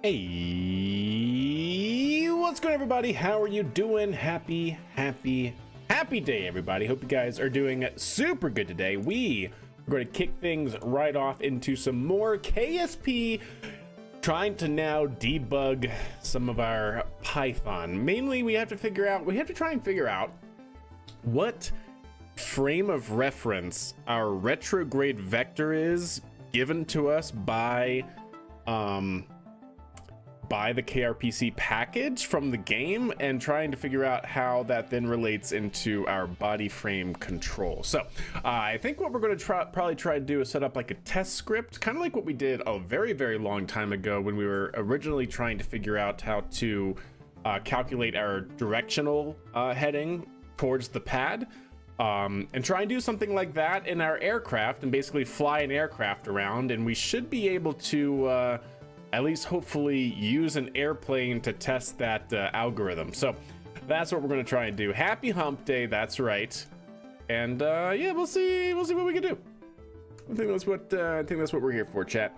Hey, what's going on, everybody? How are you doing? Happy day, everybody. Hope you guys are doing super good today. We are going to kick things right off into some more KSP, trying to now debug some of our Python. Mainly, we have to try and figure out what frame of reference our retrograde vector is given to us by the kRPC package from the game, and trying to figure out how that then relates into our body frame control. So I think what we're going to probably try to do is set up like a test script, kind of like what we did a very long time ago when we were originally trying to figure out how to calculate our directional heading towards the pad, and try and do something like that in our aircraft and basically fly an aircraft around, and we should be able to at least hopefully use an airplane to test that algorithm. So that's what we're going to try and do. Happy hump day, that's right. And yeah, we'll see what we can do. I think that's what we're here for, chat.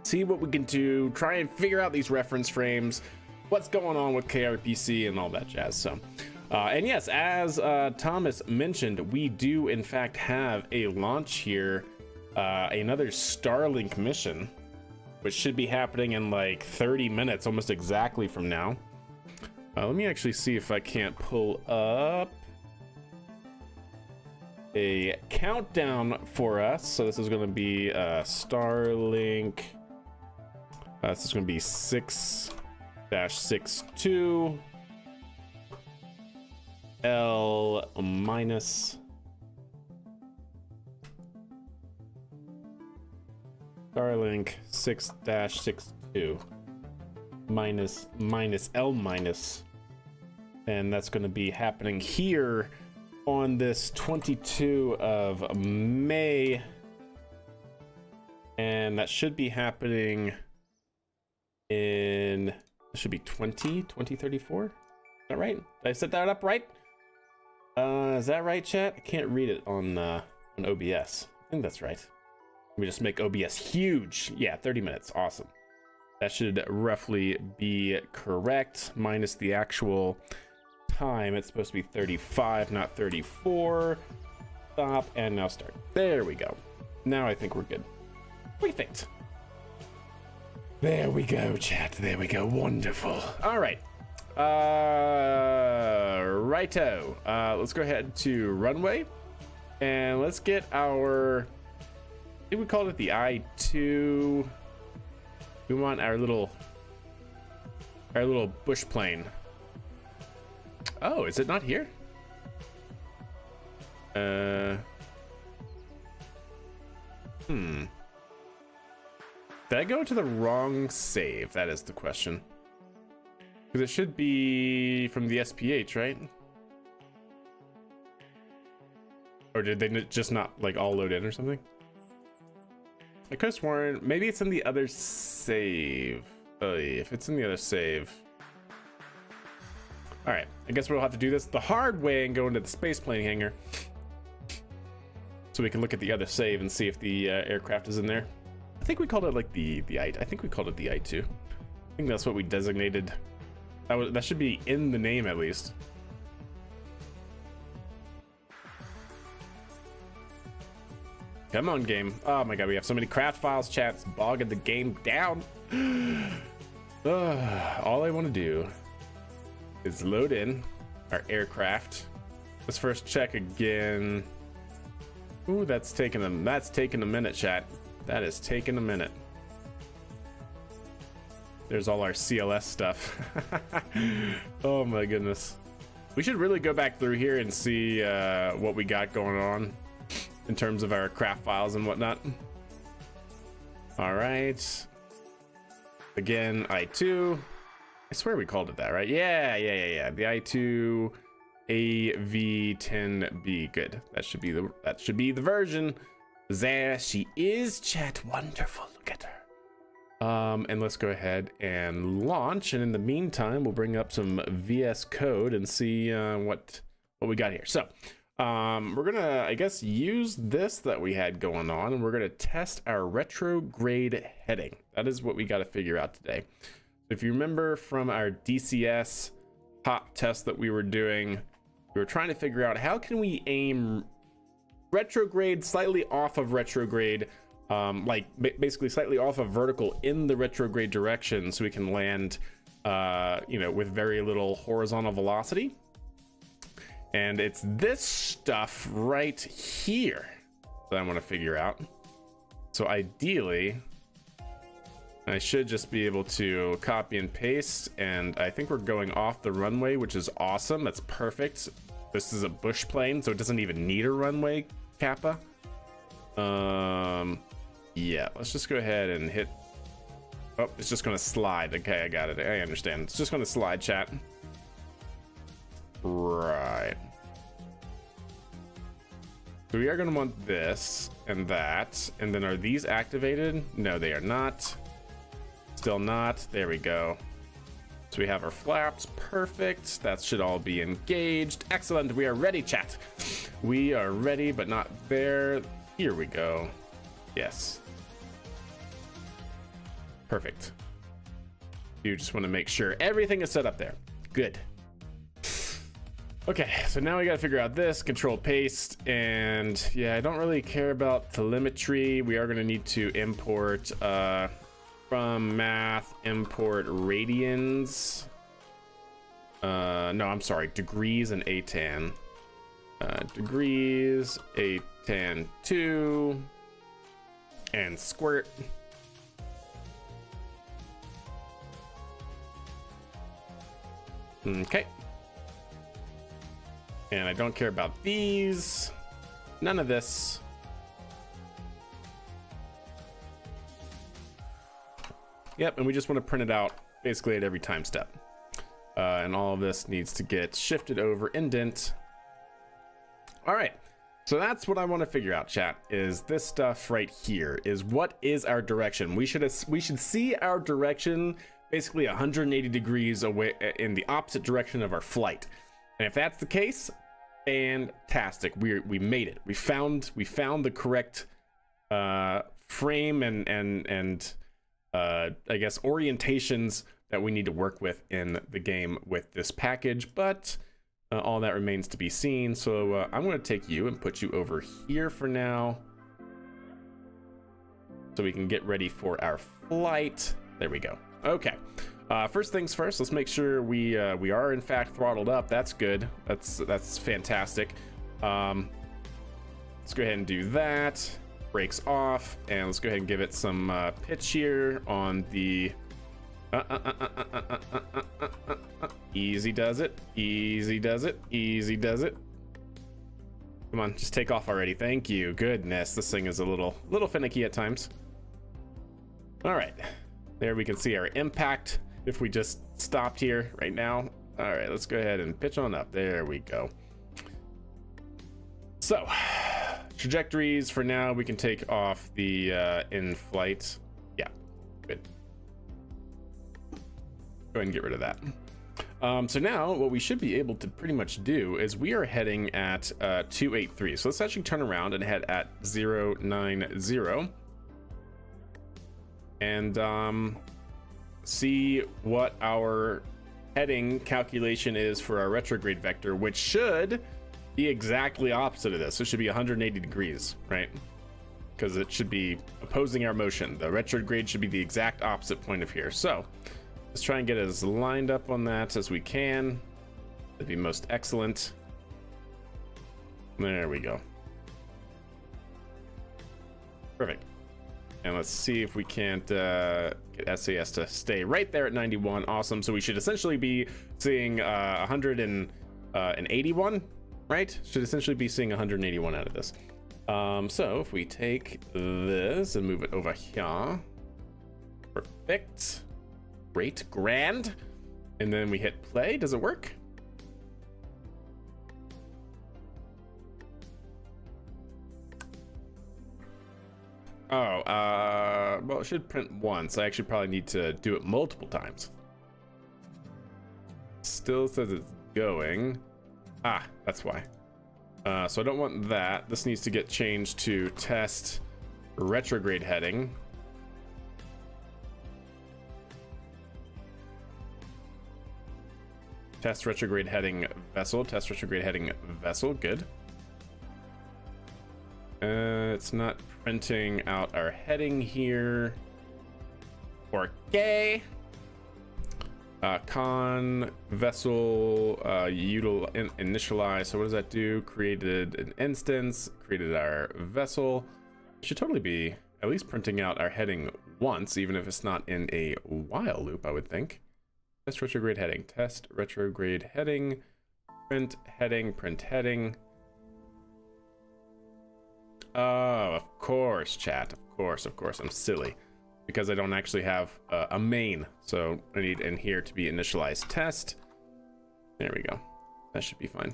See what we can do, try and figure out these reference frames, what's going on with kRPC and all that jazz. So and yes, as Thomas mentioned, we do in fact have a launch here, another Starlink mission, which should be happening in like 30 minutes, almost exactly from now. Let me actually see if I can't pull up a countdown for us. So this is going to be Starlink. This is going to be 6-62 L minus Starlink 6-62 minus L minus, and that's going to be happening here on this 22 of May, and that should be happening in, it should be 2034. Is that right? Did I set that up right? Is that right, chat? I can't read it on OBS. I think that's right. Let me just make OBS huge. Yeah, 30 minutes. Awesome. That should roughly be correct, minus the actual time. It's supposed to be 35, not 34. Stop, and now start. There we go. Now I think we're good. Perfect. There we go, chat. There we go. Wonderful. All right. Righto. Let's go ahead to runway, and let's get our, I think we called it the I2. We want our little bush plane. Oh, is it not here? Did I go to the wrong save? That is the question. Because it should be from the SPH, right? Or did they just not like all load in or something? I could have sworn maybe it's in the other save. Oh, yeah, if it's in the other save. All right, I guess we'll have to do this the hard way and go into the space plane hangar, so we can look at the other save and see if the aircraft is in there. I think we called it like I think we called it the I2. I think that's what we designated. That should be in the name at least. Come on, game. Oh my god, we have so many craft files, chat. It's bogging the game down. All I want to do is load in our aircraft. Let's first check again. Ooh, that's taking a minute, chat. That is taking a minute. There's all our CLS stuff. Oh my goodness. We should really go back through here and see what we got going on in terms of our craft files and whatnot. All right. Again, I2. I swear we called it that, right? Yeah. The I2 AV10B. Good. That should be the version. There she is, chat. Wonderful. Look at her. And let's go ahead and launch. And in the meantime, we'll bring up some VS Code and see what we got here. So We're gonna, I guess, use this that we had going on, and we're gonna test our retrograde heading. That is what we got to figure out today. If you remember from our DCS hop test that we were doing, we were trying to figure out how can we aim retrograde slightly off of retrograde, like basically slightly off of vertical in the retrograde direction, so we can land, you know, with very little horizontal velocity. And it's this stuff right here that I want to figure out. So ideally, I should just be able to copy and paste, and I think we're going off the runway, which is awesome. That's perfect. This is a bush plane, so it doesn't even need a runway kappa. Yeah, let's just go ahead and hit. Oh, it's just gonna slide. Okay, I got it. I understand. It's just gonna slide, chat. Right. So we are going to want this and that. And then are these activated? No, they are not. Still not. There we go. So we have our flaps. Perfect. That should all be engaged. Excellent. We are ready, chat. We are ready, but not there. Here we go. Yes. Perfect. You just want to make sure everything is set up there. Good. Okay, so now we got to figure out this, control paste, and yeah, I don't really care about telemetry. We are going to need to import from math, import radians. No, I'm sorry, degrees and atan. Degrees, atan 2, and squirt. Okay. And I don't care about these. None of this. Yep, and we just want to print it out basically at every time step. And all of this needs to get shifted over indent. All right, so that's what I want to figure out, chat, is this stuff right here. Is what is our direction? We should see our direction basically 180 degrees away in the opposite direction of our flight. And if that's the case, fantastic. We made it. We found the correct frame and I guess orientations that we need to work with in the game with this package, but all that remains to be seen. So I'm going to take you and put you over here for now, so we can get ready for our flight. There we go. Okay. First things first, let's make sure we are in fact throttled up. That's good. That's fantastic. Let's go ahead and do that. Brakes off, and let's go ahead and give it some pitch here on the. Easy does it. Easy does it. Easy does it. Come on, just take off already. Thank you. Goodness, this thing is a little finicky at times. All right, there we can see our impact. If we just stopped here right now. All right, let's go ahead and pitch on up. There we go. So trajectories for now, we can take off the in-flight. Yeah, good. Go ahead and get rid of that. So now what we should be able to pretty much do is we are heading at 283. So let's actually turn around and head at 090. And see what our heading calculation is for our retrograde vector, which should be exactly opposite of this. It should be 180 degrees, right? Because it should be opposing our motion. The retrograde should be the exact opposite point of here. So let's try and get as lined up on that as we can. That'd be most excellent. There we go. Perfect. And let's see if we can't get SAS to stay right there at 91. Awesome. So we should essentially be seeing 181, right? Should essentially be seeing 181 out of this. So if we take this and move it over here. Perfect. Great. Grand. And then we hit play. Does it work? Oh, well, it should print once. I actually probably need to do it multiple times. Still says it's going. Ah, that's why. So I don't want that. This needs to get changed to test retrograde heading. Test retrograde heading vessel. Test retrograde heading vessel. Good. It's not printing out our heading here. Okay. Con vessel initialize. So what does that do? Created an instance. Created our vessel. It should totally be at least printing out our heading once, even if it's not in a while loop, I would think. Test retrograde heading. Test retrograde heading. Print heading. Print heading. Oh, of course, chat. Of course. I'm silly because I don't actually have a main. So I need in here to be initialized test. There we go. That should be fine.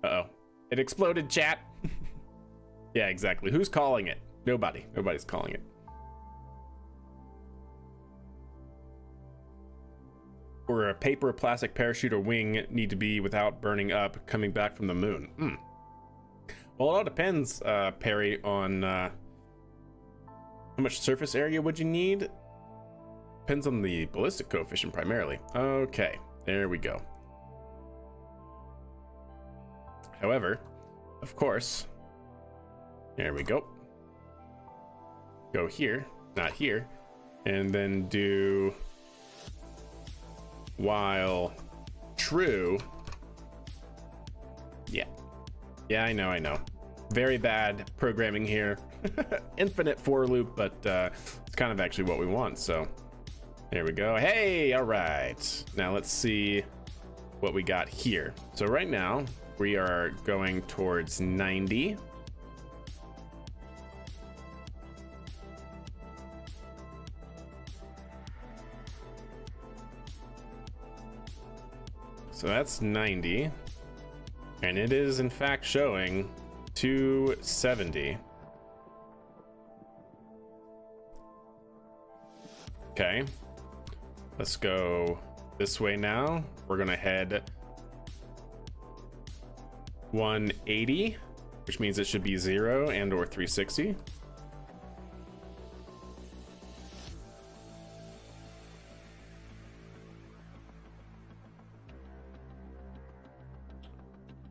Uh-oh. It exploded, chat. Yeah, exactly. Who's calling it? Nobody. Nobody's calling it. Or a paper, plastic, parachute, or wing need to be without burning up coming back from the moon. Well, it all depends, Perry, on how much surface area would you need. Depends on the ballistic coefficient primarily. Okay, there we go. However, of course, there we go. Go here, not here, and then do while true. Yeah, I know. Very bad programming here. Infinite for loop, but it's kind of actually what we want. So there we go. Hey, all right. Now let's see what we got here. So right now we are going towards 90. So that's 90. And it is in fact showing 270. Okay, let's go this way now. We're gonna head 180, which means it should be 0 and or 360.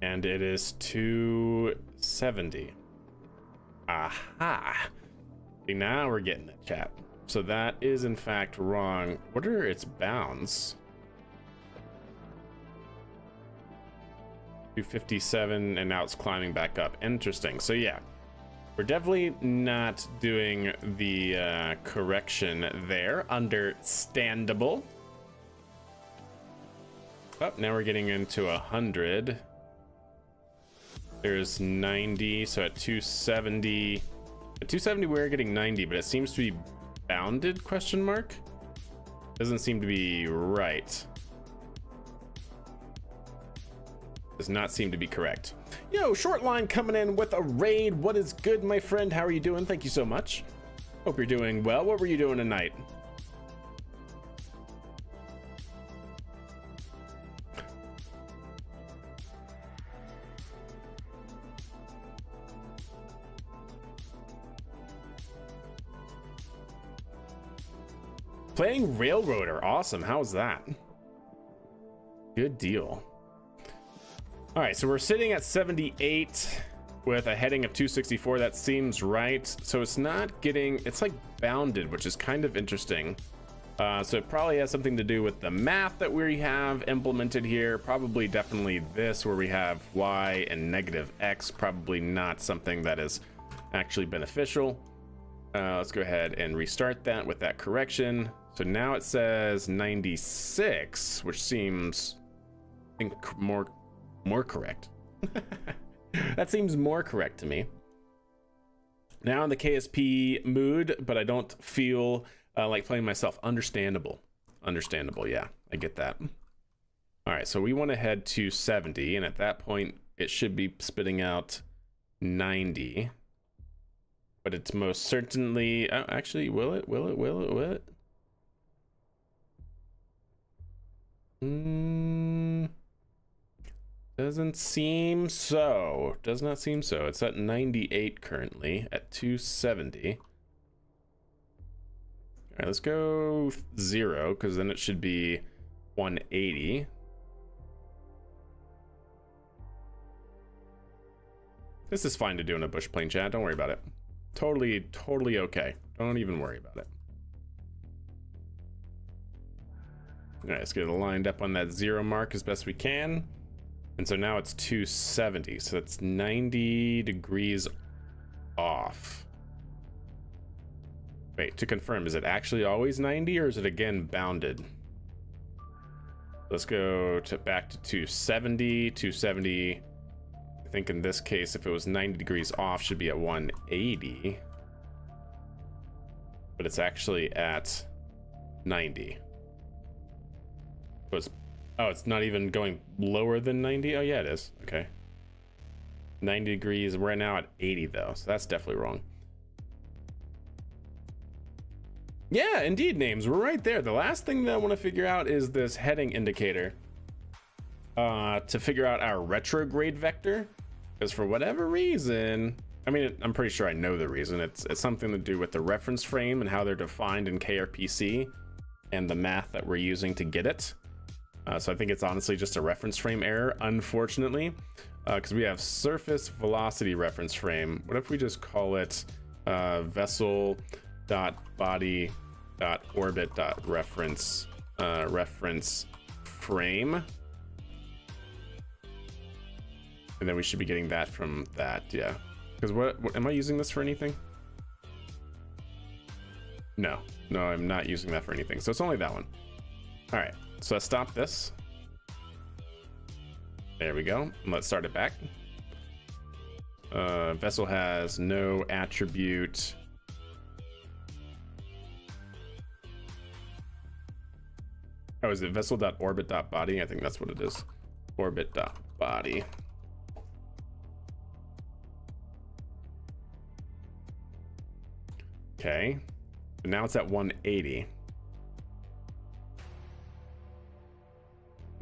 And it is 270. Aha. See, now we're getting it, chat. So that is in fact wrong. What are its bounds? 257, and now it's climbing back up. Interesting. So yeah, we're definitely not doing the correction there. Understandable. Oh, now we're getting into 100. There's 90, so at 270. At 270 we're getting 90, but it seems to be bounded, question mark? Doesn't seem to be right. Does not seem to be correct. Yo, short line coming in with a raid. What is good, my friend? How are you doing? Thank you so much. Hope you're doing well. What were you doing tonight? Playing Railroader. Awesome. How's that? Good deal. All right, so we're sitting at 78 with a heading of 264. That seems right. So it's not getting, it's like bounded, which is kind of interesting. So it probably has something to do with the math that we have implemented here. Probably definitely this, where we have y and negative x. Probably not something that is actually beneficial. Let's go ahead and restart that with that correction. So now it says 96, which seems, I think, more correct. That seems more correct to me. Now in the KSP mood, but I don't feel like playing myself. Understandable. Yeah, I get that. All right, so we want to head to 70, and at that point, it should be spitting out 90. But it's most certainly, oh, actually, will it? Doesn't seem so. Does not seem so. It's at 98 currently, at 270. All right, let's go 0, because then it should be 180. This is fine to do in a bush plane, chat. Don't worry about it. Totally okay. Don't even worry about it. All right, let's get it lined up on that 0 mark as best we can. And so now it's 270, so that's 90 degrees off. Wait, to confirm, is it actually always 90 or is it again bounded? Let's go back to 270, 270. I think in this case, if it was 90 degrees off, should be at 180. But it's actually at 90. Oh, it's not even going lower than 90? Oh, yeah, it is. Okay. 90 degrees. We're now at 80, though, so that's definitely wrong. Yeah, indeed, names. We're right there. The last thing that I want to figure out is this heading indicator to figure out our retrograde vector. Because for whatever reason, I mean, I'm pretty sure I know the reason. It's something to do with the reference frame and how they're defined in kRPC and the math that we're using to get it. So I think it's honestly just a reference frame error, unfortunately, because we have surface velocity reference frame. What if we just call it vessel.body.orbit.reference reference frame? And then we should be getting that from that, yeah. Because what am I using this for anything? No, I'm not using that for anything. So it's only that one. All right. So let's stop this. There we go. And let's start it back. Vessel has no attribute. Oh, is it vessel.orbit.body? I think that's what it is. Orbit.body. Okay. But now it's at 180.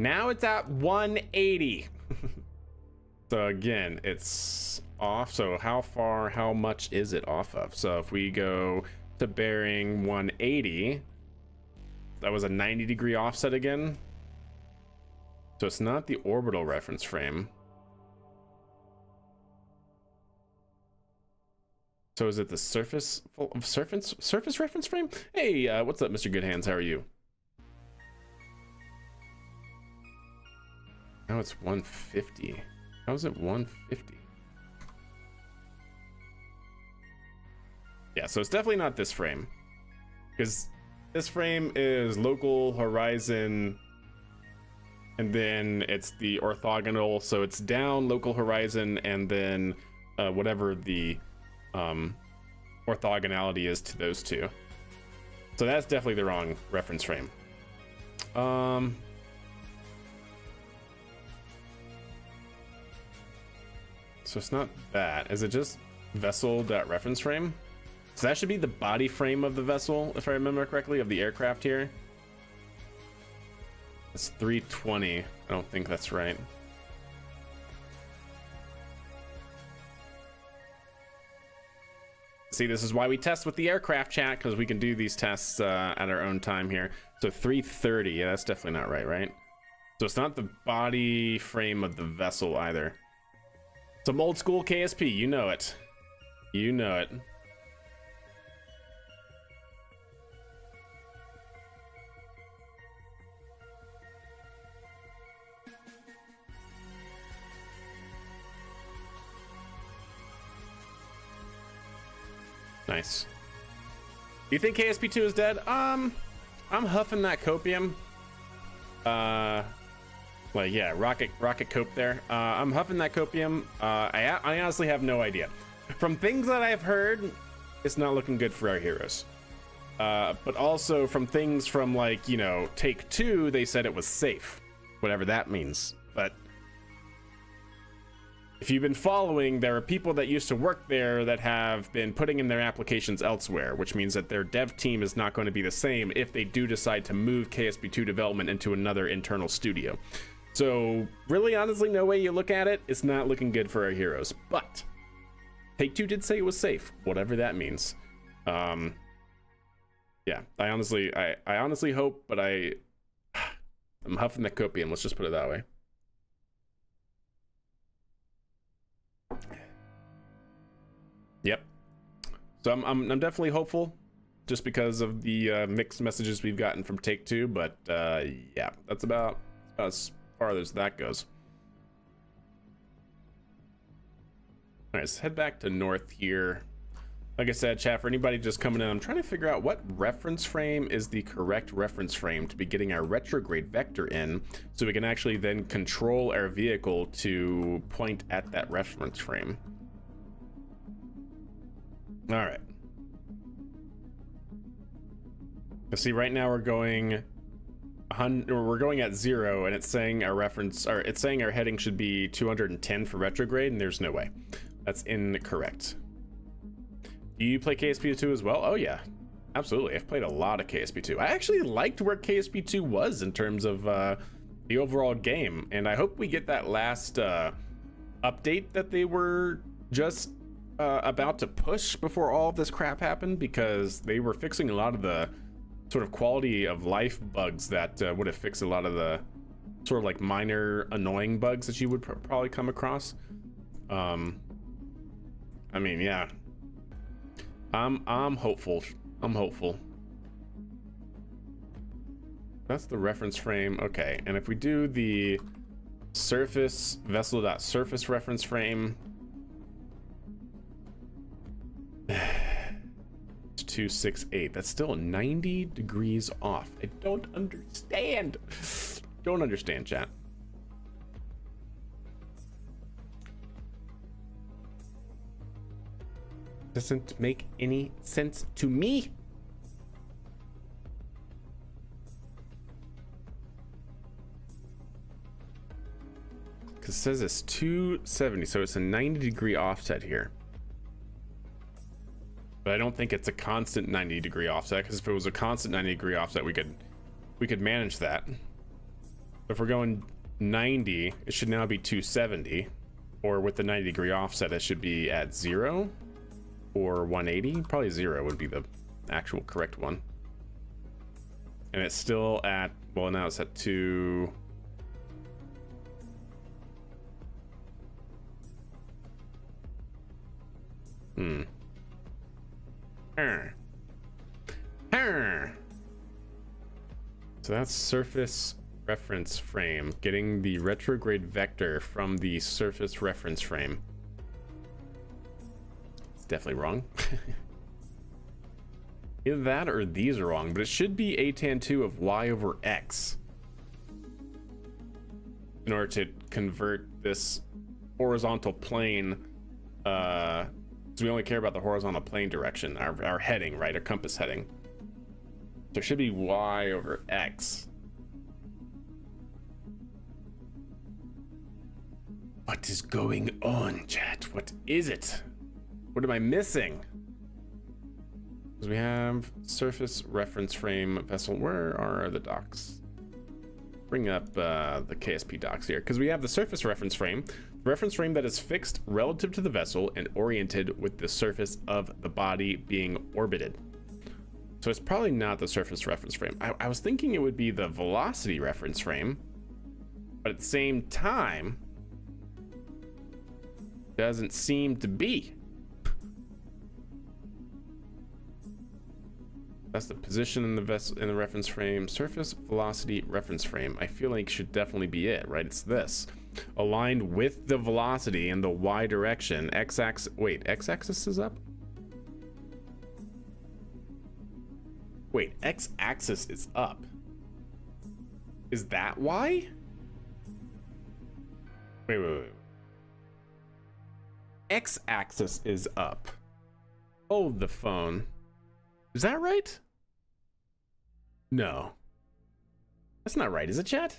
Now it's at 180. So again, it's off. So how much is it off of? So if we go to bearing 180, that was a 90 degree offset again. So it's not the orbital reference frame. So is it the surface reference frame? Hey, what's up, Mr. Good Hands? How are you? Now it's 150. How is it 150? Yeah, so it's definitely not this frame, because this frame is local horizon, and then it's the orthogonal, so it's down local horizon, and then whatever the orthogonality is to those two. So that's definitely the wrong reference frame. So it's not that. Is it just vessel.reference frame? So that should be the body frame of the vessel, if I remember correctly, of the aircraft here. It's 320. I don't think that's right. See, this is why we test with the aircraft, chat, because we can do these tests at our own time here. So 330. Yeah, that's definitely not right? So it's not the body frame of the vessel either. Some old school KSP, you know it. You know it. Nice. You think KSP2 is dead? I'm huffing that copium. Like, yeah, rocket cope there. I'm huffing that copium. I honestly have no idea. From things that I've heard, it's not looking good for our heroes. But also from things from, like, you know, Take Two, they said it was safe, whatever that means. But if you've been following, there are people that used to work there that have been putting in their applications elsewhere, which means that their dev team is not going to be the same if they do decide to move KSP2 development into another internal studio. So really, honestly, no way you look at it, it's not looking good for our heroes. But Take-Two did say it was safe, whatever that means. Yeah, I honestly hope, but I'm huffing the copium. Let's just put it that way. Yep. So I'm definitely hopeful, just because of the mixed messages we've gotten from Take-Two. But yeah, that's about as far as that goes. All right, let's head back to north here. Like I said, chat, for anybody just coming in, I'm trying to figure out what reference frame is the correct reference frame to be getting our retrograde vector in, so we can actually then control our vehicle to point at that reference frame. All right. See, right now we're going at 0, and it's saying our it's saying our heading should be 210 for retrograde, and there's no way. That's incorrect. Do you play KSP2 as well? Oh yeah, absolutely. I've played a lot of KSP2. I actually liked where KSP2 was in terms of the overall game, and I hope we get that last update that they were just about to push before all of this crap happened, because they were fixing a lot of the sort of quality of life bugs that would have fixed a lot of the sort of like minor annoying bugs that you would probably come across. I mean, yeah. I'm hopeful. I'm hopeful. That's the reference frame. Okay, and if we do the surface vessel.surface reference frame, it's 268. That's still 90 degrees off. I don't understand. Don't understand, chat. Doesn't make any sense to me. Because it says it's 270, so it's a 90-degree offset here. But I don't think it's a constant 90-degree offset, because if it was a constant 90-degree offset, we could manage that. If we're going 90, it should now be 270, or with the 90-degree offset, it should be at 0. Or 180, probably 0 would be the actual correct one. And it's still at, well, now it's at 2. So that's surface reference frame, getting the retrograde vector from the surface reference frame. Definitely wrong. Either that or these are wrong, but it should be a tan 2 of y over x in order to convert this horizontal plane, so we only care about the horizontal plane direction, our heading, right, our compass heading. So it should be y over x. What is going on, chat? What is it? What am I missing? Because we have surface reference frame vessel. Where are the docs? Bring up the KSP docs here, because we have the surface reference frame that is fixed relative to the vessel and oriented with the surface of the body being orbited. So it's probably not the surface reference frame. I was thinking it would be the velocity reference frame, but at the same time, doesn't seem to be. That's the position in the vessel in the reference frame. Surface velocity reference frame. I feel like should definitely be it, right? It's this. Aligned with the velocity in the y direction. X-axis. Wait, x-axis is up? Wait, x-axis is up. Is that why? Wait. X-axis is up. Hold the phone. Is that right? No. That's not right, is it, chat?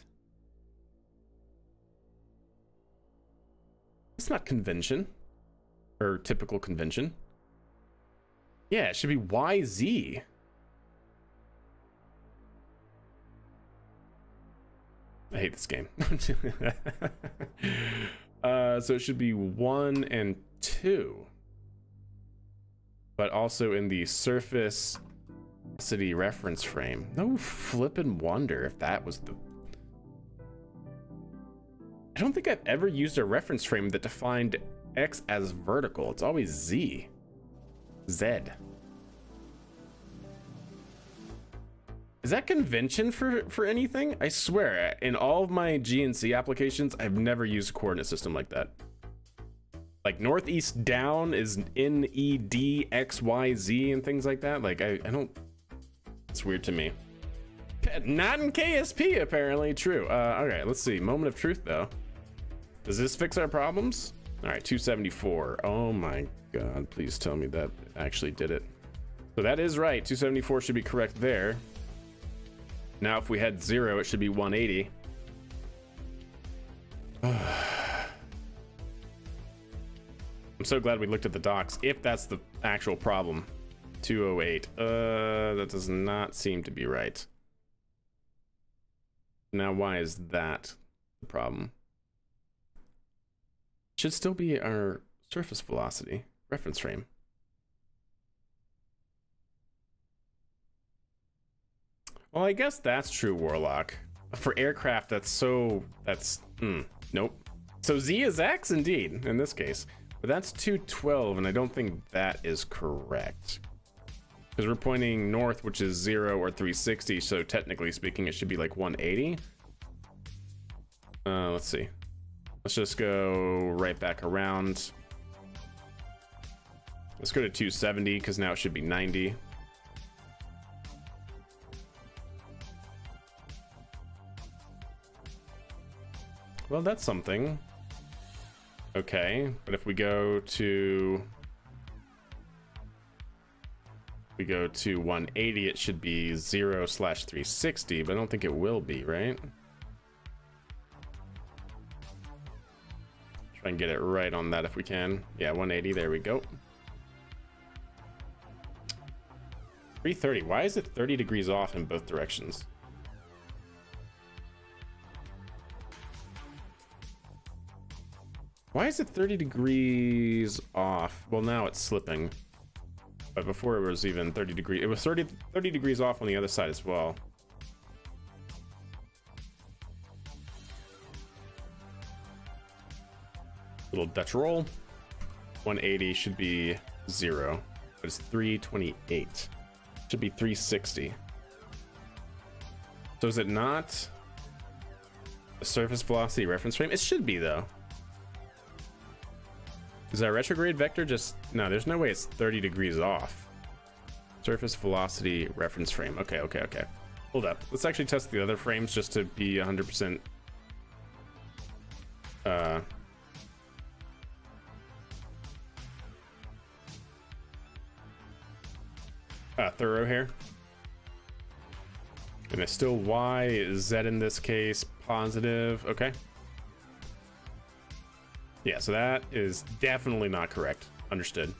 It's not convention. Or typical convention. Yeah, it should be YZ. I hate this game. So it should be 1 and 2, but also in the surface velocity reference frame. No flippin' wonder if that was the... I don't think I've ever used a reference frame that defined X as vertical. It's always Z. Is that convention for anything? I swear, in all of my GNC applications, I've never used a coordinate system like that. Like northeast down is NED XYZ and things like that. Like I don't. It's weird to me. Not in KSP apparently. True. Okay, let's see. Moment of truth though. Does this fix our problems? All right, 274. Oh my God! Please tell me that actually did it. So that is right. 274 should be correct there. Now, if we had 0, it should be 180. I'm so glad we looked at the docs, if that's the actual problem. 208. That does not seem to be right. Now, why is that the problem? Should still be our surface velocity reference frame. Well, I guess that's true, Warlock. For aircraft, nope. So Z is X indeed, in this case. But that's 212, and I don't think that is correct. Because we're pointing north, which is 0 or 360, so technically speaking, it should be like 180. Let's see. Let's just go right back around. Let's go to 270, because now it should be 90. Well, that's something. Okay, but if we go to 180, it should be 0/360, but I don't think it will be, right? Try and get it right on that if we can. Yeah, 180, there we go. 330, why is it 30 degrees off in both directions? Why is it 30 degrees off? Well, now it's slipping. But before it was even 30 degrees. It was 30 degrees off on the other side as well. Little Dutch roll. 180 should be 0. But it's 328. Should be 360. So is it not a surface velocity reference frame? It should be, though. Is that retrograde vector just... No, there's no way it's 30 degrees off. Surface velocity reference frame. Okay. Hold up. Let's actually test the other frames just to be 100% thorough here. And it's still Y, Z in this case, positive. Okay. Yeah, so that is definitely not correct. Understood.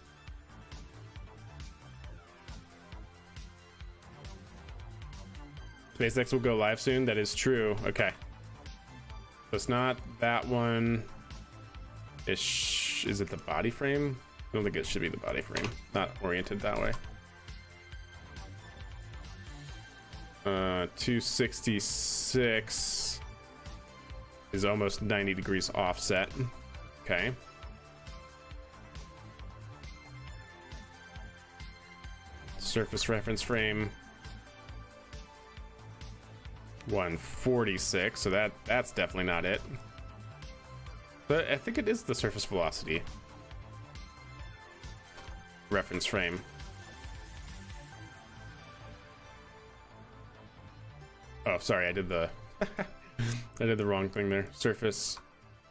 SpaceX will go live soon. That is true. Okay. So it's not that one. Is it the body frame? I don't think it should be the body frame. Not oriented that way. 266 is almost 90 degrees offset. Okay. Surface reference frame 146, so that's definitely not it. But I think it is the surface velocity reference frame. Oh, sorry, I did the I did the wrong thing there. Surface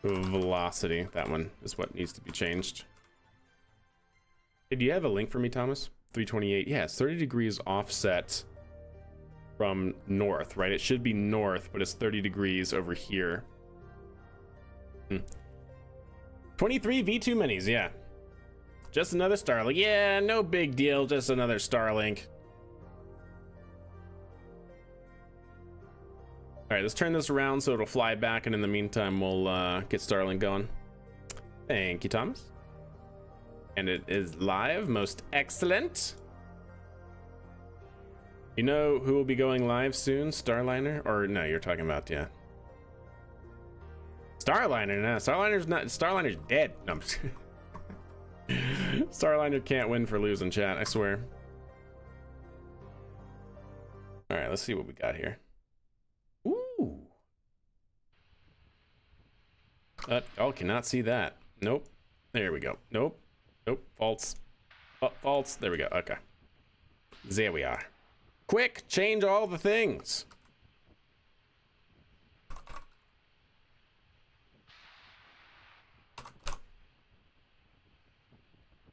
velocity, that one is what needs to be changed. Hey, do you have a link for me, Thomas? 328. Yeah, it's 30 degrees offset from north, right? It should be north, but it's 30 degrees over here. 23 V2 minis, yeah. Just another Starlink. Yeah, no big deal, just another Starlink. All right, let's turn this around so it'll fly back, and in the meantime, we'll get Starlink going. Thank you, Thomas. And it is live, most excellent. You know who will be going live soon? Starliner? Or no, you're talking about, yeah. Starliner, no, Starliner's dead. No, I'm just Starliner can't win for losing, chat, I swear. All right, let's see what we got here. Ooh. Oh, cannot see that. Nope. There we go. Nope. Nope. False. Oh, false. There we go. Okay. There we are. Quick, change all the things.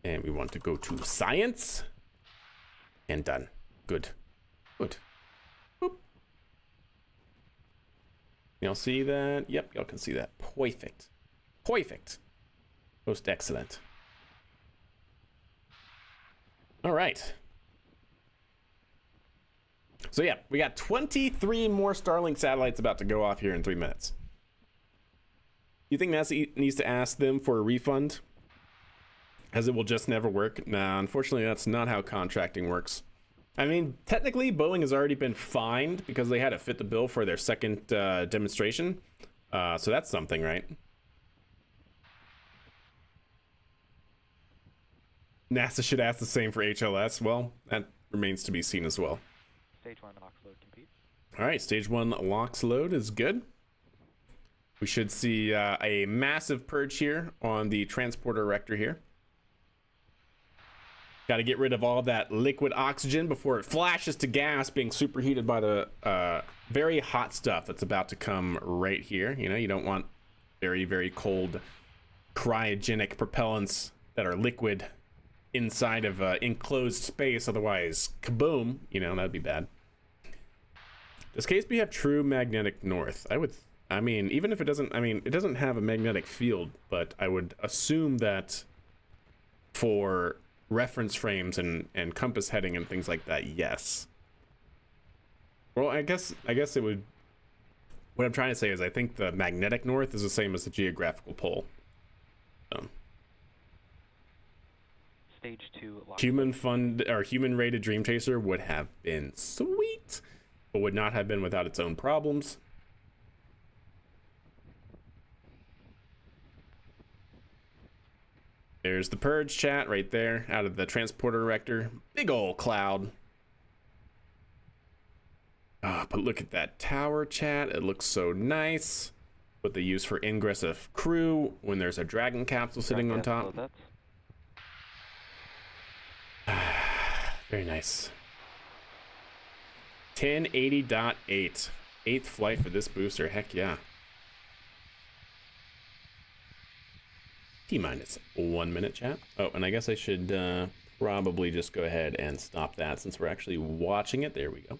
And we want to go to science. And done. Good. Good. Boop. Y'all see that? Yep, y'all can see that. Perfect. Perfect. Most excellent. All right. So yeah, we got 23 more Starlink satellites about to go off here in 3 minutes. You think NASA needs to ask them for a refund? As it will just never work? Nah, unfortunately, that's not how contracting works. I mean, technically, Boeing has already been fined because they had to fit the bill for their second demonstration. So that's something, right? NASA should ask the same for HLS. Well, that remains to be seen as well. Stage 1 LOX load complete. All right, stage 1 LOX load is good. We should see a massive purge here on the transporter erector here. Got to get rid of all that liquid oxygen before it flashes to gas, being superheated by the very hot stuff that's about to come right here. You know, you don't want very, very cold cryogenic propellants that are liquid inside of enclosed space. Otherwise, kaboom, you know, that'd be bad. Does KSP have true magnetic north? I mean, even if it doesn't, it doesn't have a magnetic field, but I would assume that for reference frames and compass heading and things like that, yes. Well, I guess it would. What I'm trying to say is I think the magnetic north is the same as the geographical pole. So. Stage 2 LOX. Human rated Dream Chaser would have been sweet, but would not have been without its own problems. There's the purge, chat, right there, out of the transporter erector. Big old cloud. But look at that tower, chat. It looks so nice. What they use for ingress of crew when there's a Dragon capsule sitting on top. Very nice. 1080.8. 8th flight for this booster. Heck yeah. T-minus 1 minute, chat. Oh, and I guess I should probably just go ahead and stop that since we're actually watching it. There we go.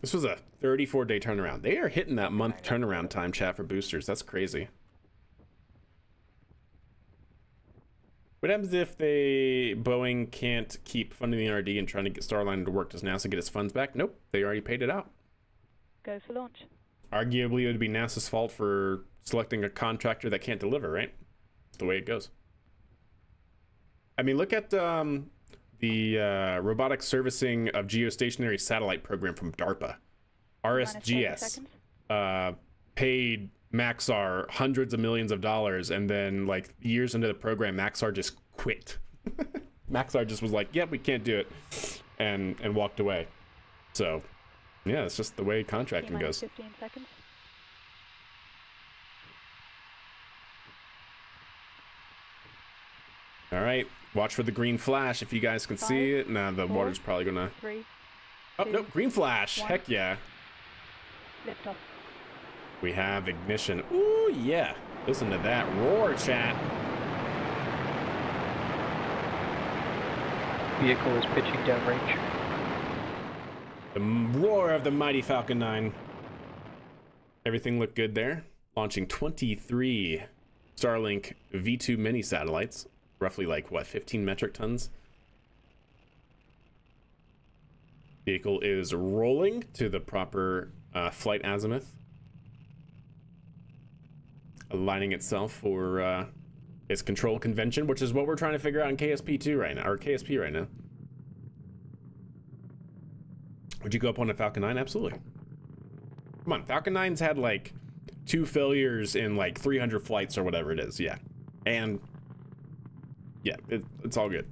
This was a 34-day turnaround. They are hitting that month turnaround time, chat, for boosters. That's crazy. What happens if Boeing can't keep funding the RD and trying to get Starliner to work? Does NASA get its funds back? Nope, they already paid it out. Go for launch. Arguably, it would be NASA's fault for selecting a contractor that can't deliver, right? That's the way it goes. I mean, look at the robotic servicing of geostationary satellite program from DARPA. RSGS paid Maxar hundreds of millions of dollars, and then like years into the program, Maxar just quit. Maxar just was like, yep, we can't do it, and walked away. So yeah, it's just the way contracting goes. 15 seconds. All right, watch for the green flash if you guys can see it. Nah, the water's probably gonna. 3. Oh, no, green flash. 1. Heck yeah. Lift off. We have ignition. Ooh, yeah. Listen to that roar, chat. Vehicle is pitching downrange. The roar of the mighty Falcon 9. Everything looked good there. Launching 23 Starlink V2 mini satellites. Roughly like, what, 15 metric tons? Vehicle is rolling to the proper flight azimuth, aligning itself for its control convention, which is what we're trying to figure out in KSP2 right now, or KSP right now. Would you go up on a Falcon 9? Absolutely. Come on, Falcon 9's had like 2 failures in like 300 flights or whatever it is, yeah. And yeah, it's all good.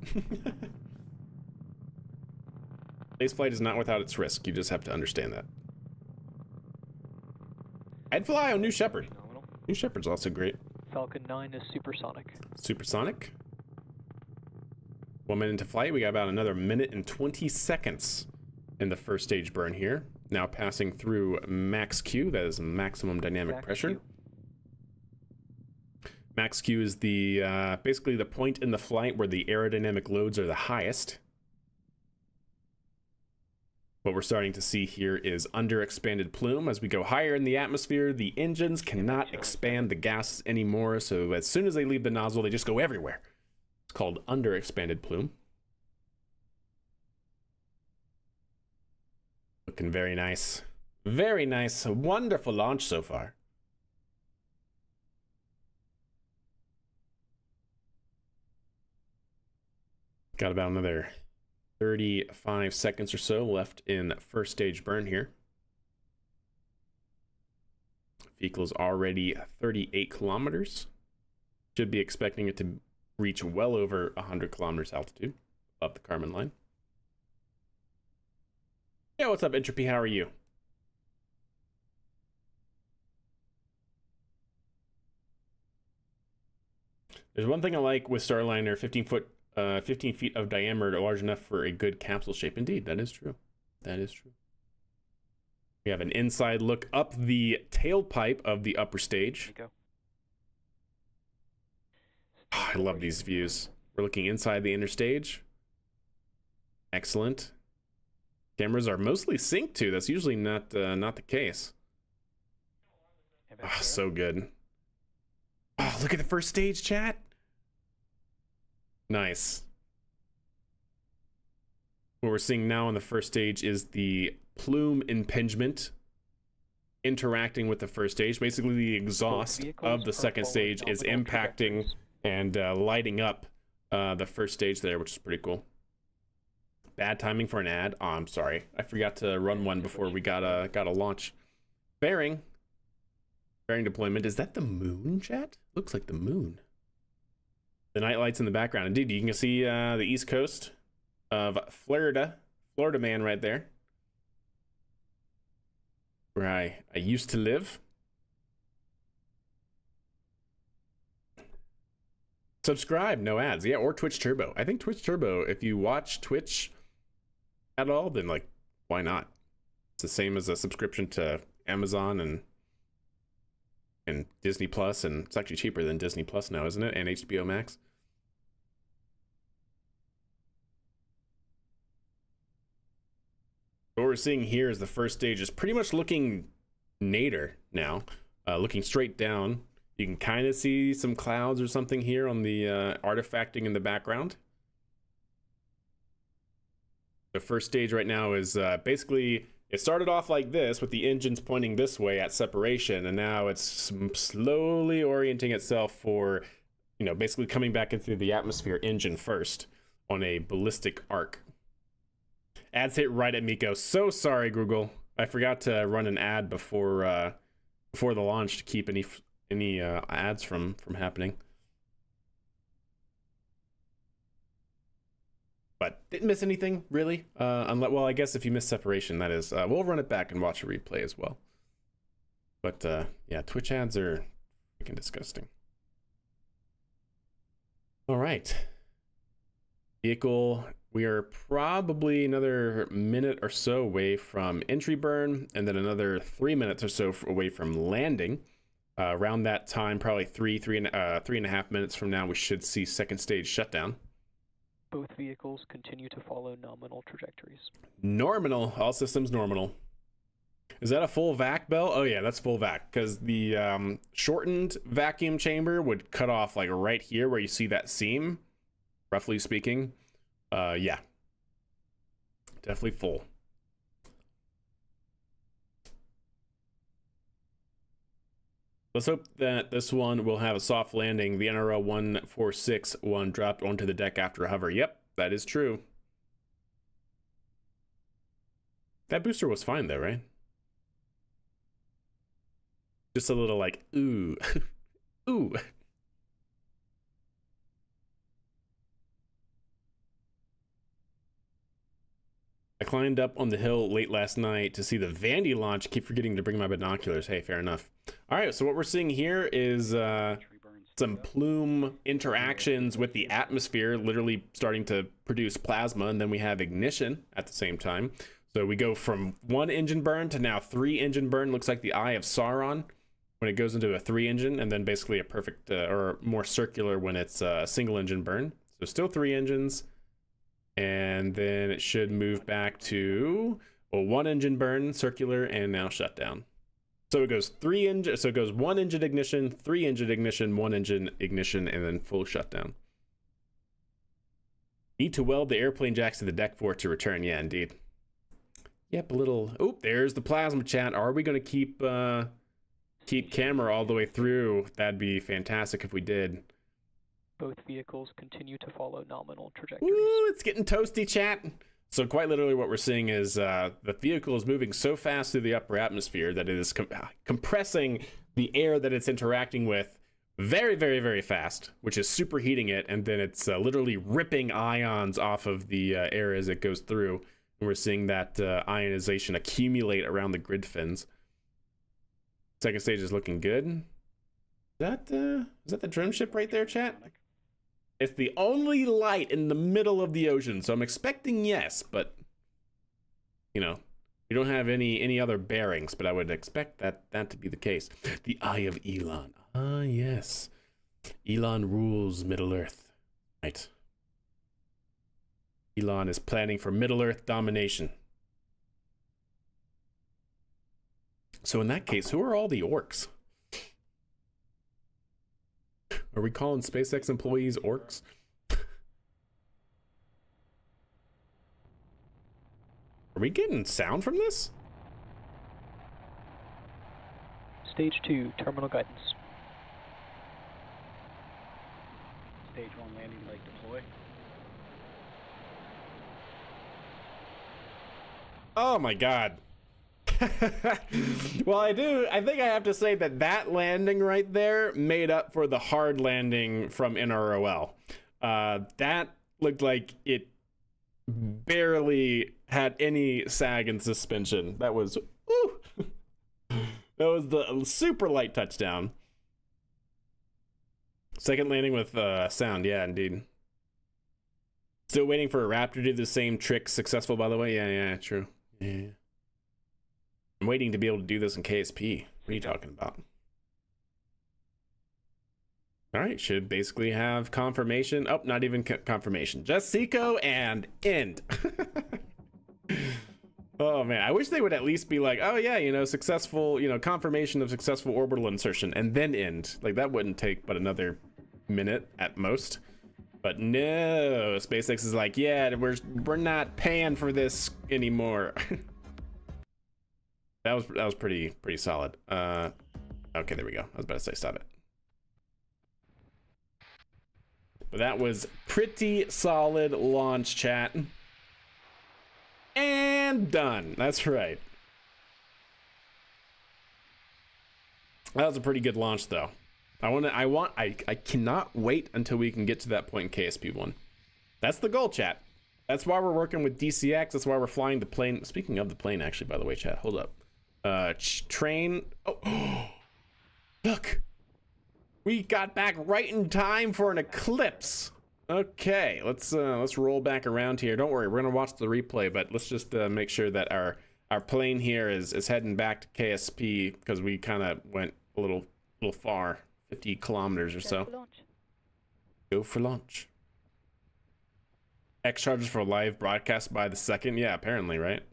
Space flight is not without its risk. You just have to understand that. I'd fly on New Shepard. Nominal. New Shepard's also great. Falcon 9 is supersonic. Supersonic. 1 minute into flight. We got about another minute and 20 seconds in the first stage burn here. Now passing through max Q, that is maximum dynamic pressure. Q. Max Q is the basically the point in the flight where the aerodynamic loads are the highest. What we're starting to see here is underexpanded plume. As we go higher in the atmosphere, the engines cannot expand the gases anymore, so as soon as they leave the nozzle, they just go everywhere. It's called underexpanded plume. Looking very nice. Very nice. A wonderful launch so far. Got about another 35 seconds or so left in first stage burn here. Vehicle's already 38 kilometers. Should be expecting it to reach well over 100 kilometers altitude above the Kármán line. Yeah, what's up, Entropy? How are you? There's one thing I like with Starliner, 15 feet of diameter, large enough for a good capsule shape. Indeed, that is true. That is true. We have an inside look up the tailpipe of the upper stage. There you go. Oh, I love these views. We're looking inside the inner stage. Excellent. Cameras are mostly synced too. That's usually not the case. Oh, so good. Oh, look at the first stage, chat. Nice. What we're seeing now on the first stage is the plume impingement interacting with the first stage. Basically, the exhaust of the second stage is impacting and lighting up the first stage there, which is pretty cool. Bad timing for an ad. Oh, I'm sorry. I forgot to run one before we got a launch. Bearing deployment. Is that the moon, chat? Looks like the moon. The night lights in the background. Indeed, you can see the east coast of Florida man right there, where I used to live. Subscribe, no ads. Yeah, or Twitch Turbo. I think Twitch Turbo, if you watch Twitch at all, then like, why not? It's the same as a subscription to Amazon and Disney Plus, and it's actually cheaper than Disney Plus now, isn't it? And HBO Max. What we're seeing here is the first stage is pretty much looking nadir now, looking straight down. You can kind of see some clouds or something here on the artifacting in the background. The first stage right now is basically, it started off like this with the engines pointing this way at separation, and now it's slowly orienting itself for, you know, basically coming back into the atmosphere engine first on a ballistic arc. Ads hit right at Miko. So sorry, Google. I forgot to run an ad before the launch to keep any ads from happening. But didn't miss anything really. Unless, well, I guess if you miss separation, that is. We'll run it back and watch a replay as well. But yeah, Twitch ads are freaking disgusting. All right. Vehicle. We are probably another minute or so away from entry burn, and then another 3 minutes or so away from landing. Around that time, probably three and a half minutes from now, we should see second stage shutdown. Both vehicles continue to follow nominal trajectories. Nominal, all systems nominal. Is that a full vac, Bell? Oh yeah, that's full vac, because the shortened vacuum chamber would cut off like right here where you see that seam, roughly speaking. Yeah, definitely full. Let's hope that this one will have a soft landing. The NRL 1461 dropped onto the deck after a hover. Yep, that is true. That booster was fine though, right? Just a little like, ooh, ooh. I climbed up on the hill late last night to see the Vandy launch. Keep forgetting to bring my binoculars. Hey, fair enough. All right, so what we're seeing here is some plume interactions with the atmosphere, literally starting to produce plasma, and then we have ignition at the same time. So we go from 1 engine burn to now 3 engine burn. Looks like the Eye of Sauron when it goes into a 3 engine, and then basically a perfect or more circular when it's a single engine burn. So still 3 engines. And then it should move back to, well, 1 engine burn, circular, and now shutdown. So it goes 3 engine, so it goes 1 engine ignition, 3 engine ignition, 1 engine ignition, and then full shutdown. Need to weld the airplane jacks to the deck for it to return. Yeah, indeed. Yep, a little. Oh, there's the plasma chat. Are we going to keep camera all the way through? That'd be fantastic if we did. Both vehicles continue to follow nominal trajectories. Ooh, it's getting toasty, chat. So quite literally what we're seeing is the vehicle is moving so fast through the upper atmosphere that it is compressing the air that it's interacting with very, very, very fast, which is superheating it, and then it's literally ripping ions off of the air as it goes through. And we're seeing that ionization accumulate around the grid fins. Second stage is looking good. Is that the drone ship right there, chat? It's the only light in the middle of the ocean, so I'm expecting yes, but you know, we don't have any other bearings, but I would expect that to be the case. The Eye of Elon. Ah, yes. Elon rules Middle-earth. Right. Elon is planning for Middle-earth domination. So in that case, who are all the orcs? Are we calling SpaceX employees orcs? Are we getting sound from this? Stage 2, terminal guidance. Stage 1 landing leg deploy. Oh my god. Well, I think I have to say that landing right there made up for the hard landing from NROL. That looked like it barely had any sag and suspension. That was, woo! That was the super light touchdown. Second landing with sound, yeah, indeed. Still waiting for a Raptor to do the same trick. Successful, by the way. Yeah, true. Yeah. I'm waiting to be able to do this in KSP. What are you talking about? All right, should basically have confirmation. Oh, not even confirmation. Just Seco and end. Oh man, I wish they would at least be like, oh yeah, you know, successful, you know, confirmation of successful orbital insertion and then end. Like that wouldn't take but another minute at most. But no, SpaceX is like, yeah, we're not paying for this anymore. That was pretty solid. Okay, there we go. I was about to say stop it. But that was pretty solid launch, chat. And done. That's right. That was a pretty good launch though. I cannot wait until we can get to that point in KSP1. That's the goal, chat. That's why we're working with DCX. That's why we're flying the plane. Speaking of the plane, actually, by the way, chat, hold up. Train. Oh, look, we got back right in time for an eclipse. Okay, let's roll back around here. Don't worry, we're gonna watch the replay, but let's just make sure that our plane here is heading back to KSP because we kind of went a little far, 50 kilometers or so. Go for launch. X charges for live broadcast by the second. Yeah, apparently, right?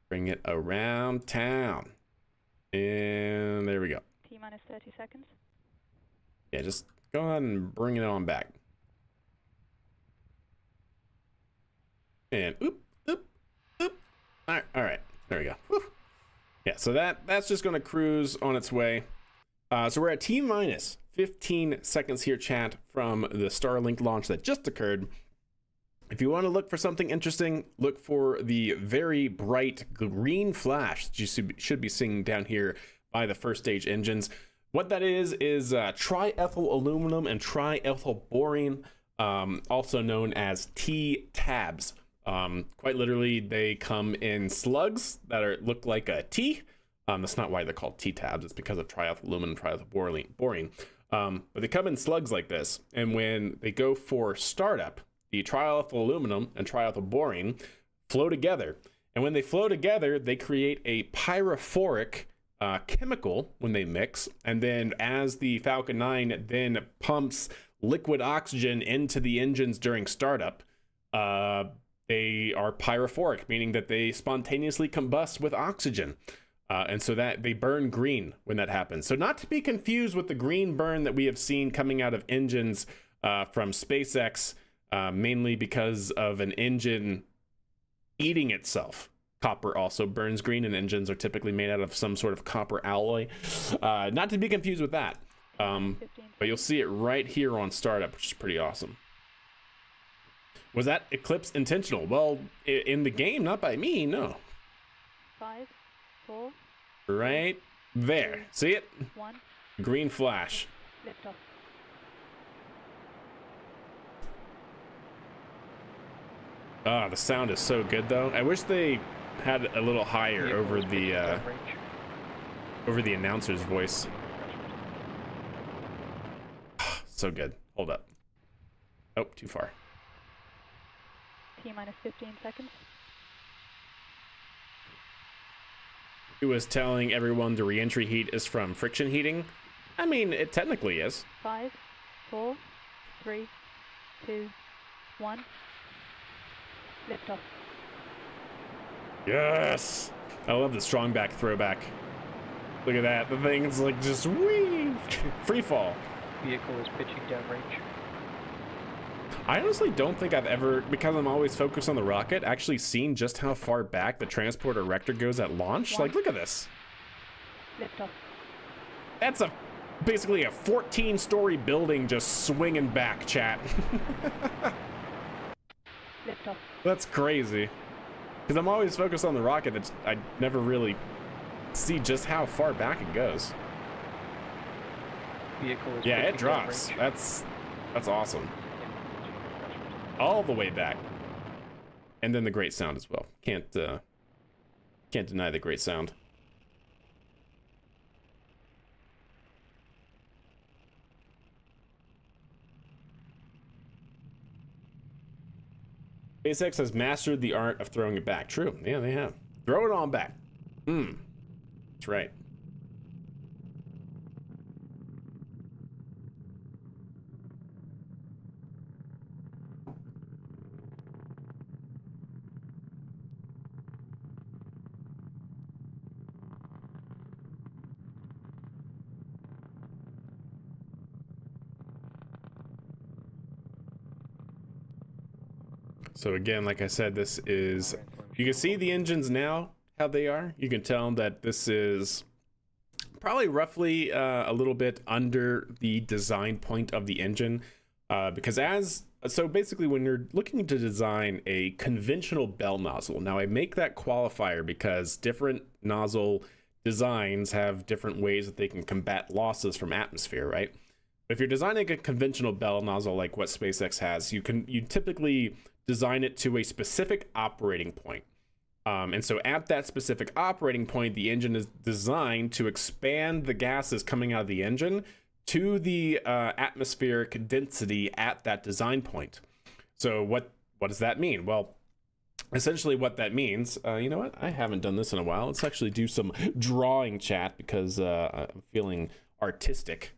Bring it around town. And there we go. T-minus 30 seconds. Yeah, just go ahead and bring it on back. And oop. All right, there we go. Whew. Yeah, so so that's just going to cruise on its way. So we're at T minus 15 seconds here, chat, from the Starlink launch that just occurred. If you want to look for something interesting, look for the very bright green flash that you should be seeing down here by the first stage engines. What that is triethyl aluminum and triethyl borane, also known as T-tabs. Quite literally, they come in slugs that look like a T. That's not why they're called T-tabs. It's because of triethyl aluminum and triethyl borane. But they come in slugs like this, and when they go for startup, the triethyl aluminum and triethyl borane flow together. And when they flow together, they create a pyrophoric chemical when they mix. And then as the Falcon 9 then pumps liquid oxygen into the engines during startup, they are pyrophoric, meaning that they spontaneously combust with oxygen. And so that they burn green when that happens. So not to be confused with the green burn that we have seen coming out of engines from SpaceX, mainly because of an engine eating itself. Copper also burns green, and engines are typically made out of some sort of copper alloy. Not to be confused with that. But you'll see it right here on startup, which is pretty awesome. Was that eclipse intentional? Well, in the game, not by me, no. 5, 4. Right there. See it? 1. Green flash. Lift off. Ah, the sound is so good though. I wish they had a little higher over the announcer's voice. So good. Hold up. Oh, too far. T minus 15 seconds. He was telling everyone the reentry heat is from friction heating. I mean, it technically is. 5, 4, 3, 2, 1. Lift off. Yes! I love the strong back throwback. Look at that. The thing's like just whee! Free fall. Vehicle is pitching downrange. I honestly don't think I've ever, because I'm always focused on the rocket, actually seen just how far back the transporter erector goes at launch. Like, look at this. Lift off. That's basically a 14-story building just swinging back, chat. Lift off. That's crazy. Because I'm always focused on the rocket, I never really see just how far back it goes. Vehicle is Yeah, it pitching drops. downrange. That's awesome. All the way back. And then the great sound as well. Can't deny the great sound. SpaceX has mastered the art of throwing it back. True. Yeah, they have. Throw it on back. That's right. So again, like I said, this is, you can see the engines now, how they are. You can tell that this is probably roughly a little bit under the design point of the engine. So basically when you're looking to design a conventional bell nozzle, now I make that qualifier because different nozzle designs have different ways that they can combat losses from atmosphere, right? If you're designing a conventional bell nozzle like what SpaceX has, you typically design it to a specific operating point. And so at that specific operating point, the engine is designed to expand the gases coming out of the engine to the atmospheric density at that design point. So what does that mean? Well, essentially what that means, you know what? I haven't done this in a while. Let's actually do some drawing, chat, because I'm feeling artistic.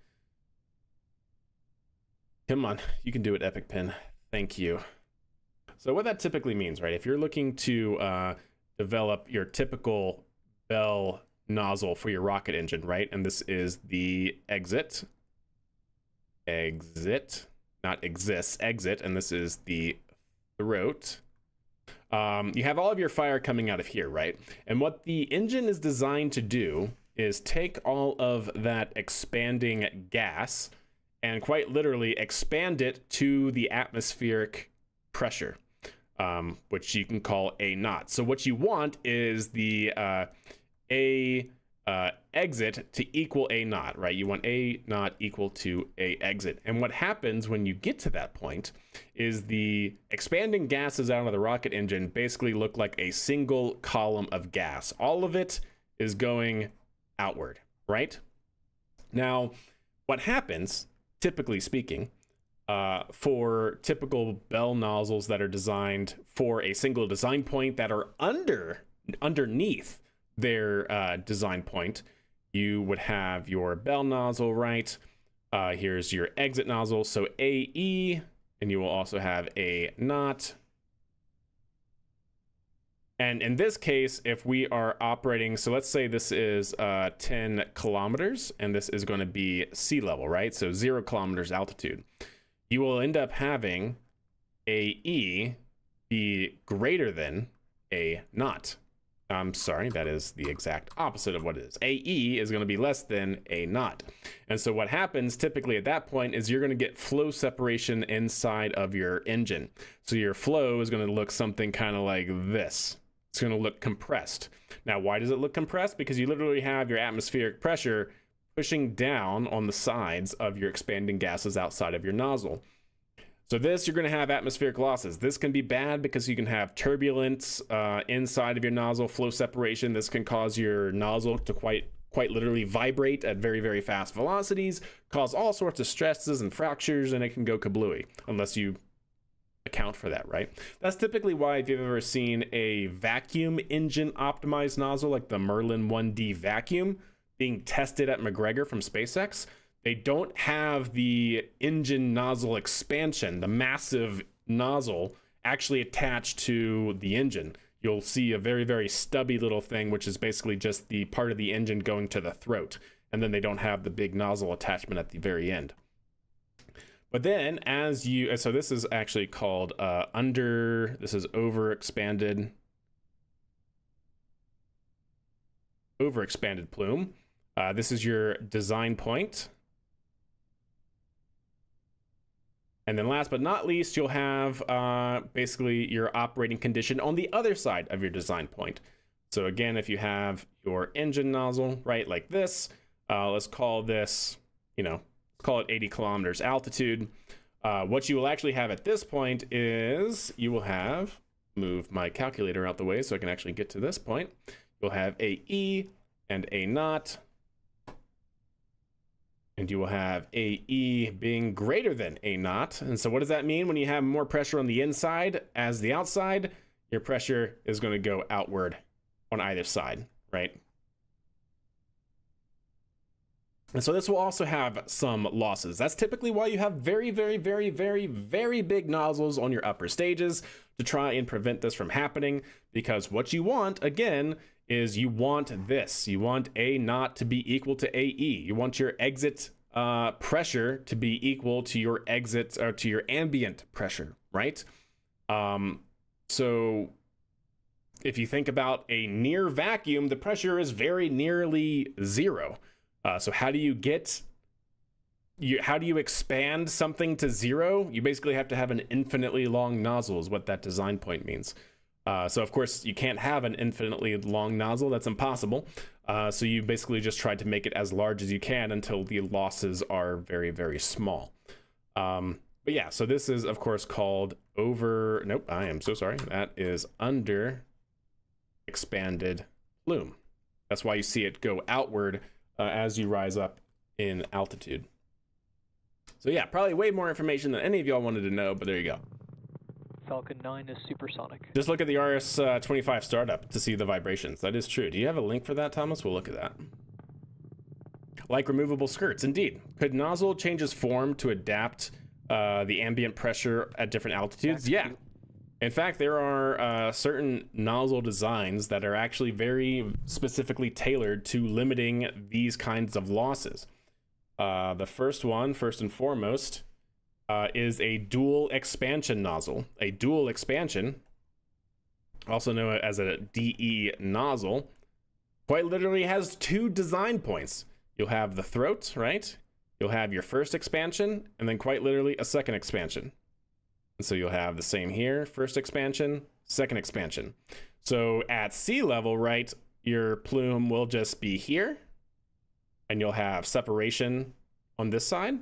Come on, you can do it, Epic Pen. Thank you. So what that typically means, right? If you're looking to develop your typical bell nozzle for your rocket engine, right? And this is the exit, not exists, exit, and this is the throat. you have all of your fire coming out of here, right? And what the engine is designed to do is take all of that expanding gas and quite literally expand it to the atmospheric pressure, which you can call A naught. So what you want is the exit to equal A naught, right? You want A naught equal to A exit. And what happens when you get to that point is the expanding gases out of the rocket engine basically look like a single column of gas. All of it is going outward, right? Now, what happens, typically speaking, for typical bell nozzles that are designed for a single design point that are underneath their design point, you would have your bell nozzle, right? Here's your exit nozzle, so AE, and you will also have A naught. And in this case, if we are operating, so let's say this is 10 kilometers, and this is going to be sea level, right? So 0 kilometers altitude. You will end up having AE be greater than A naught. I'm sorry, that is the exact opposite of what it is. AE is going to be less than A naught. And so what happens typically at that point is you're going to get flow separation inside of your engine. So your flow is going to look something kind of like this. It's going to look compressed. Now, why does it look compressed? Because you literally have your atmospheric pressure pushing down on the sides of your expanding gases outside of your nozzle. So this, you're going to have atmospheric losses. This can be bad because you can have turbulence inside of your nozzle, flow separation. This can cause your nozzle to quite literally vibrate at very, very fast velocities, cause all sorts of stresses and fractures, and it can go kablooey unless you account for that, right? That's typically why if you've ever seen a vacuum engine optimized nozzle like the Merlin 1D vacuum being tested at McGregor from SpaceX, they don't have the engine nozzle expansion, the massive nozzle actually attached to the engine. You'll see a very, very stubby little thing, which is basically just the part of the engine going to the throat. And then they don't have the big nozzle attachment at the very end. But then so this is actually called this is overexpanded plume. This is your design point. And then last but not least, you'll have basically your operating condition on the other side of your design point. So again, if you have your engine nozzle, right, like this, let's call this, call it 80 kilometers altitude. What you will actually have at this point is you will have, move my calculator out the way so I can actually get to this point. You'll have AE and A naught. And you will have AE being greater than A naught. And so what does that mean? When you have more pressure on the inside as the outside, your pressure is going to go outward on either side, right? And so this will also have some losses. That's typically why you have very, very, very, very, very big nozzles on your upper stages to try and prevent this from happening. Because what you want, again, is you want this. You want A naught to be equal to AE. You want your exit pressure to be equal to your exit or to your ambient pressure, right? So if you think about a near vacuum, the pressure is very nearly zero. So how do you expand something to zero? You basically have to have an infinitely long nozzle is what that design point means. So of course you can't have an infinitely long nozzle. That's impossible. So you basically just try to make it as large as you can until the losses are very, very small. But yeah, so this is of course called I am so sorry. That is under expanded plume. That's why you see it go outward as you rise up in altitude. So yeah, probably way more information than any of y'all wanted to know, but there you go. Falcon 9 is supersonic. Just look at the RS-25 startup to see the vibrations. That is true. Do you have a link for that, Thomas? We'll look at that. Like removable skirts, indeed. Could nozzle change its form to adapt the ambient pressure at different altitudes? Yeah. In fact, there are certain nozzle designs that are actually very specifically tailored to limiting these kinds of losses. The first one, first and foremost, is a dual expansion nozzle. A dual expansion also known as a DE nozzle, quite literally has two design points. You'll have the throat, right? You'll have your first expansion, and then quite literally a second expansion. And so you'll have the same here, first expansion, second expansion. So at sea level, right, your plume will just be here, and you'll have separation on this side.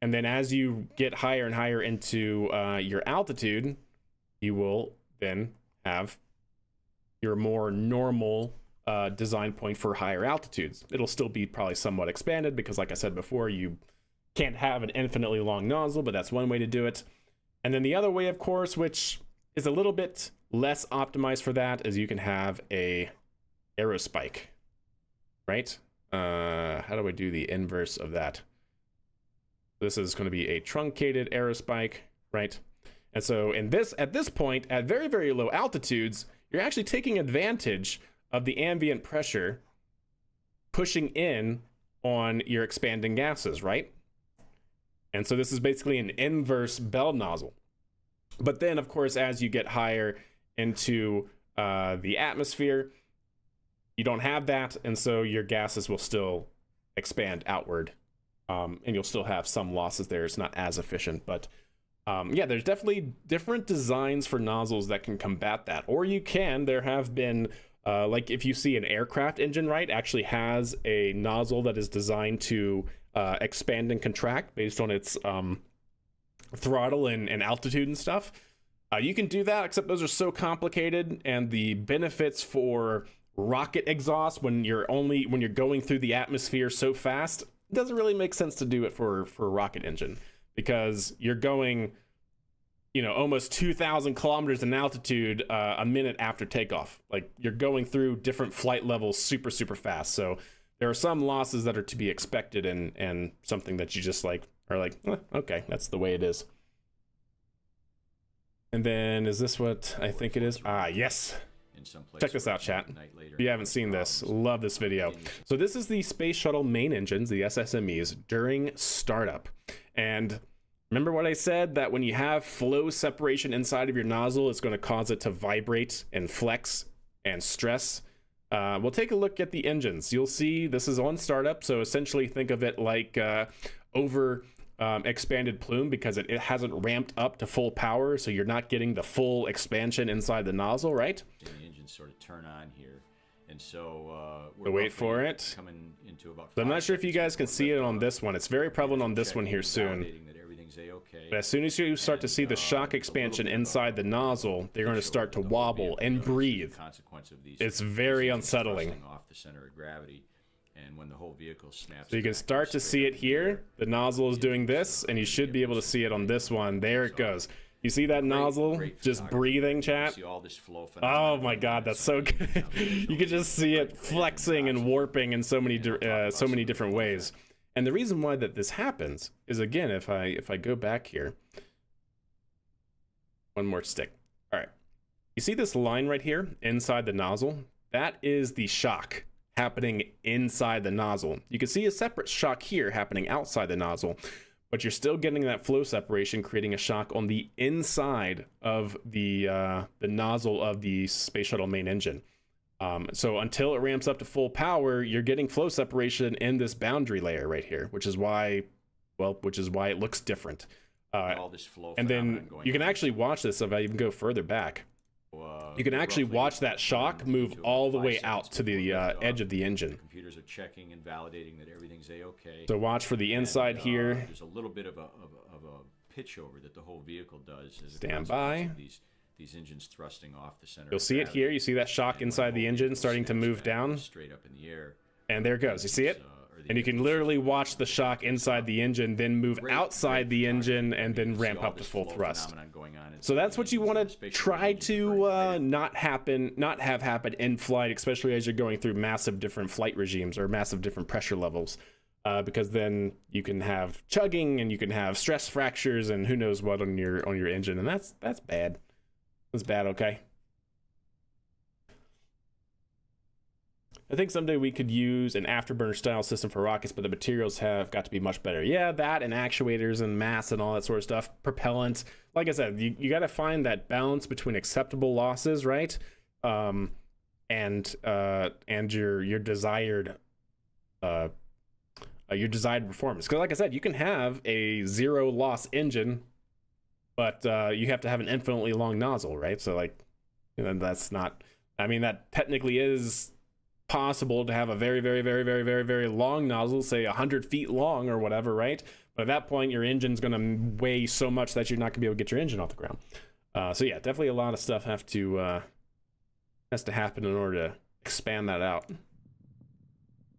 And then as you get higher and higher into your altitude, you will then have your more normal design point for higher altitudes. It'll still be probably somewhat expanded because, like I said before, you can't have an infinitely long nozzle, but that's one way to do it. And then the other way, of course, which is a little bit less optimized for that, is you can have a aerospike, right? How do I do the inverse of that? This is going to be a truncated aerospike, right? And so at this point, at very, very low altitudes, you're actually taking advantage of the ambient pressure pushing in on your expanding gases, right? And so this is basically an inverse bell nozzle. But then, of course, as you get higher into the atmosphere, you don't have that, and so your gases will still expand outward, and you'll still have some losses there. It's not as efficient, but yeah, there's definitely different designs for nozzles that can combat that. Or there have been, like if you see an aircraft engine, right, actually has a nozzle that is designed to expand and contract based on its throttle and altitude and stuff. You can do that, except those are so complicated, and the benefits for rocket exhaust when you're going through the atmosphere so fast, it doesn't really make sense to do it for a rocket engine, because you're going, almost 2,000 kilometers in altitude a minute after takeoff. Like, you're going through different flight levels super, super fast. So there are some losses that are to be expected, and something that you just okay, that's the way it is. And then, is this what I think it is? Ah, yes. Check this out, chat. If you haven't seen this, love this video. So this is the Space Shuttle main engines, the SSMEs, during startup. And remember what I said, that when you have flow separation inside of your nozzle, it's going to cause it to vibrate and flex and stress. We'll take a look at the engines. You'll see this is on startup, so essentially think of it like expanded plume, because it hasn't ramped up to full power, so you're not getting the full expansion inside the nozzle, right? The engines sort of turn on here, and so we're wait for it. Coming into about so I'm not sure if you guys can see it on this one. It's very prevalent on this one here soon. But as soon as you start to see the shock expansion inside the nozzle, they're going to start to wobble and breathe. It's very unsettling. Off the center of gravity. And when the whole vehicle snaps, so you can start to see it here. The nozzle is doing this, and you should be able to see it on this one. There it goes. You see that nozzle just breathing, chat? Oh my god, that's so good. You can just see it flexing and warping in so many different ways. And the reason why that this happens is, again, if I go back here, one more stick. All right, you see this line right here inside the nozzle? That is the shock happening inside the nozzle. You can see a separate shock here happening outside the nozzle, but you're still getting that flow separation, creating a shock on the inside of the nozzle of the Space Shuttle main engine. So until it ramps up to full power, you're getting flow separation in this boundary layer right here, which is why it looks different. All this flow, and then you can actually watch this if I even go further back. You can actually watch that shock move all the way out to the edge of the engine. Computers are checking and validating that everything's a-okay. So watch for the inside here. There's a little bit of a pitch over that the whole vehicle does. Stand by. These engines thrusting off the center. You'll see it here. You see that shock inside the engine starting to move down. Straight up in the air. And there it goes. You see it? And you can literally watch the shock inside the engine, then move outside the engine, and then ramp up to full thrust. So that's what you want to try to not have happen in flight, especially as you're going through massive different flight regimes or massive different pressure levels, because then you can have chugging and you can have stress fractures and who knows what on your engine, and that's bad. That's bad. Okay. I think someday we could use an afterburner style system for rockets, but the materials have got to be much better. Yeah, that and actuators and mass and all that sort of stuff. Propellant. Like I said, you got to find that balance between acceptable losses, right? And your desired performance. Because like I said, you can have a 0 loss engine, but you have to have an infinitely long nozzle, right? So like, you know, that's not. I mean, that technically is possible to have a very, very, very, very, very, very long nozzle, say 100 feet long or whatever, right? But at that point, your engine's going to weigh so much that you're not going to be able to get your engine off the ground. So yeah, definitely a lot of stuff has to happen in order to expand that out.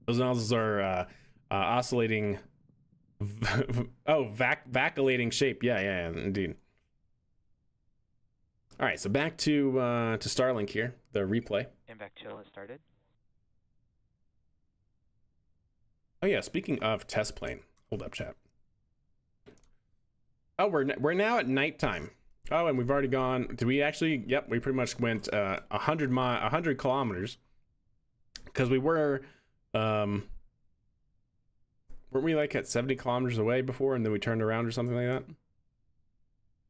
Those nozzles are oscillating. Vacillating shape. Yeah, indeed. All right, so back to Starlink here, the replay. Impact chill has started. Oh yeah, speaking of test plane, hold up, chat. Oh, we're now at nighttime. Oh, and we've already gone. Did we actually? Yep, we pretty much went 100 kilometers, because we were weren't we like at 70 kilometers away before, and then we turned around or something like that?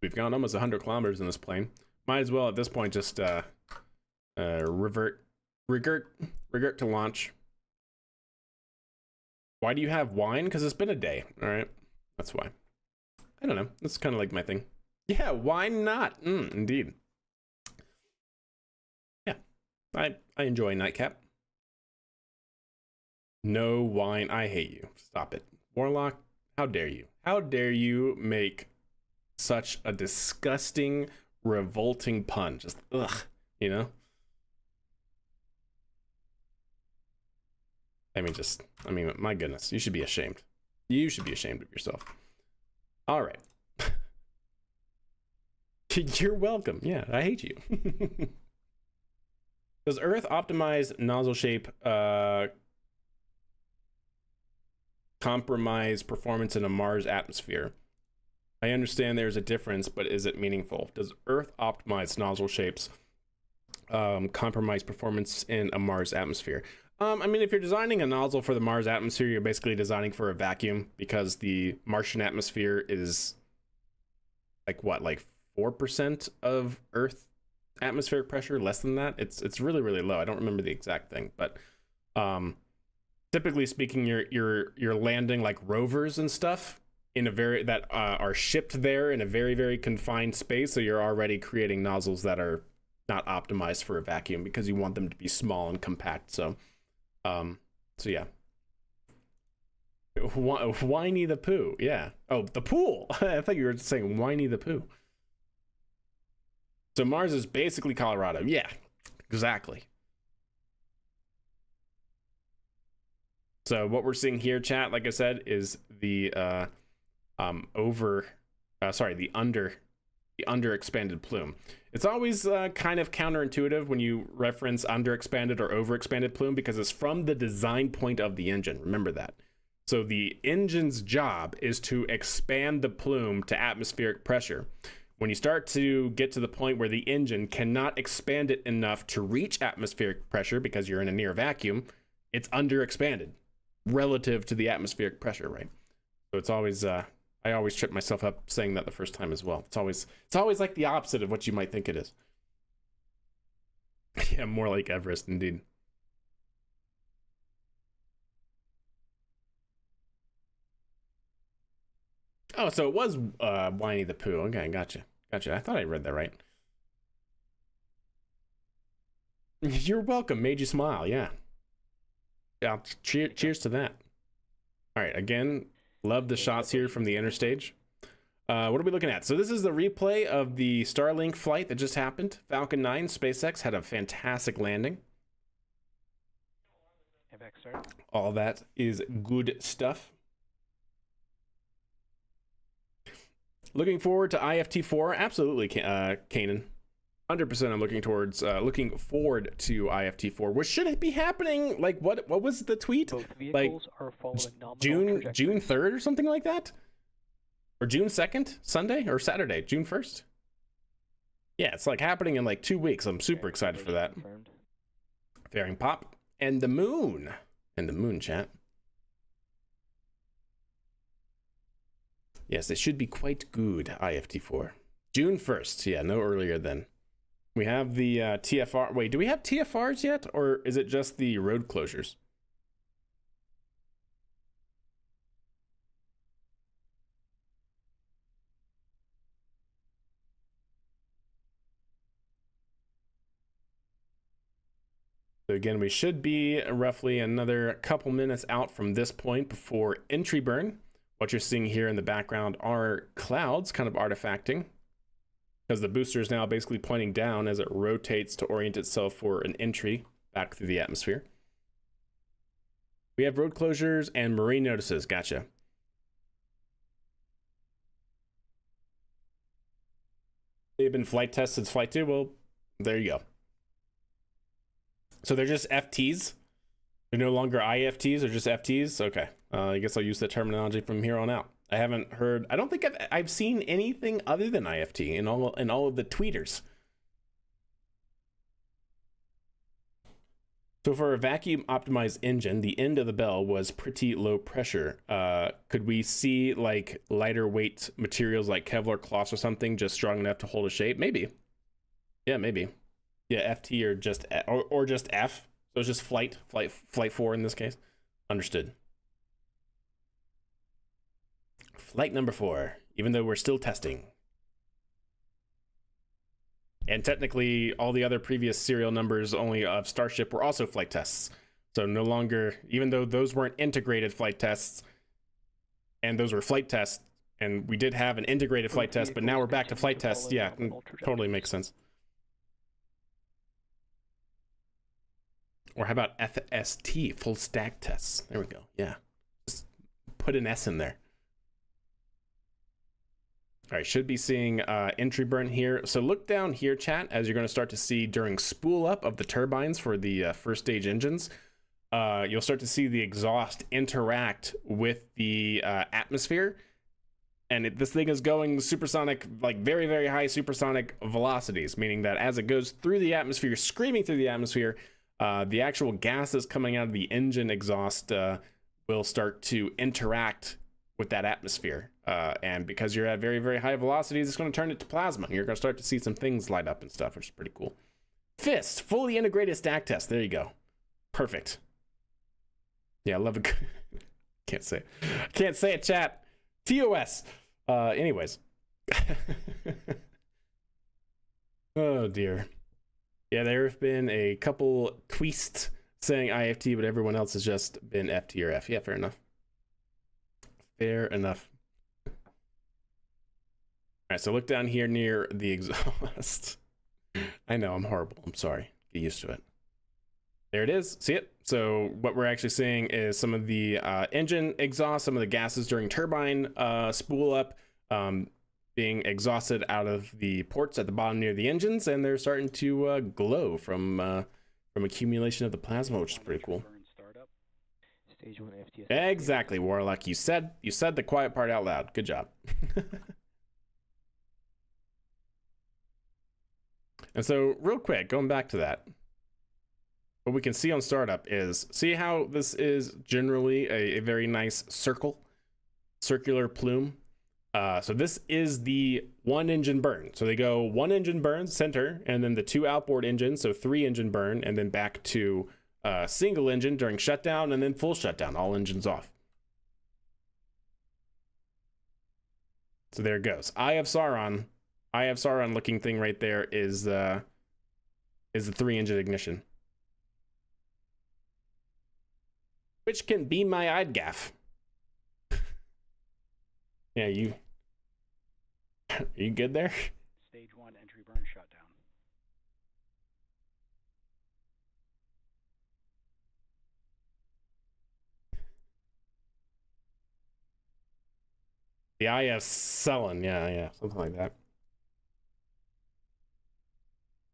We've gone almost 100 kilometers in this plane. Might as well at this point just revert to launch. Why do you have wine? Because it's been a day. All right, that's why. I don't know. That's kind of like my thing. Yeah, why not? Indeed. Yeah, I enjoy nightcap. No wine. I hate you. Stop it, Warlock. How dare you? How dare you make such a disgusting, revolting pun? Just ugh, you know. I mean, my goodness, you should be ashamed. You should be ashamed of yourself. All right. You're welcome. Yeah, I hate you. Does Earth optimize nozzle shape compromise performance in a Mars atmosphere? I understand there's a difference, but is it meaningful? Does Earth optimize nozzle shapes compromise performance in a Mars atmosphere? I mean, if you're designing a nozzle for the Mars atmosphere, you're basically designing for a vacuum, because the Martian atmosphere is like what, like 4% of Earth atmospheric pressure, less than that. It's really, really low. I don't remember the exact thing, but typically speaking, you're landing like rovers and stuff in a very that are shipped there in a very, very confined space. So you're already creating nozzles that are not optimized for a vacuum because you want them to be small and compact. So yeah. Whiny the Pooh. Yeah. Oh, the pool. I thought you were saying Whiny the Pooh. So Mars is basically Colorado. Yeah, exactly. So what we're seeing here, chat, like I said, is the under expanded plume. It's always kind of counterintuitive when you reference under expanded or over expanded plume, because it's from the design point of the engine. Remember that. So the engine's job is to expand the plume to atmospheric pressure. When you start to get to the point where the engine cannot expand it enough to reach atmospheric pressure because you're in a near vacuum, it's under expanded relative to the atmospheric pressure, right? So it's always I always trip myself up saying that the first time as well. It's always like the opposite of what you might think it is. Yeah, more like Everest indeed. Oh, so it was Whiny the Pooh. Okay, gotcha. I thought I read that right. You're welcome. Made you smile. Yeah. Yeah. Cheers to that. All right. Again, love the shots here from the interstage. What are we looking at? So this is the replay of the Starlink flight that just happened. Falcon 9, SpaceX had a fantastic landing. All that is good stuff. Looking forward to IFT4, absolutely, Kanan. 100% I'm looking forward to IFT4, which should be happening. Like what was the tweet? Both like vehicles are following nominal June trajectories. 3rd or something like that, or June 2nd, Sunday or Saturday, June 1st. Yeah, it's like happening in like 2 weeks. I'm super excited for that. Confirmed. Fairing pop. and the moon. And the moon, chat. Yes, it should be quite good, IFT4. June 1st, yeah, no earlier than. We have the TFR. Wait, do we have TFRs yet? Or is it just the road closures? So again, we should be roughly another couple minutes out from this point before entry burn. What you're seeing here in the background are clouds kind of artifacting, because the booster is now basically pointing down as it rotates to orient itself for an entry back through the atmosphere. We have road closures and marine notices. Gotcha. They've been flight tests since flight 2. Well, there you go. So they're just FTs? They're no longer IFTs, they're just FTs? Okay. I guess I'll use that terminology from here on out. I haven't heard, I don't think I've seen anything other than IFT in all of the tweeters. So for a vacuum optimized engine, the end of the bell was pretty low pressure. Could we see like lighter weight materials like Kevlar cloth or something just strong enough to hold a shape? Maybe. Yeah, maybe. Yeah, FT or just F. So it's just flight 4 in this case. Understood. Flight number 4, even though we're still testing. And technically, all the other previous serial numbers only of Starship were also flight tests. So no longer, even though those weren't integrated flight tests, and those were flight tests, and we did have an integrated flight test, but now we're back to flight tests. Yeah, totally makes sense. Or how about FST, full stack tests? There we go. Yeah. Just put an S in there. All right, should be seeing entry burn here. So look down here, chat, as you're going to start to see during spool up of the turbines for the first stage engines. You'll start to see the exhaust interact with the atmosphere. And this thing is going supersonic, like very, very high supersonic velocities, meaning that as it goes through the atmosphere, screaming through the atmosphere, the actual gases coming out of the engine exhaust will start to interact with that atmosphere. And because you're at very, very high velocities, it's going to turn it to plasma. You're going to start to see some things light up and stuff, which is pretty cool. FIST, fully integrated stack test. There you go. Perfect. Yeah, I love it. Can't say it. Can't say it, chat. TOS. Anyways. Oh, dear. Yeah, there have been a couple tweets saying IFT, but everyone else has just been FT or F. Yeah, fair enough. Fair enough. All right, so look down here near the exhaust. I know, I'm horrible. I'm sorry. Get used to it. There it is. See it? So what we're actually seeing is some of the engine exhaust, some of the gases during turbine spool up, being exhausted out of the ports at the bottom near the engines, and they're starting to glow from accumulation of the plasma, which is pretty cool. Stage 1 FTS. Exactly, Warlock. You said the quiet part out loud. Good job. And so, real quick, going back to that, what we can see on startup is, see how this is generally a very nice circular plume. So this is the one engine burn. So they go one engine burn center, and then the 2 outboard engines, so 3 engine burn, and then back to single engine during shutdown, and then full shutdown, all engines off. So there it goes. Eye of Sauron looking thing right there is the 3 engine ignition, which can be my IDGAF. Yeah, are you good there? Stage 1 entry burn shutdown. The IS Sullen, yeah, something like that.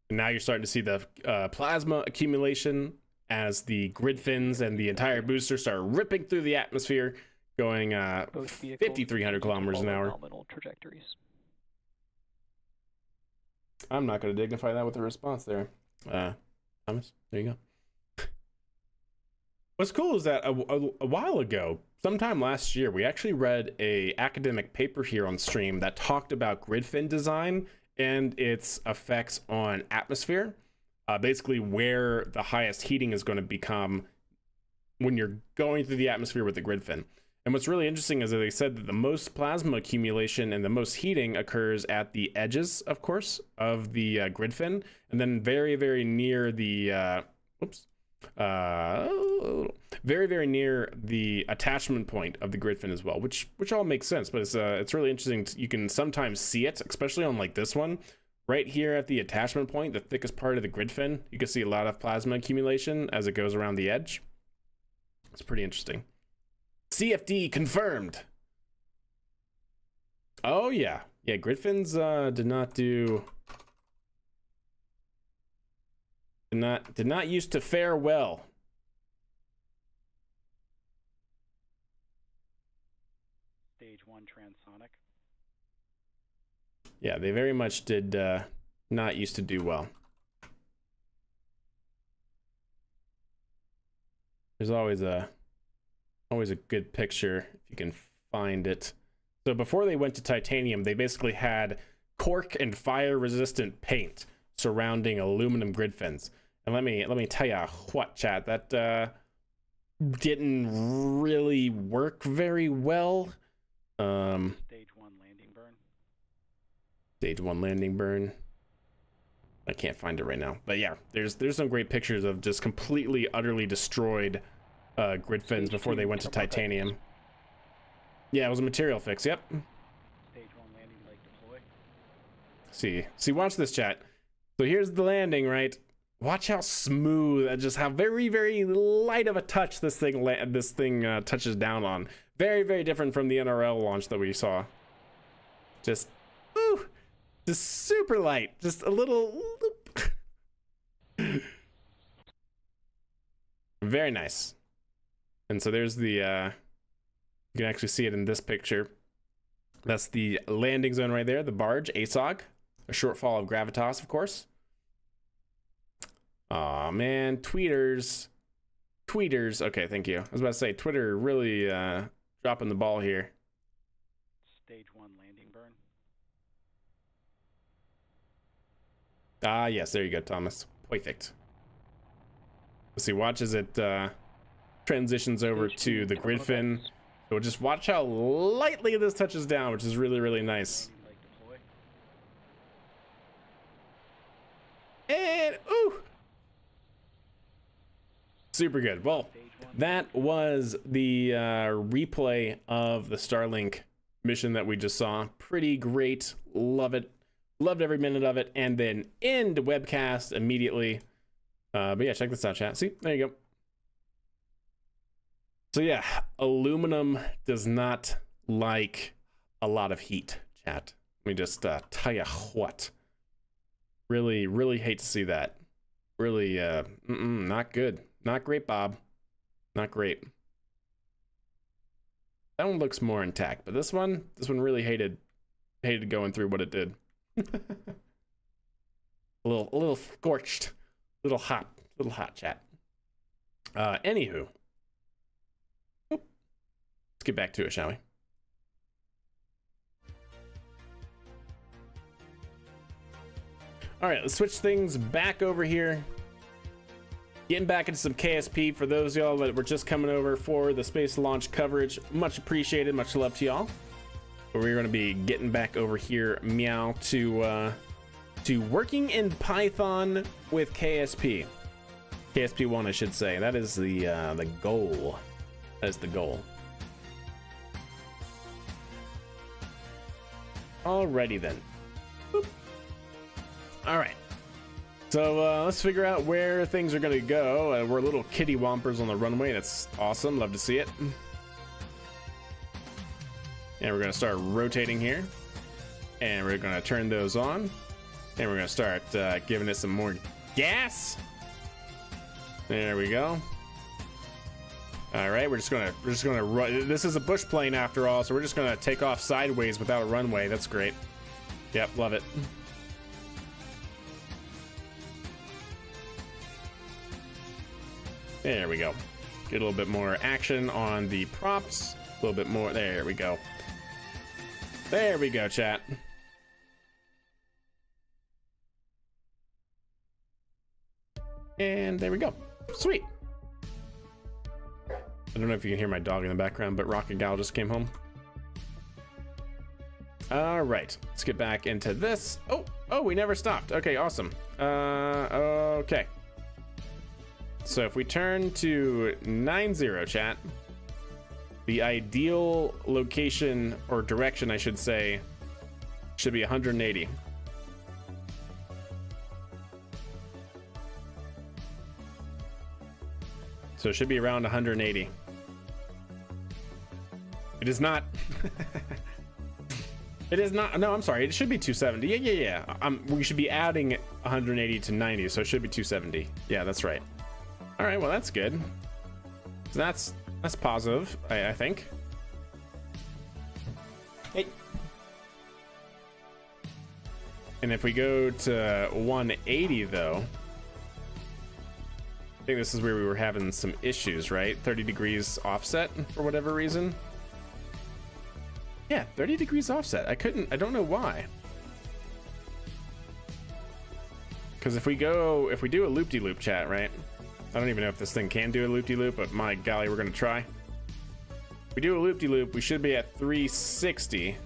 And now you're starting to see the plasma accumulation as the grid fins and the entire booster start ripping through the atmosphere, going 5,300 kilometers an hour. Nominal trajectories. I'm not going to dignify that with a response there. Thomas, there you go. What's cool is that a while ago, sometime last year, we actually read a academic paper here on stream that talked about grid fin design and its effects on atmosphere. Basically where the highest heating is going to become when you're going through the atmosphere with the grid fin. And what's really interesting is that they said that the most plasma accumulation and the most heating occurs at the edges, of course, of the grid fin, and then very, very near the very, very near the attachment point of the grid fin as well, which all makes sense. But it's really interesting. You can sometimes see it, especially on like this one. Right here at the attachment point, the thickest part of the grid fin, you can see a lot of plasma accumulation as it goes around the edge. It's pretty interesting. CFD confirmed. Oh yeah. Yeah, grid fins did not used to fare well. Stage 1 transonic. Yeah, they very much did not used to do well. There's always a good picture if you can find it. So before they went to titanium, they basically had cork and fire resistant paint surrounding aluminum grid fins. And let me tell you what, chat, that didn't really work very well. Stage 1 landing burn. Stage 1 landing burn. I can't find it right now, but yeah, there's some great pictures of just completely, utterly destroyed grid fins before they went to titanium. Yeah, it was a material fix. Yep. Stage 1 landing leg deploy. See, watch this, chat. So here's the landing, right? Watch how smooth, just how very, very light of a touch this thing touches down on. Very, very different from the NRL launch that we saw. Just super light, just a little. Very nice. And so there's the. You can actually see it in this picture. That's the landing zone right there, the barge, ASOG, a shortfall of gravitas, of course. Aw, man, tweeters. Okay, thank you. I was about to say, Twitter really dropping the ball here. Stage 1 landing burn. Ah, yes, there you go, Thomas. Perfect. Let's see, watch as it transitions over to the grid fin. So just watch how lightly this touches down, which is really, really nice. And, ooh! Super good. Well, that was the replay of the Starlink mission that we just saw. Pretty great. Love it. Loved every minute of it. And then end webcast immediately. But yeah, check this out, chat. See, there you go. So yeah, aluminum does not like a lot of heat, chat. Let me just tell you what. Really, really hate to see that. Really, not good. Not great, Bob. Not great. That one looks more intact, but this one really hated going through what it did. a little scorched, little hot, chat. Anywho, let's get back to it, shall we? All right, let's switch things back over here. Getting back into some KSP for those of y'all that were just coming over for the space launch coverage. Much appreciated, much love to y'all. But we're going to be getting back over here, meow, to working in Python with KSP. KSP1, I should say. That is the goal. That is the goal. Alrighty then. Boop. All right. So let's figure out where things are going to go. We're little kitty wompers on the runway. That's awesome. Love to see it. And we're going to start rotating here. And we're going to turn those on. And we're going to start giving it some more gas. There we go. All right, we're just gonna run. This is a bush plane after all, so we're just gonna take off sideways without a runway. That's great. Yep, love it. There we go. Get a little bit more action on the props. A little bit more. There we go. There we go, chat. And there we go. Sweet. I don't know if you can hear my dog in the background, but Rocket Gal just came home. All right, let's get back into this. Oh, we never stopped. Okay, awesome. Okay. So if we turn to 90, chat, the ideal location or direction, I should say, should be 180. So it should be around 180. It is not. It is not. No, I'm sorry. It should be 270. Yeah. We should be adding 180 to 90, so it should be 270. Yeah, that's right. All right. Well, that's good. So that's positive, I think. Hey. And if we go to 180, though, I think this is where we were having some issues, right? 30 degrees offset for whatever reason. Yeah, 30 degrees offset. I don't know why. Because if we do a loop-de-loop, chat, right? I don't even know if this thing can do a loop-de-loop, but my golly, we're gonna try. If we do a loop-de-loop, we should be at 360.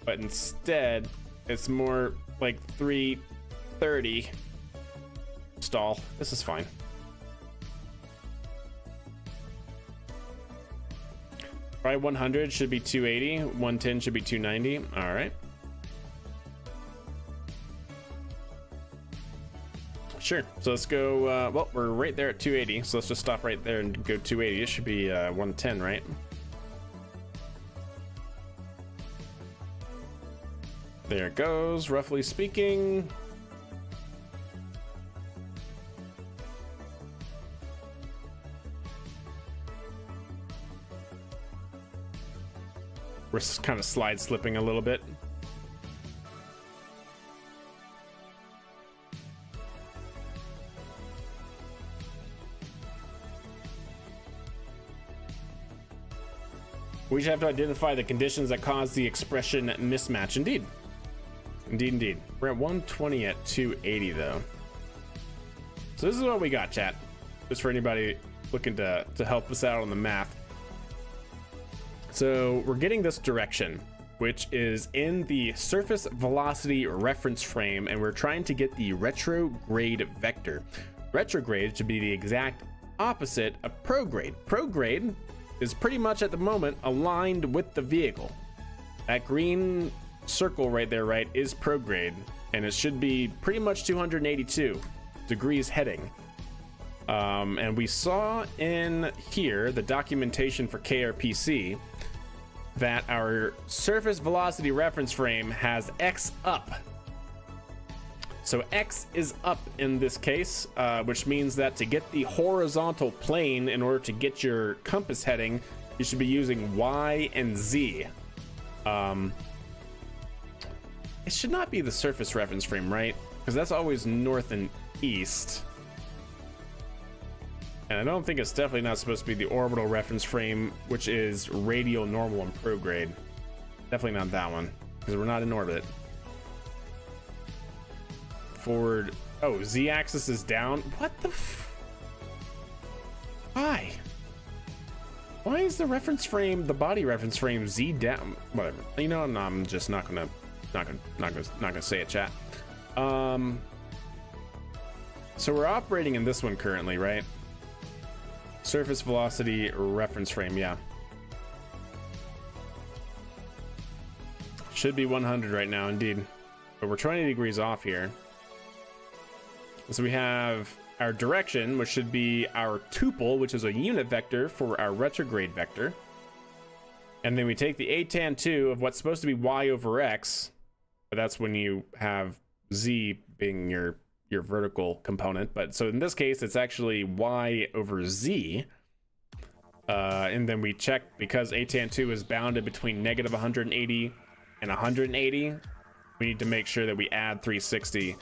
But instead, it's more like 330. Stall. This is fine. Probably 100 should be 280. 110 should be 290. All right. Sure. So let's go. Well, we're right there at 280. So let's just stop right there and go 280. It should be 110, right? There it goes, roughly speaking. We're kind of slide slipping a little bit. We just have to identify the conditions that cause the expression mismatch. Indeed. Indeed. We're at 120 at 280 though. So this is what we got, chat. Just for anybody looking to help us out on the math. So we're getting this direction, which is in the surface velocity reference frame, and we're trying to get the retrograde vector. Retrograde should be the exact opposite of prograde. Prograde is pretty much at the moment aligned with the vehicle. That green circle right there, right, is prograde, and it should be pretty much 282 degrees heading. And we saw in here the documentation for kRPC that our surface velocity reference frame has X up. So X is up in this case, which means that to get the horizontal plane in order to get your compass heading, you should be using Y and Z. It should not be the surface reference frame, right? Because that's always north and east. And I don't think it's definitely not supposed to be the orbital reference frame, which is radial, normal, and prograde. Definitely not that one, because we're not in orbit. Forward. Oh, Z-axis is down. What the Why? Why is the reference frame, the body reference frame, Z down? Whatever. You know, I'm just not gonna say it, chat. So we're operating in this one currently, right? Surface velocity reference frame, yeah. Should be 100 right now, indeed. But we're 20 degrees off here. So we have our direction, which should be our tuple, which is a unit vector for our retrograde vector. And then we take the atan 2 of what's supposed to be y over x, but that's when you have z being your vertical component. But so in this case, it's actually y over z. And then we check, because atan 2 is bounded between negative 180 and 180, we need to make sure that we add 360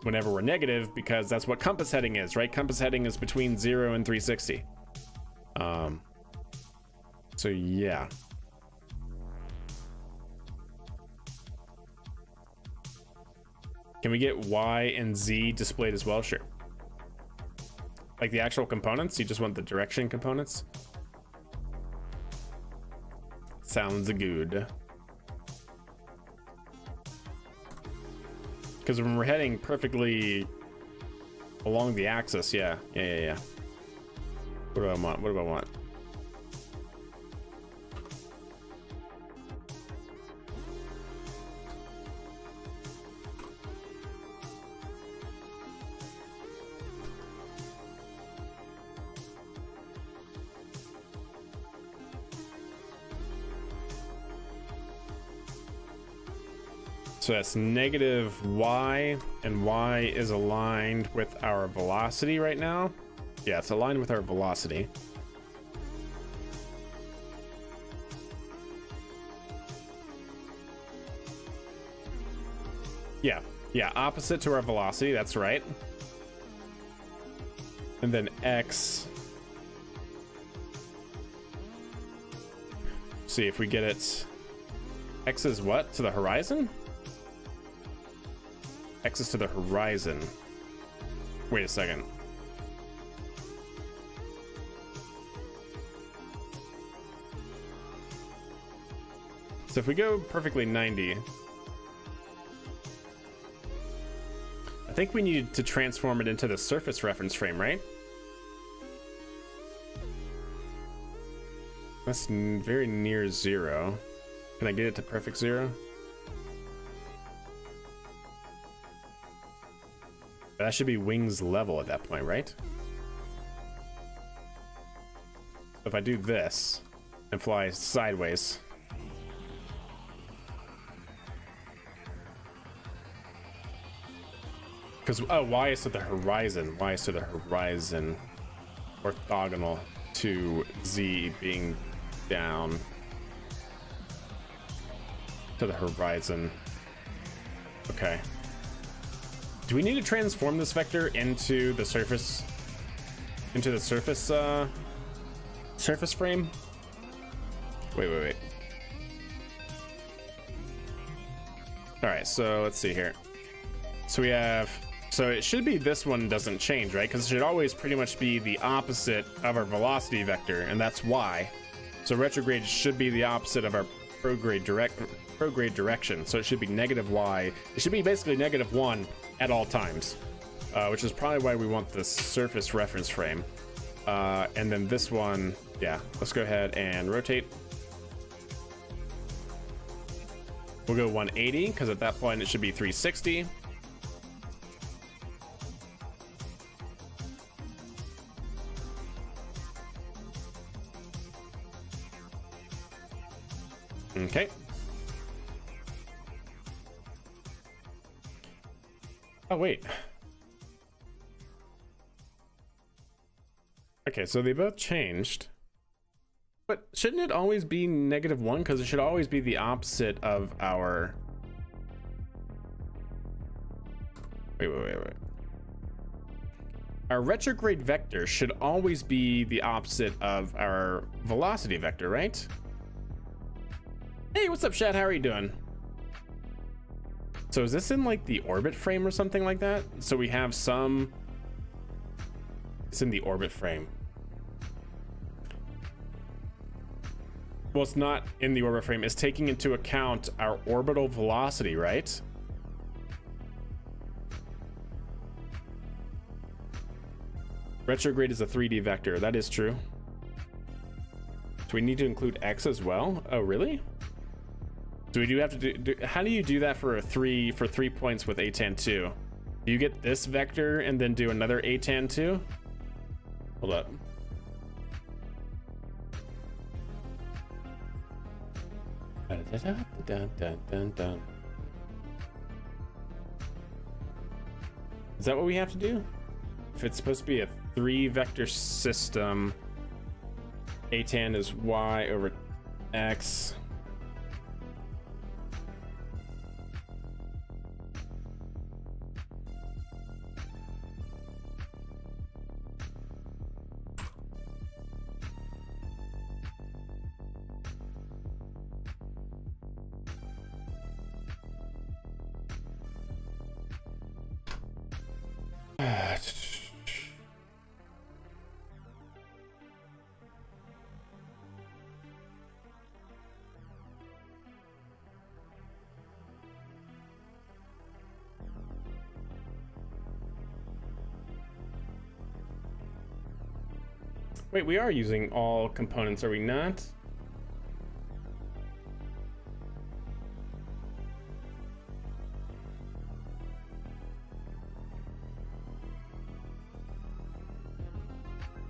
whenever we're negative, because that's what compass heading is, right? Compass heading is between 0 and 360. So yeah. Can we get Y and Z displayed as well? Sure. Like the actual components? You just want the direction components? Sounds good. Because when we're heading perfectly along the axis, yeah. What do I want? What do I want? So that's negative Y, and Y is aligned with our velocity right now. Yeah, it's aligned with our velocity. Yeah, opposite to our velocity, that's right. And then X. See if we get it. X is what? To the horizon? X is to the horizon. Wait a second. So if we go perfectly 90, I think we need to transform it into the surface reference frame, right? That's very near 0. Can I get it to perfect 0? That should be wings level at that point, right? If I do this and fly sideways, because Y is to the horizon. Y is to the horizon, orthogonal to Z being down to the horizon. Okay. Do we need to transform this vector into the surface? Into the surface frame? Wait. All right, so let's see here. So we have, so it should be this one doesn't change, right? Because it should always pretty much be the opposite of our velocity vector, and that's Y. So retrograde should be the opposite of our prograde direction. So it should be negative Y. It should be basically -1 at all times, which is probably why we want the surface reference frame. And then this one, yeah, let's go ahead and rotate. We'll go 180 because at that point it should be 360. Okay. Oh, wait. Okay, so they both changed. But shouldn't it always be -1? Because it should always be the opposite of our... Wait. Our retrograde vector should always be the opposite of our velocity vector, right? Hey, what's up, Shad? How are you doing? So is this in like the orbit frame or something like that? So we have some... It's in the orbit frame. Well, it's not in the orbit frame. It's taking into account our orbital velocity, right? Retrograde is a 3D vector. That is true. Do we need to include X as well? Oh, really? So we do have to do, how do you do that for 3 points with ATAN 2? Do you get this vector and then do another ATAN 2? Hold up. Is that what we have to do? If it's supposed to be a 3 vector system, ATAN is Y over X. Wait, we are using all components, are we not?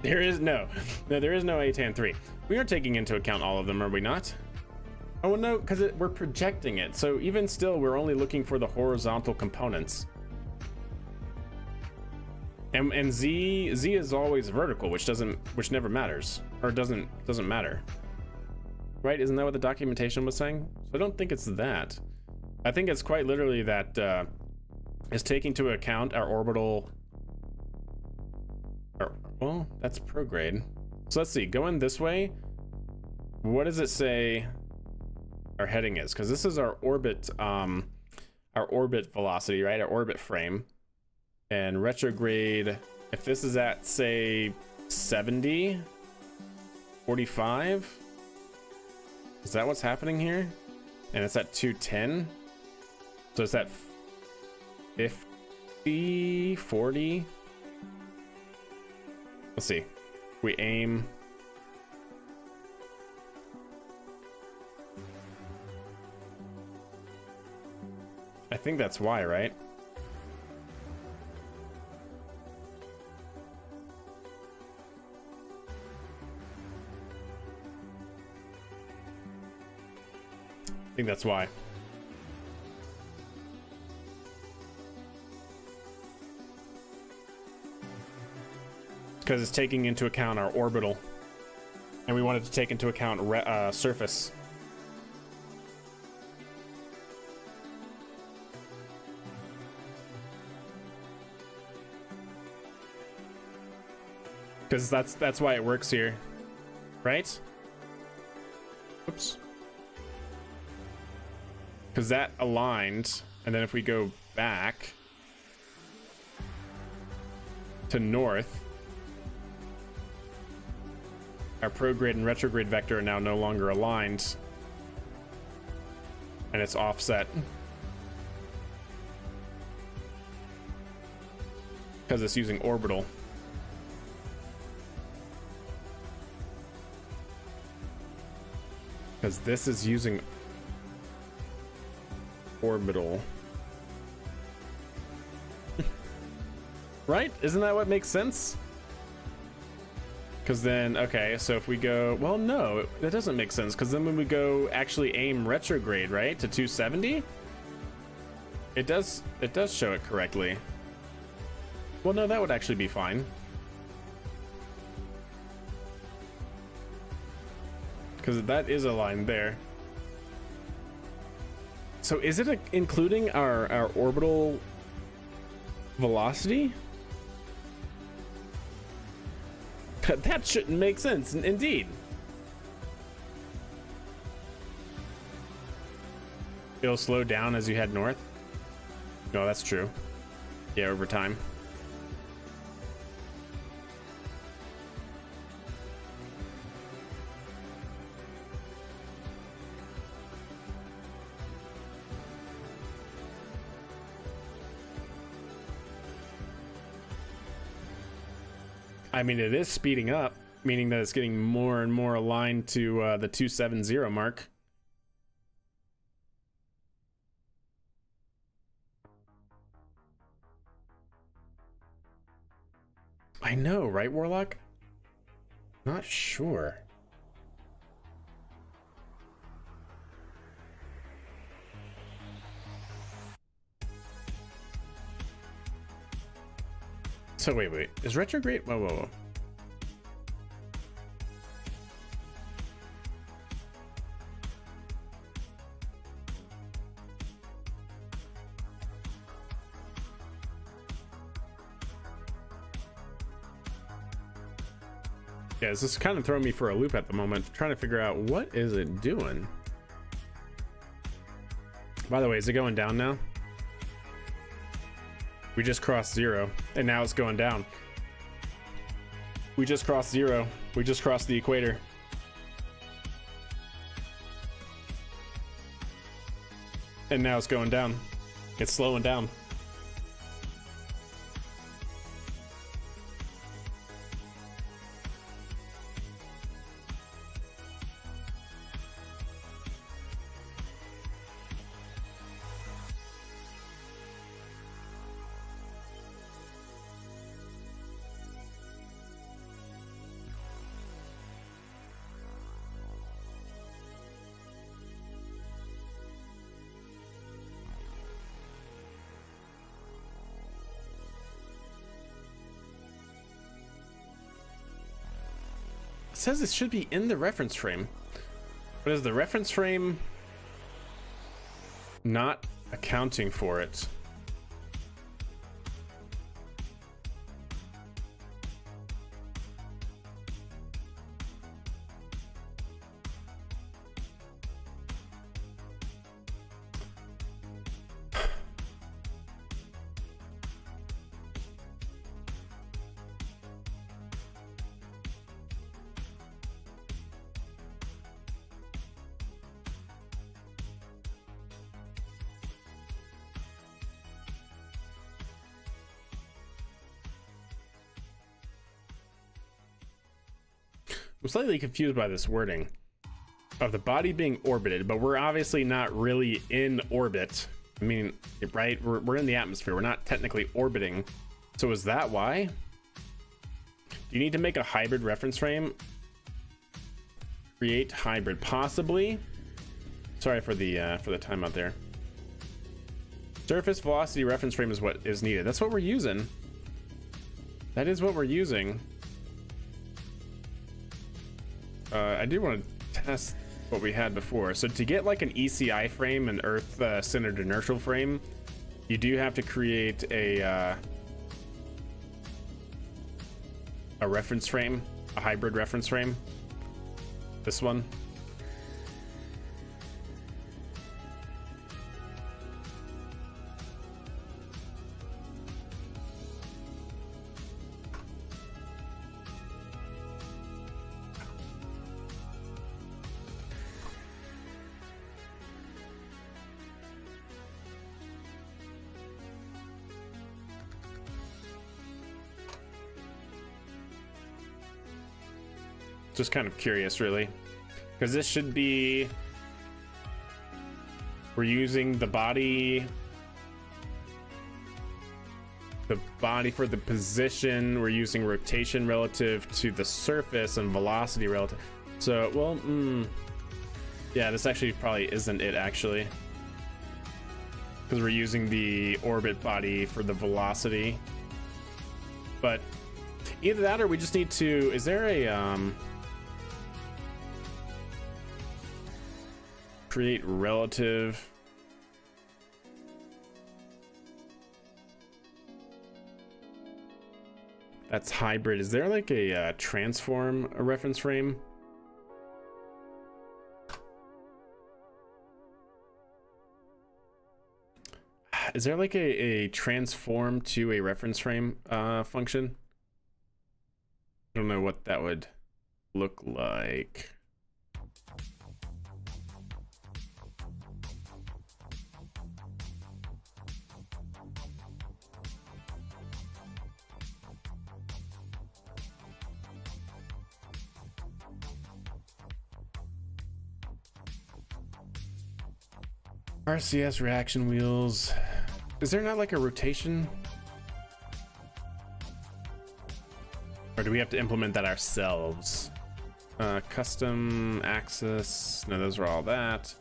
There is no, there is no ATAN 3. We are taking into account all of them, are we not? Oh, well, no, because we're projecting it. So even still, we're only looking for the horizontal components. And Z is always vertical, which never matters, or doesn't matter. Right? Isn't that what the documentation was saying? So I don't think it's that. I think it's quite literally that is taking into account our orbital. Well, that's prograde. So let's see, going this way, what does it say our heading is? Because this is our orbit velocity, right? Our orbit frame. And retrograde, if this is at, say, 70, 45, is that what's happening here? And it's at 210, so it's at 50, 40. Let's see, we aim. I think that's why, right? I think that's why. Because it's taking into account our orbital, and we wanted to take into account surface. Because that's why it works here, right? Oops. Because that aligned, and then if we go back to north, our prograde and retrograde vector are now no longer aligned, and it's offset because it's using orbital. Because this is using orbital. Right? Isn't that what makes sense? Because then, okay, so if we go, well, no, that doesn't make sense. Because then when we go actually aim retrograde, right, to 270, it does show it correctly. Well, no, that would actually be fine. Because that is a line there. So is it including our orbital velocity? That shouldn't make sense, indeed. It'll slow down as you head north? No, that's true. Yeah, over time. I mean, it is speeding up, meaning that it's getting more and more aligned to the 270 mark. I know, right, Warlock? Not sure. So wait, is retrograde? Whoa. Yeah, this is kind of throwing me for a loop at the moment, trying to figure out what is it doing. By the way, is it going down now? We just crossed 0, and now it's going down. We just crossed 0. We just crossed the equator. And now it's going down. It's slowing down. says it should be in the reference frame, but is the reference frame not accounting for it? I'm slightly confused by this wording of the body being orbited, but we're obviously not really in orbit. I mean, right? We're in the atmosphere. We're not technically orbiting. So is that why? Do you need to make a hybrid reference frame? Create hybrid, possibly. Sorry for the timeout there. Surface velocity reference frame is what is needed. That's what we're using. That is what we're using. I do want to test what we had before. So to get like an ECI frame, an Earth-centered inertial frame, you do have to create a reference frame, a hybrid reference frame. This one. Just kind of curious, really, because this should be, we're using the body for the position, we're using rotation relative to the surface and velocity relative. So, well, yeah, this actually probably isn't it, actually, because we're using the orbit body for the velocity. But either that, or we just need to, is there a create relative? That's hybrid. Is there like a transform a reference frame? Is there like a transform to a reference frame function? I don't know what that would look like. RCS reaction wheels. Is there not like a rotation? Or do we have to implement that ourselves? Custom axis. No, those are all that.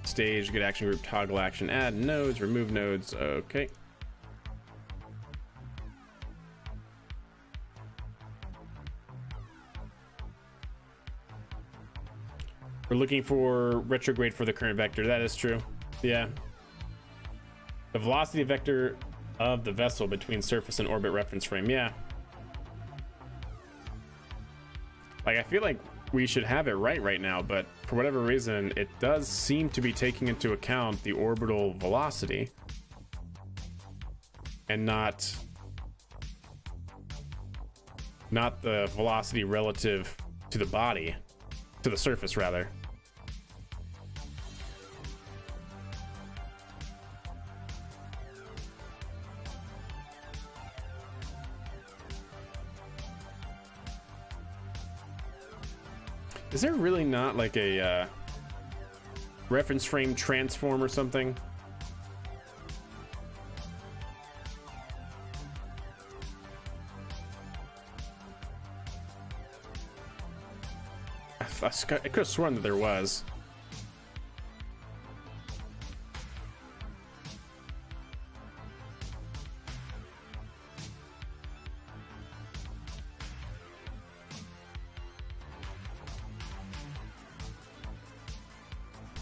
Stage, get action group, toggle action, add nodes, remove nodes. Okay. We're looking for retrograde for the current vector. That is true. Yeah. The velocity vector of the vessel between surface and orbit reference frame. Yeah. Like, I feel like we should have it right now, but for whatever reason, it does seem to be taking into account the orbital velocity and not the velocity relative to the body, to the surface rather. Is there really not like a reference frame transform or something? I could have sworn that there was.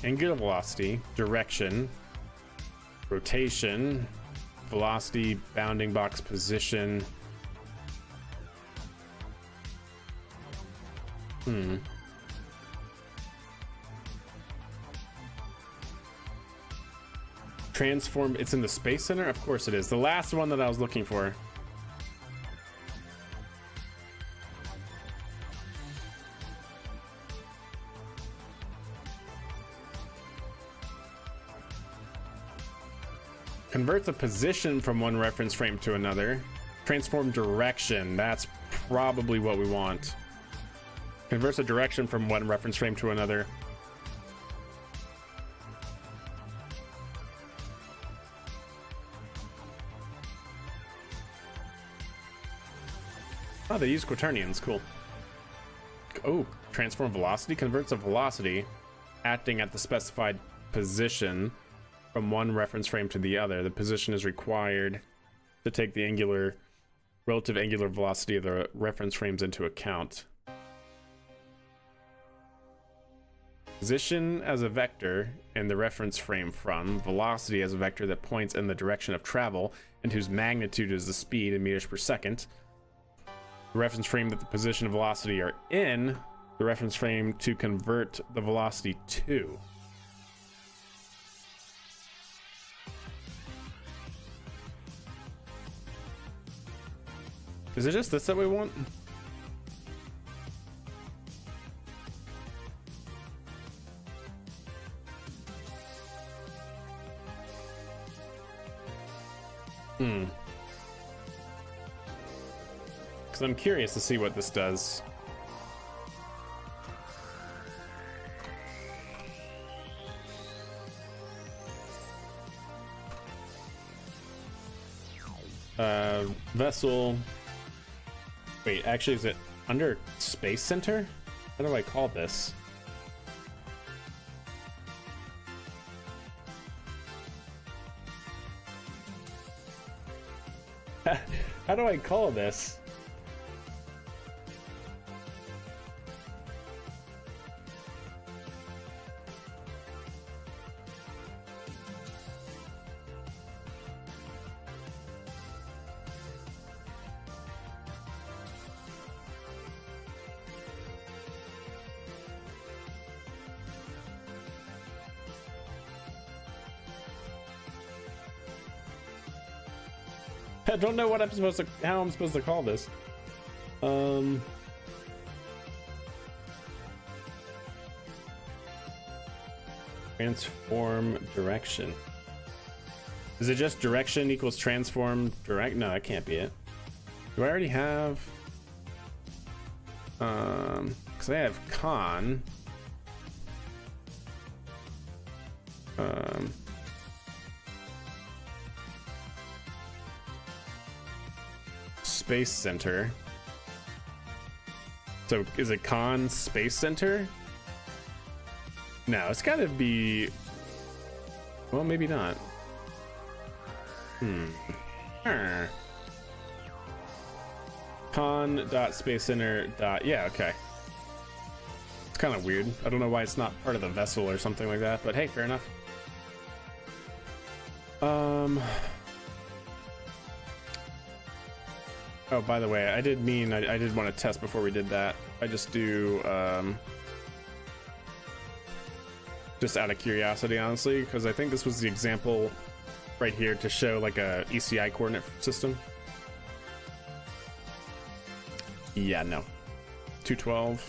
angular velocity, direction, rotation, velocity, bounding box position. Transform, it's in the Space Center? Of course it is. The last one that I was looking for. Converts a position from one reference frame to another. Transform direction, that's probably what we want. Converts a direction from one reference frame to another. Oh, they use quaternions, cool. Oh, transform velocity, converts a velocity acting at the specified position from one reference frame to the other. The position is required to take the relative angular velocity of the reference frames into account. Position as a vector in the reference frame from, velocity as a vector that points in the direction of travel and whose magnitude is the speed in meters per second. The reference frame that the position and velocity are in, the reference frame to convert the velocity to. Is it just this that we want? Because I'm curious to see what this does. Vessel. Wait, actually, is it under Space Center? What do I call this? How do I call this? I don't know what how I'm supposed to call this. Transform direction. Is it just direction equals transform direct? No, that can't be it. Do I already have? Because I have con. Space Center. So is it con Space Center? No, it's gotta be. Well, maybe not. Con.spacecenter. Yeah, okay. It's kind of weird. I don't know why it's not part of the vessel or something like that, but hey, fair enough. Oh, by the way, I did want to test before we did that. I just do, just out of curiosity, honestly, because I think this was the example right here to show like a ECI coordinate system. Yeah, no. 212.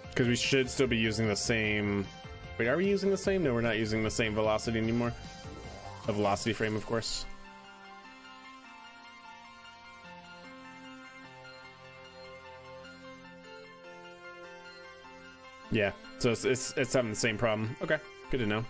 Because we should still be using the same... Wait, are we using the same? No, we're not using the same velocity anymore. A velocity frame, of course. Yeah, so it's having the same problem. Okay, good to know.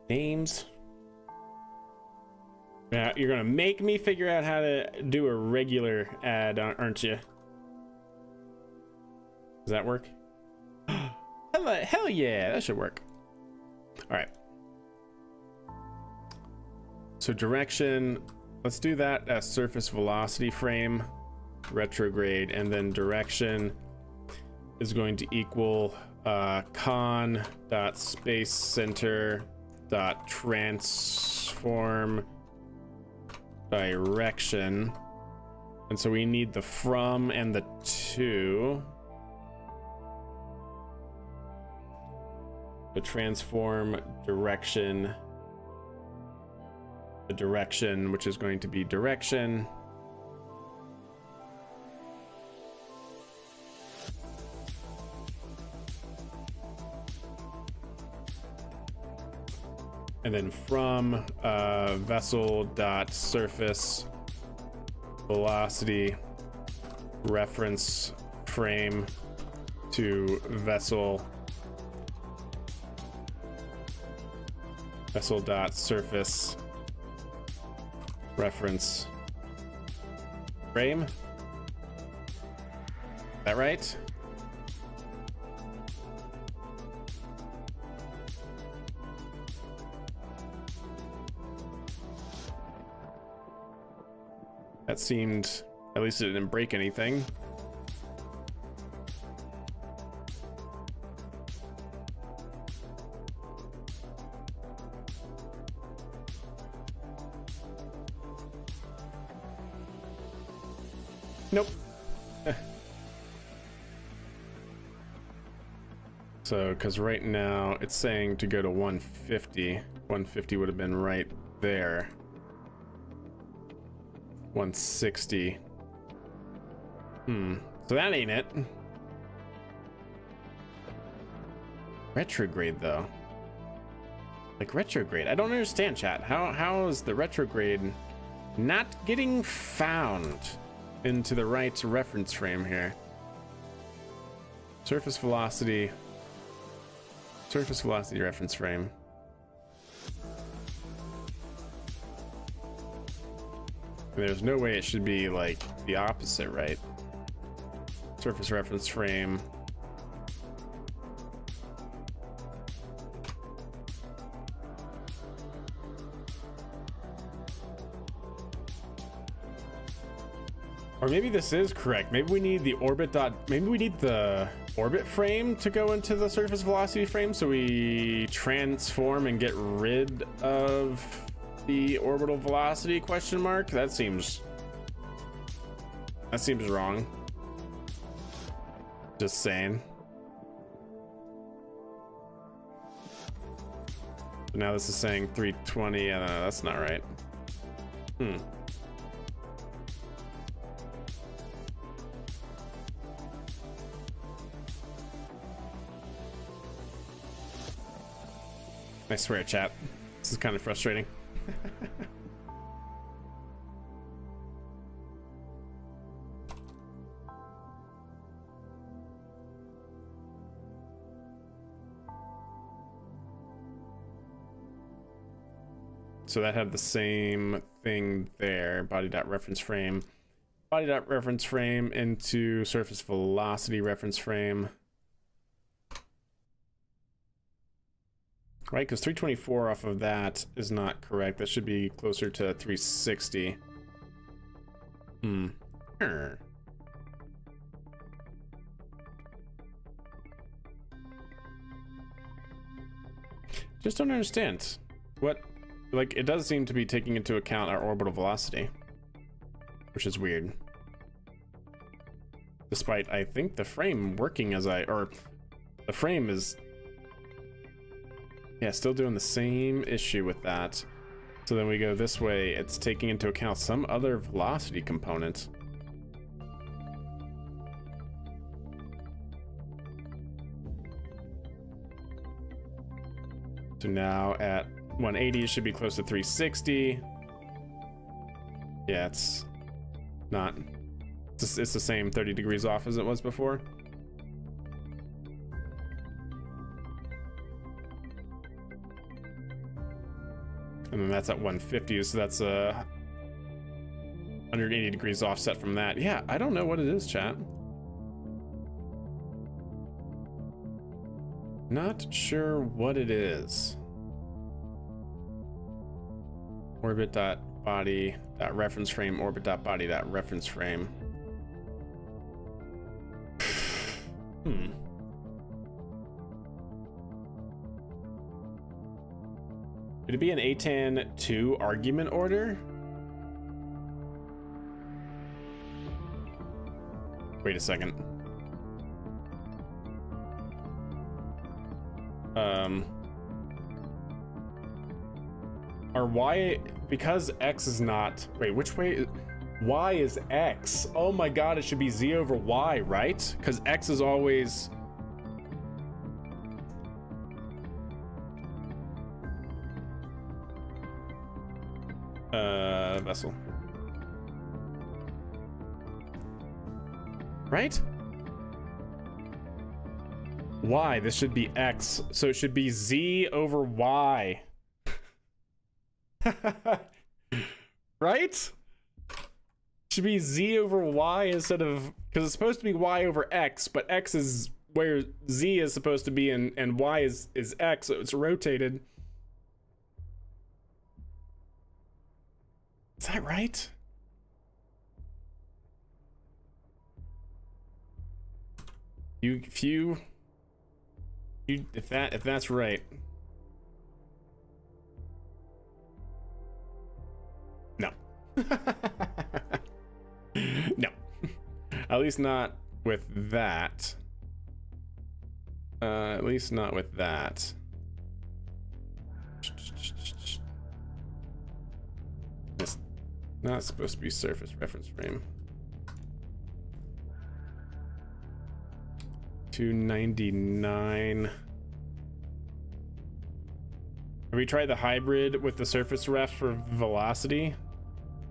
Names. Yeah, you're gonna make me figure out how to do a regular ad, aren't you? Does that work? Hell yeah, that should work. All right. So direction, let's do that as surface velocity frame, retrograde, and then direction is going to equal con dot space center dot transform direction. And so we need the from and the to. The transform direction, the direction, which is going to be direction. And then from vessel dot surface velocity reference frame to vessel dot surface reference frame. Is that right? That seemed, at least it didn't break anything. Nope. So, because right now it's saying to go to 150. 150 would have been right there. 160. So that ain't it. Retrograde though. Like retrograde. I don't understand, chat. How is the retrograde not getting found into the right reference frame here? Surface velocity reference frame. There's no way it should be like the opposite, right? Surface reference frame. Or maybe this is correct. Maybe we need the maybe we need the orbit frame to go into the surface velocity frame, so we transform and get rid of the orbital velocity question mark. That seems wrong. Just saying. So now this is saying 320. I don't know, that's not right. I swear, chat, this is kind of frustrating. So that had the same thing there. Body.reference frame. Body.reference frame into surface velocity reference frame. Right, because 324 off of that is not correct. That should be closer to 360. Just don't understand. What, like, it does seem to be taking into account our orbital velocity, which is weird. Despite, I think, the frame working as the frame is, yeah, still doing the same issue with that. So then we go this way, it's taking into account some other velocity component. So now at 180, it should be close to 360. Yeah, it's not. It's the same 30 degrees off as it was before. And then that's at 150, so that's a 180 degrees offset from that. Yeah, I don't know what it is, chat. Not sure what it is. Orbit dot body dot reference frame, orbit dot body dot reference frame. Could it be an ATAN 2 argument order? Wait a second. Or Y, because X is not, wait, which way? Y is X. Oh my God, it should be Z over Y, right? Because X is always, vessel. Right? Y, this should be X, so it should be Z over Y. Right? Should be Z over Y instead of, because it's supposed to be Y over X, but X is where Z is supposed to be and Y is X, so it's rotated. Is that right? If that's right. No. No. At least not with that. At least not with that. It's not supposed to be surface reference frame. 299. Have we tried the hybrid with the surface ref for velocity?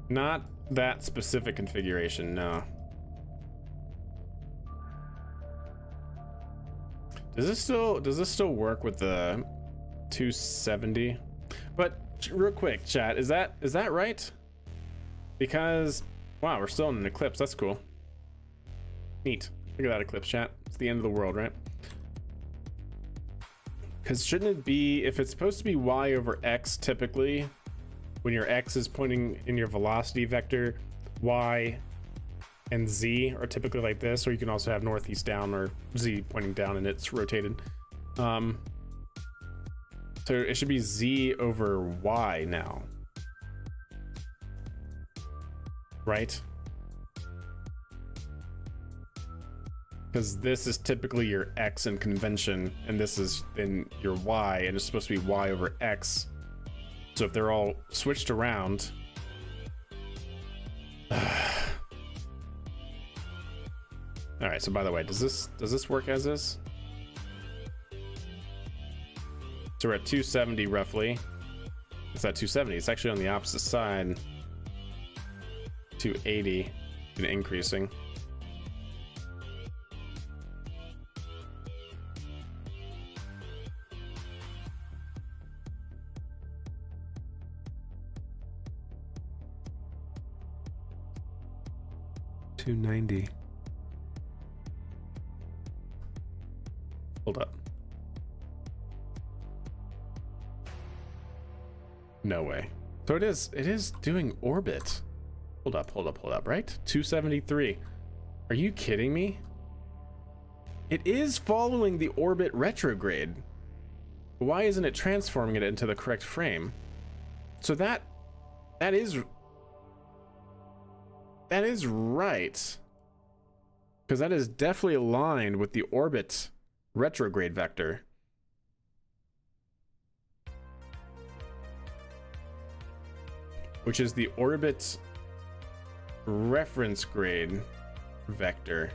Not that specific configuration, no. Does this still work with the 270? But real quick, chat, is that right? Because wow, we're still in an eclipse. That's cool. Neat. Look at that eclipse, chat. It's the end of the world, right? Because shouldn't it be, if it's supposed to be Y over X typically, when your X is pointing in your velocity vector, Y and Z are typically like this, or you can also have northeast down or Z pointing down and it's rotated. So it should be Z over Y now. Right? Because this is typically your X in convention, and this is in your Y, and it's supposed to be Y over X. So if they're all switched around, all right. So by the way, does this work as is? So we're at 270 roughly. It's at 270. It's actually on the opposite side. 280 and increasing. $290. Hold up. No way. So it is doing orbit. Hold up, right? 273. Are you kidding me? It is following the orbit retrograde. Why isn't it transforming it into the correct frame? So that is right. Because that is definitely aligned with the orbit retrograde vector. Which is the orbit reference grade vector.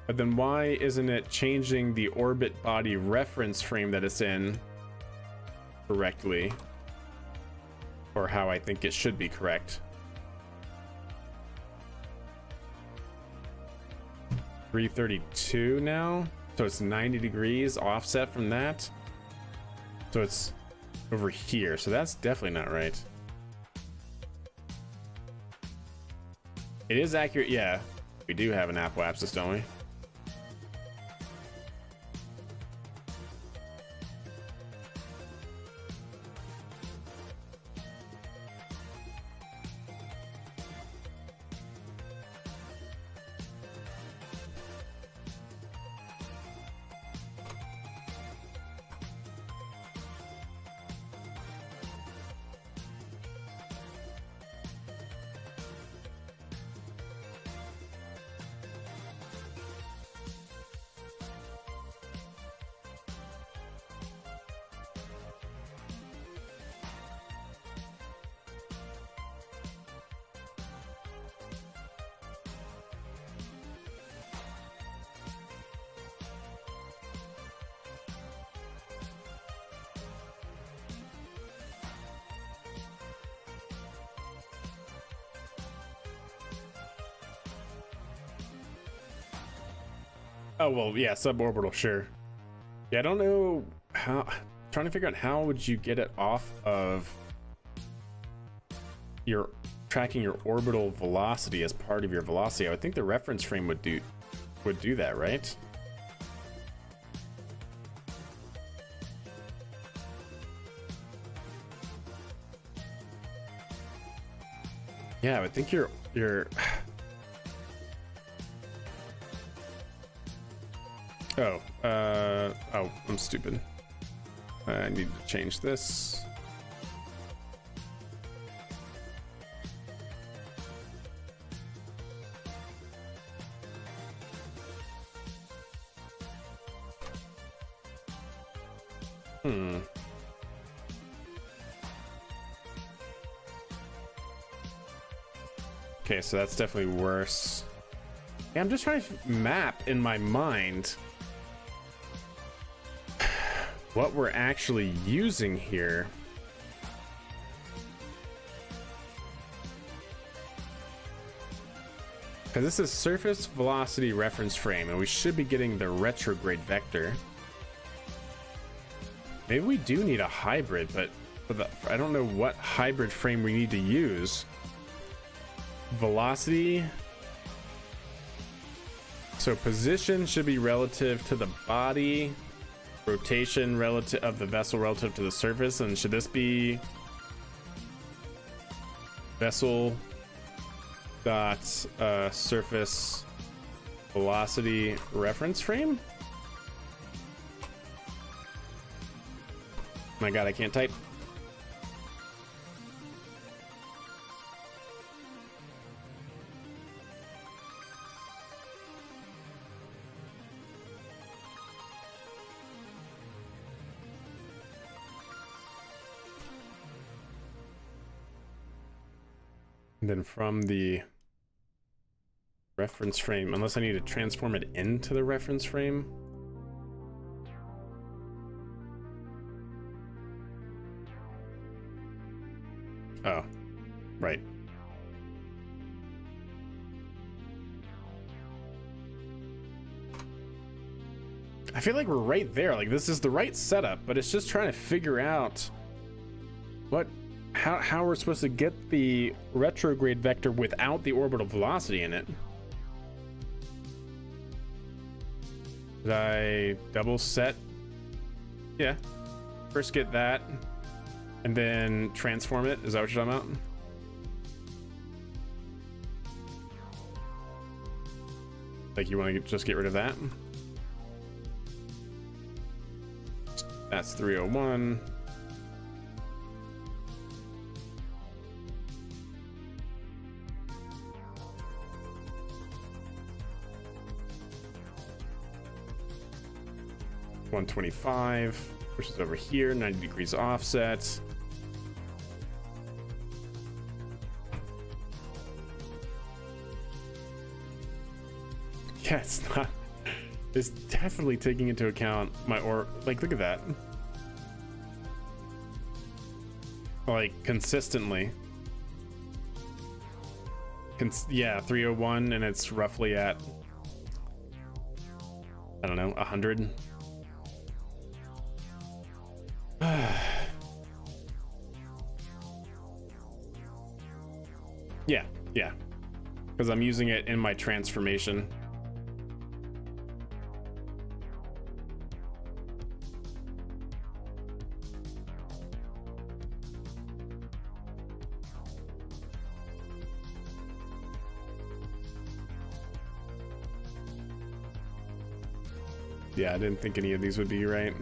But then why isn't it changing the orbit body reference frame that it's in correctly? Or how I think it should be correct. 332 now, so it's 90 degrees offset from that, so it's over here, so that's definitely not right. It is accurate. Yeah, we do have an apoapsis, don't we? Oh, well, yeah, suborbital, sure. Yeah, I don't know how, trying to figure out how would you get it off of your tracking your orbital velocity as part of your velocity. I would think the reference frame would do that, right? Yeah, I would think your oh, I'm stupid. I need to change this. Okay, so that's definitely worse. Yeah, I'm just trying to map in my mind what we're actually using here. Because this is surface velocity reference frame, and we should be getting the retrograde vector. Maybe we do need a hybrid, but I don't know what hybrid frame we need to use. Velocity. So position should be relative to the body. Rotation relative of the vessel relative to the surface. And should this be vessel dot surface velocity reference frame? My god, I can't type. And then from the reference frame, unless I need to transform it into the reference frame. Oh, right. I feel like we're right there. Like this is the right setup, but it's just trying to figure out how we're supposed to get the retrograde vector without the orbital velocity in it. Did I double set? Yeah. First get that, and then transform it. Is that what you're talking about? Like you want to just get rid of that? That's 301. $125, which is over here, 90 degrees offset. Yeah, it's not. It's definitely taking into account my like, look at that. Like consistently. Yeah, 301, and it's roughly at, I don't know, 100. Yeah, because I'm using it in my transformation. Yeah, I didn't think any of these would be right.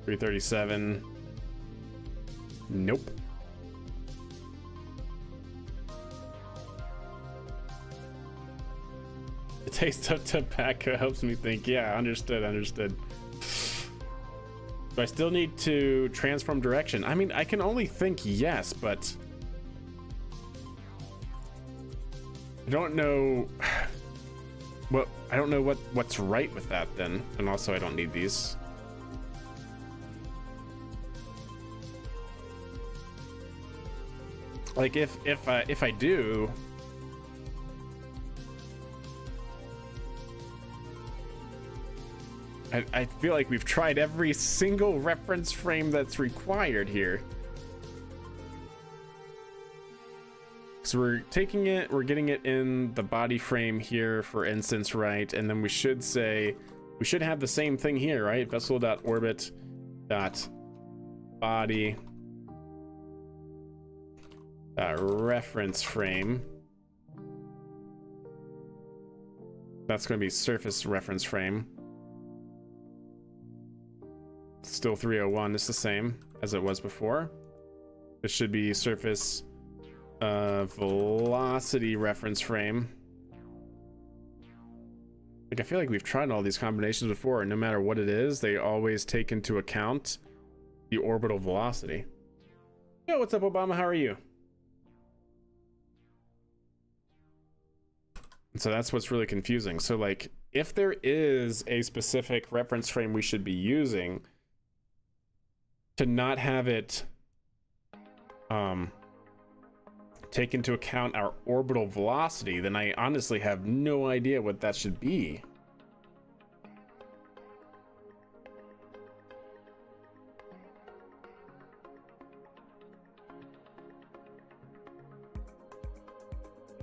$337. Nope. The taste of tobacco helps me think. Yeah, understood. Do I still need to transform direction? I mean, I can only think yes, but I don't know what's right with that then. And also I don't need these. Like if I do, I feel like we've tried every single reference frame that's required here. So we're taking it, we're getting it in the body frame here, for instance, right? And then we should say, we should have the same thing here, right? Vessel.orbit.body reference frame. That's going to be surface reference frame. Still 301, it's the same as it was before. This should be surface velocity reference frame. Like, I feel like we've tried all these combinations before, and no matter what it is, they always take into account the orbital velocity. Yo, what's up, Obama? How are you? And so that's what's really confusing. So, like, if there is a specific reference frame we should be using, to not have it take into account our orbital velocity, then I honestly have no idea what that should be.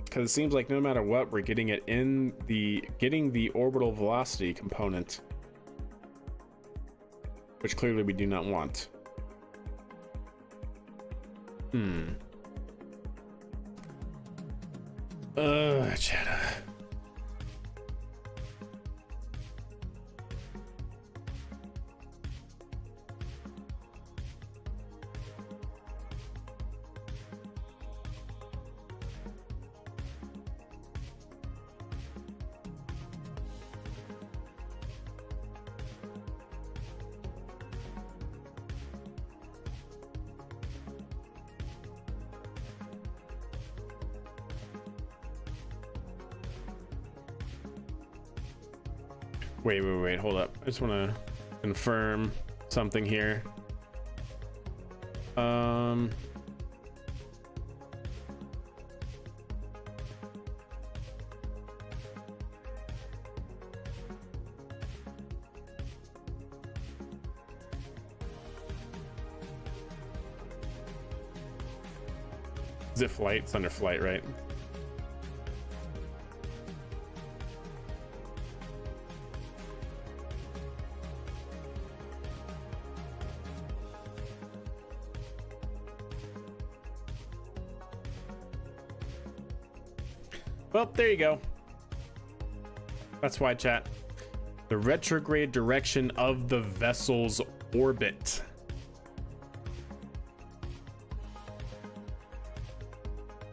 Because it seems like no matter what, we're getting it in the orbital velocity component, which clearly we do not want. Cheddar. Wait, hold up. I just want to confirm something here. Is it flight? It's under flight, right? Well, there you go. That's why, chat. The retrograde direction of the vessel's orbit.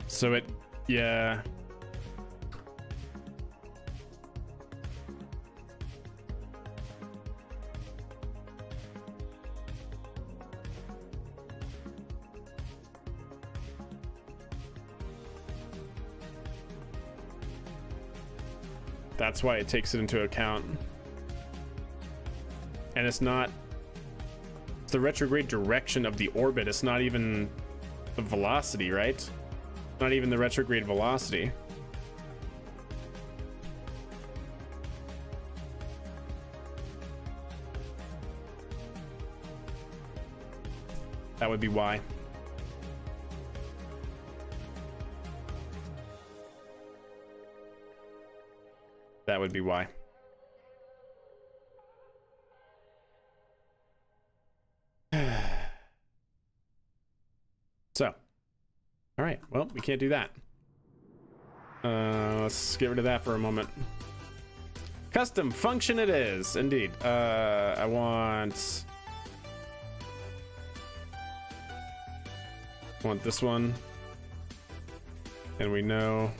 So it, yeah. That's why it takes it into account. And it's not, it's the retrograde direction of the orbit. It's not even the velocity, right? Not even the retrograde velocity. That would be why. That would be why. So, all right, well, we can't do that. Let's get rid of that for a moment. Custom function it is, indeed. I want this one. And we know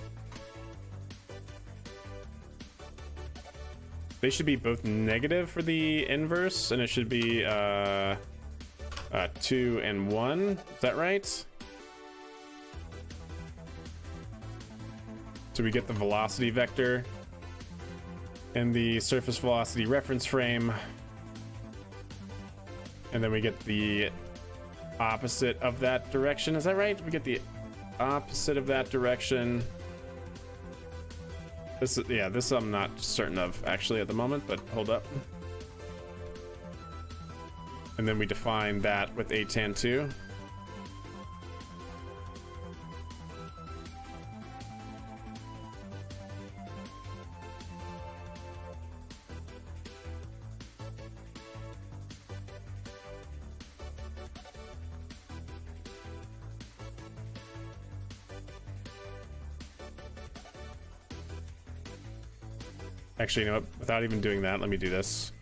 they should be both negative for the inverse, and it should be 2 and 1. Is that right? So we get the velocity vector and the surface velocity reference frame, and then we get the opposite of that direction. Is that right? We get the opposite of that direction. This is, yeah, this I'm not certain of actually at the moment, but hold up. And then we define that with a tan 2. Actually, you know what? Without even doing that, let me do this.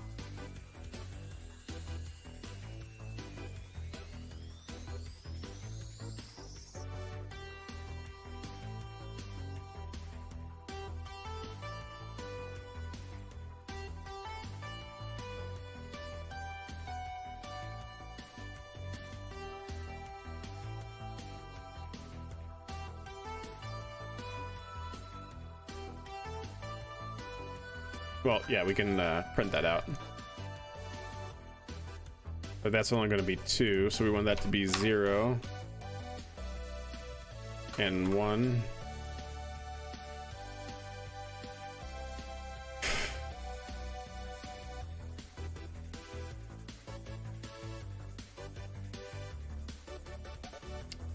Well, yeah, we can print that out. But that's only going to be 2, so we want that to be 0 and 1.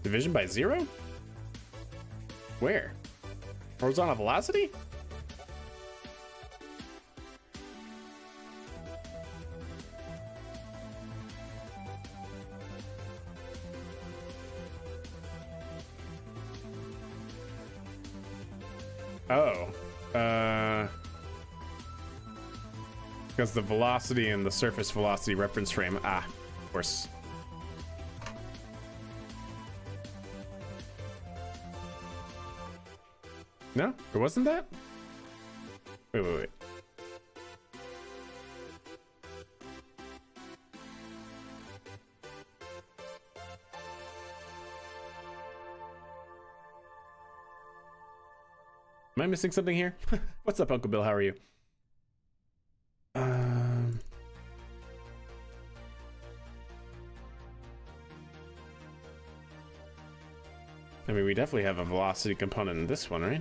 Division by 0? Where? Horizontal velocity? Oh, because the velocity and the surface velocity reference frame. Ah, of course. No, it wasn't that? Wait. Am I missing something here? What's up, Uncle Bill? How are you? I mean, we definitely have a velocity component in this one, right?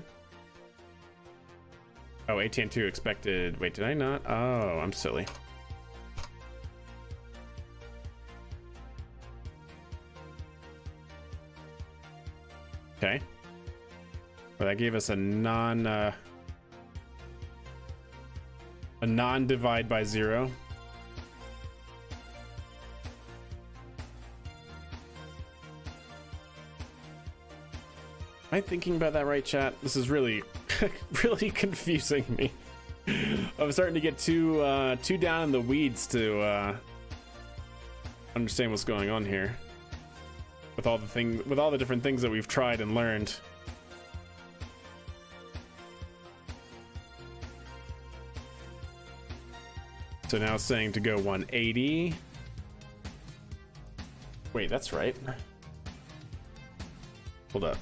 Oh, ATN2 expected. Wait, did I not? Oh, I'm silly. Okay. Well, that gave us a non-divide by 0. Am I thinking about that right, chat? This is really, really confusing me. I'm starting to get too down in the weeds to understand what's going on here. With all the different things that we've tried and learned. So now it's saying to go 180. Wait, that's right. Hold up.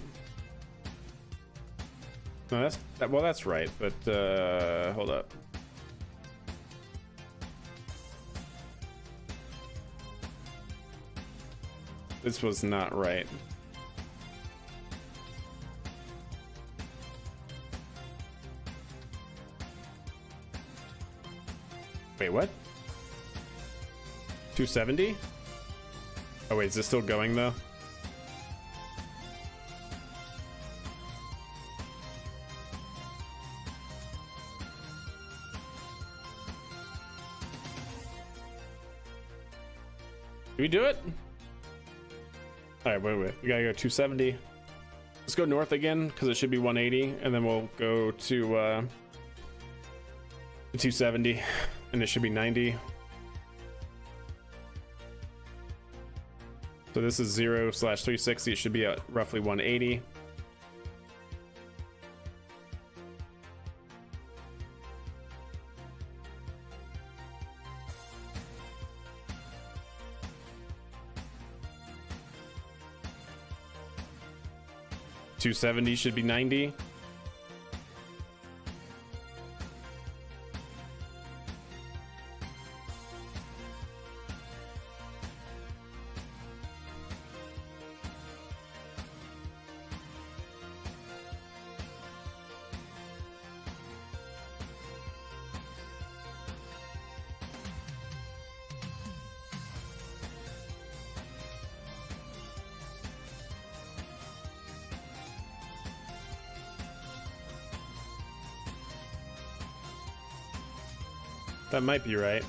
No, that's right, but hold up. This was not right. Wait, what? 270? Oh wait, is this still going though? Did we do it? All right, wait. We gotta go 270. Let's go north again because it should be 180, and then we'll go to 270, and it should be 90. So this is 0/360. It should be at roughly 180. $270 should be 90. That might be right.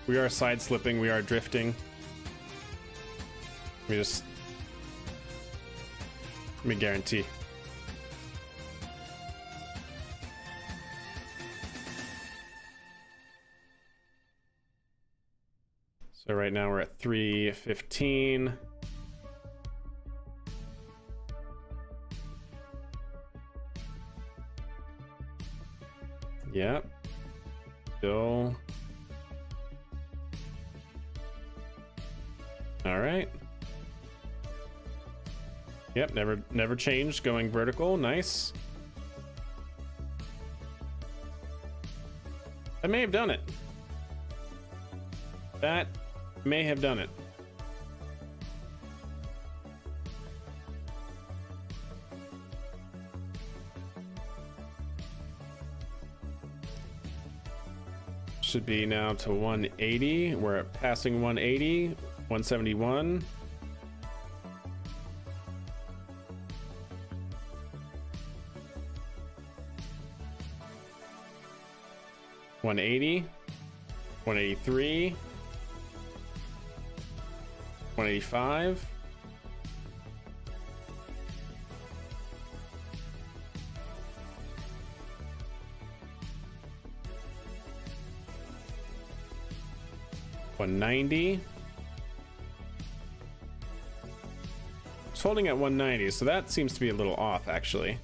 We are side slipping, we are drifting. Let me guarantee. So right now we're at 315. Yep. Still. All right. Yep, never changed, going vertical, nice. I may have done it. That may have done it. Should be now to 180. We're at passing 180, 171. $180, 183, 185, $190. It's holding at 190, so that seems to be a little off, actually.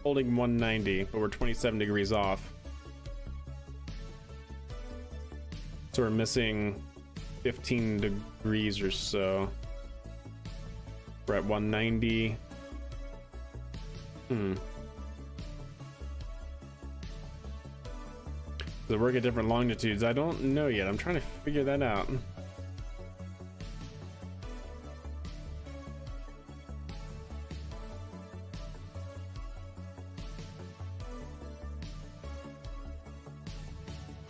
Holding 190, but we're 27 degrees off. So we're missing 15 degrees or so. We're at 190. Does it work at different longitudes? I don't know yet. I'm trying to figure that out.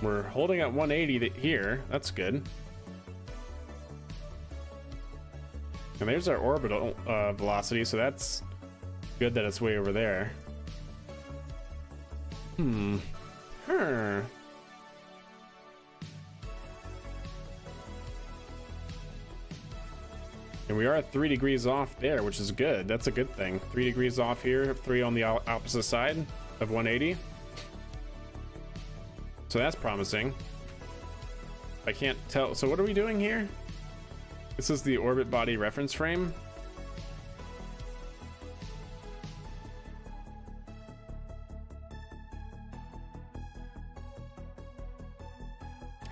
We're holding at 180 here. That's good. And there's our orbital velocity, so that's good that it's way over there. Huh. And we are at 3 degrees off there, which is good. That's a good thing. 3 degrees off here, 3 on the opposite side of 180. So that's promising. I can't tell. So what are we doing here? This is the orbit body reference frame.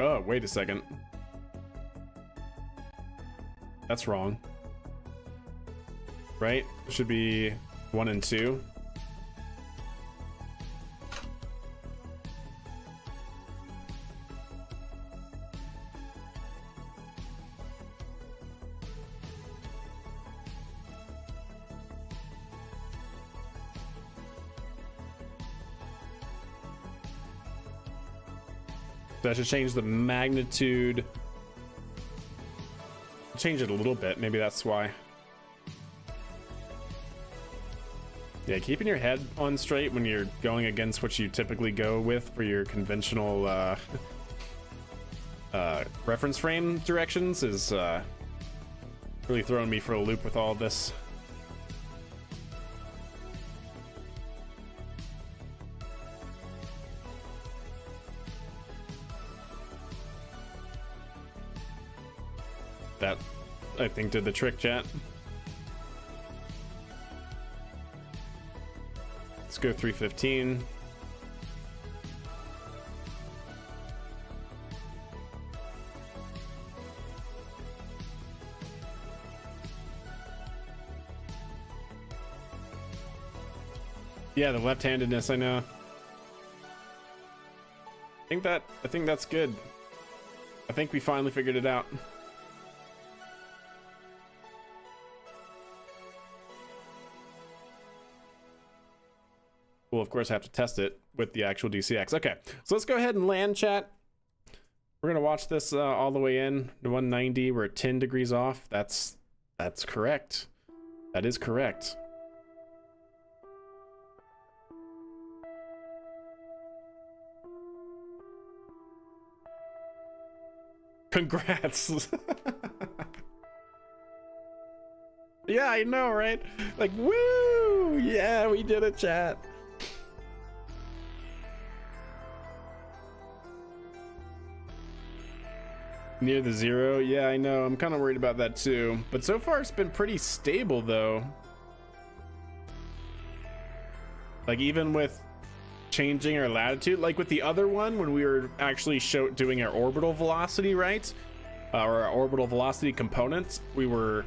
Oh, wait a second. That's wrong. Right? It should be 1 and 2. That should change the magnitude. Change it a little bit. Maybe that's why. Yeah, keeping your head on straight when you're going against what you typically go with for your conventional reference frame directions is really throwing me for a loop with all of this. That, I think, did the trick, chat. Let's go 315. Yeah, the left-handedness, I know. I think that's good. I think we finally figured it out. We'll of course have to test it with the actual DCX. Okay, so let's go ahead and land, chat. We're gonna watch this all the way in to 190. We're at 10 degrees off. That's correct. That is correct. Congrats. Yeah, I know, right? Like, woo! Yeah, we did it, chat. Near the 0? Yeah, I know. I'm kind of worried about that too. But so far, it's been pretty stable, though. Like, even with changing our latitude, like with the other one, when we were actually doing our orbital velocity, right? Or our orbital velocity components, we were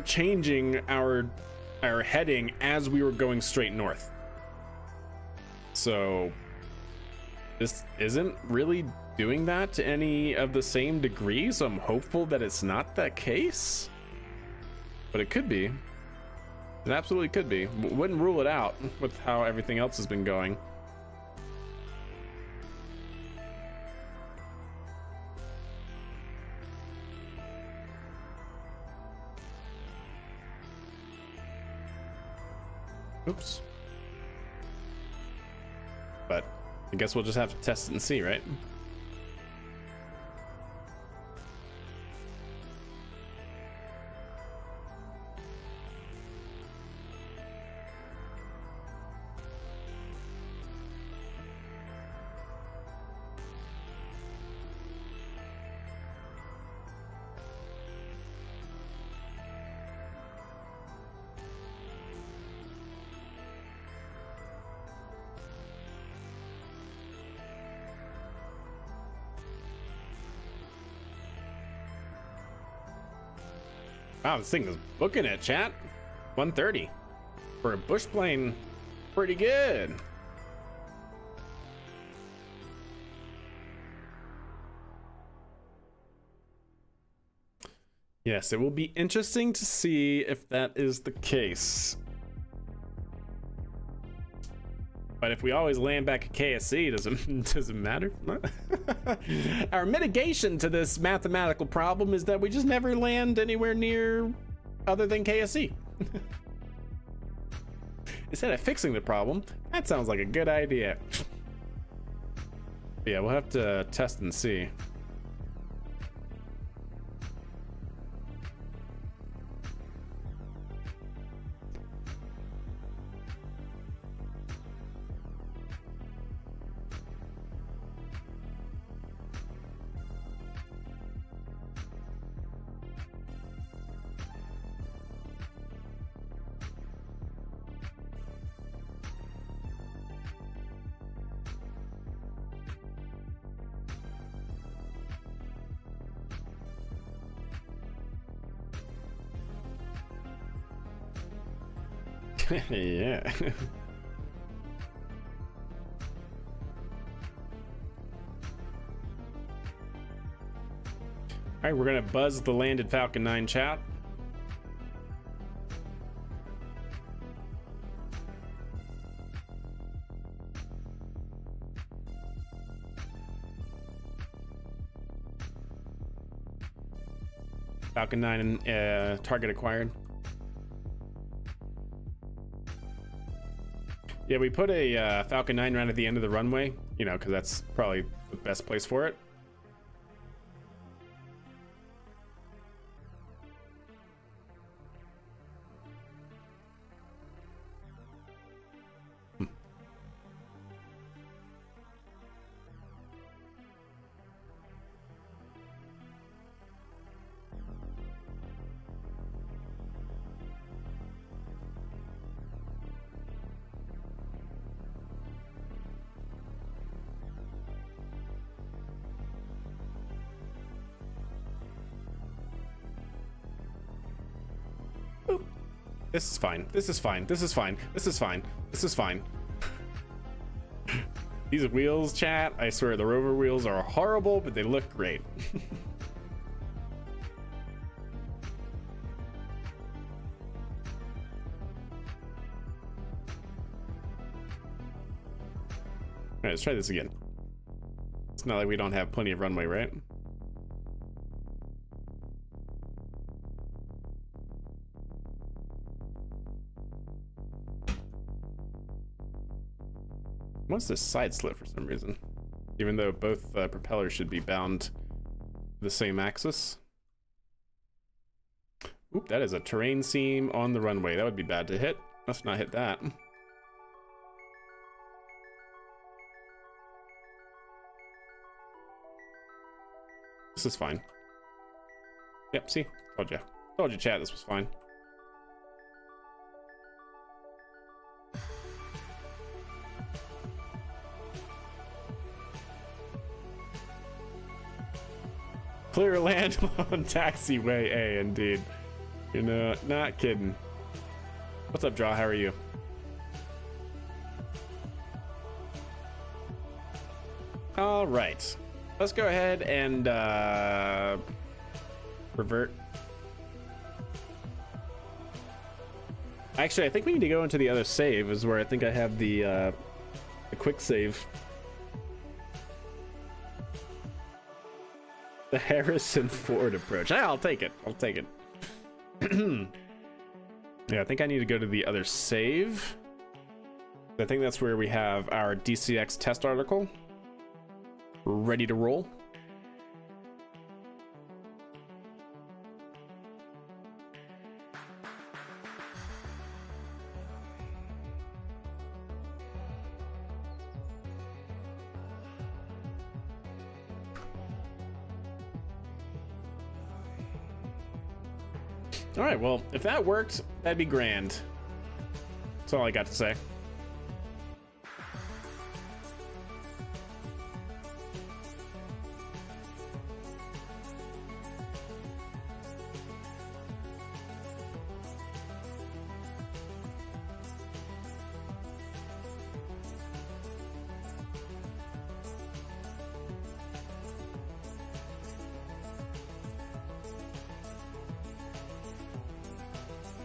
changing our heading as we were going straight north. So this isn't really doing that to any of the same degree, so I'm hopeful that it's not that case, but it could be. It absolutely could be. Wouldn't rule it out with how everything else has been going. Oops. But I guess we'll just have to test it and see, right? Wow, this thing is booking it, chat. 130 for a bush plane. Pretty good. Yes, it will be interesting to see if that is the case. But if we always land back at KSC, does it matter? Our mitigation to this mathematical problem is that we just never land anywhere near other than KSC. Instead of fixing the problem, that sounds like a good idea. Yeah, we'll have to test and see. Yeah. All right, we're gonna buzz the landed Falcon 9 chat. Falcon 9 and target acquired. Yeah, we put a Falcon 9 right at the end of the runway, you know, because that's probably the best place for it. This is fine. This is fine. This is fine. This is fine. This is fine. These wheels, chat, I swear the rover wheels are horrible, but they look great. All right, let's try this again. It's not like we don't have plenty of runway, right? wants to side slip for some reason, even though both propellers should be bound to the same axis. Oop, that is a terrain seam on the runway. That would be bad to hit. Let's not hit that. This is fine. Yep, see? Told you. Told you, chat, this was fine. Clear land on taxiway A, indeed. You know, not kidding. What's up, Draw? How are you? All right. Let's go ahead and revert. Actually, I think we need to go into the other save, is where I think I have the quick save. The Harrison Ford approach. I'll take it. I'll take it. Yeah, I think I need to go to the other save. I think that's where we have our DCX test article ready to roll. All right, well, if that worked, that'd be grand. That's all I got to say.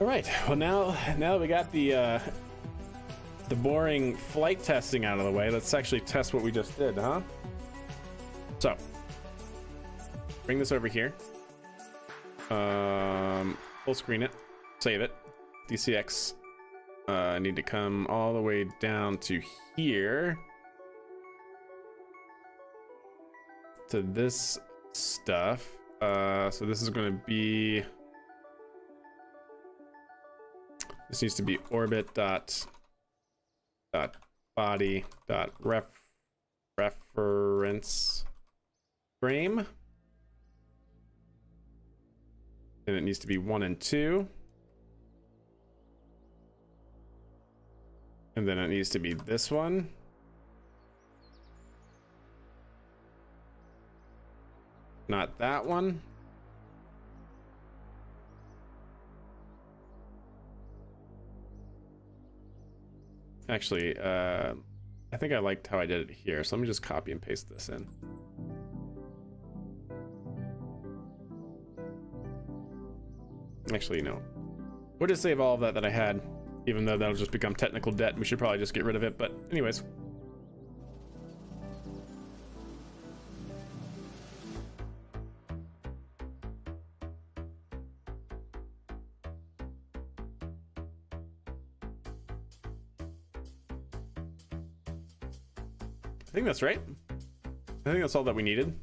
All right, well now we got the boring flight testing out of the way. Let's actually test what we just did, huh? So, bring this over here. Full screen it, save it. DCX, I need to come all the way down to here. To this stuff. So this is gonna be, this needs to be orbit dot body dot reference frame, and it needs to be 1 and 2, and then it needs to be this one, not that one. Actually, I think I liked how I did it here, so let me just copy and paste this in. Actually, no. We'll just save all of that I had, even though that'll just become technical debt. We should probably just get rid of it, but anyways. I think that's right. I think that's all that we needed.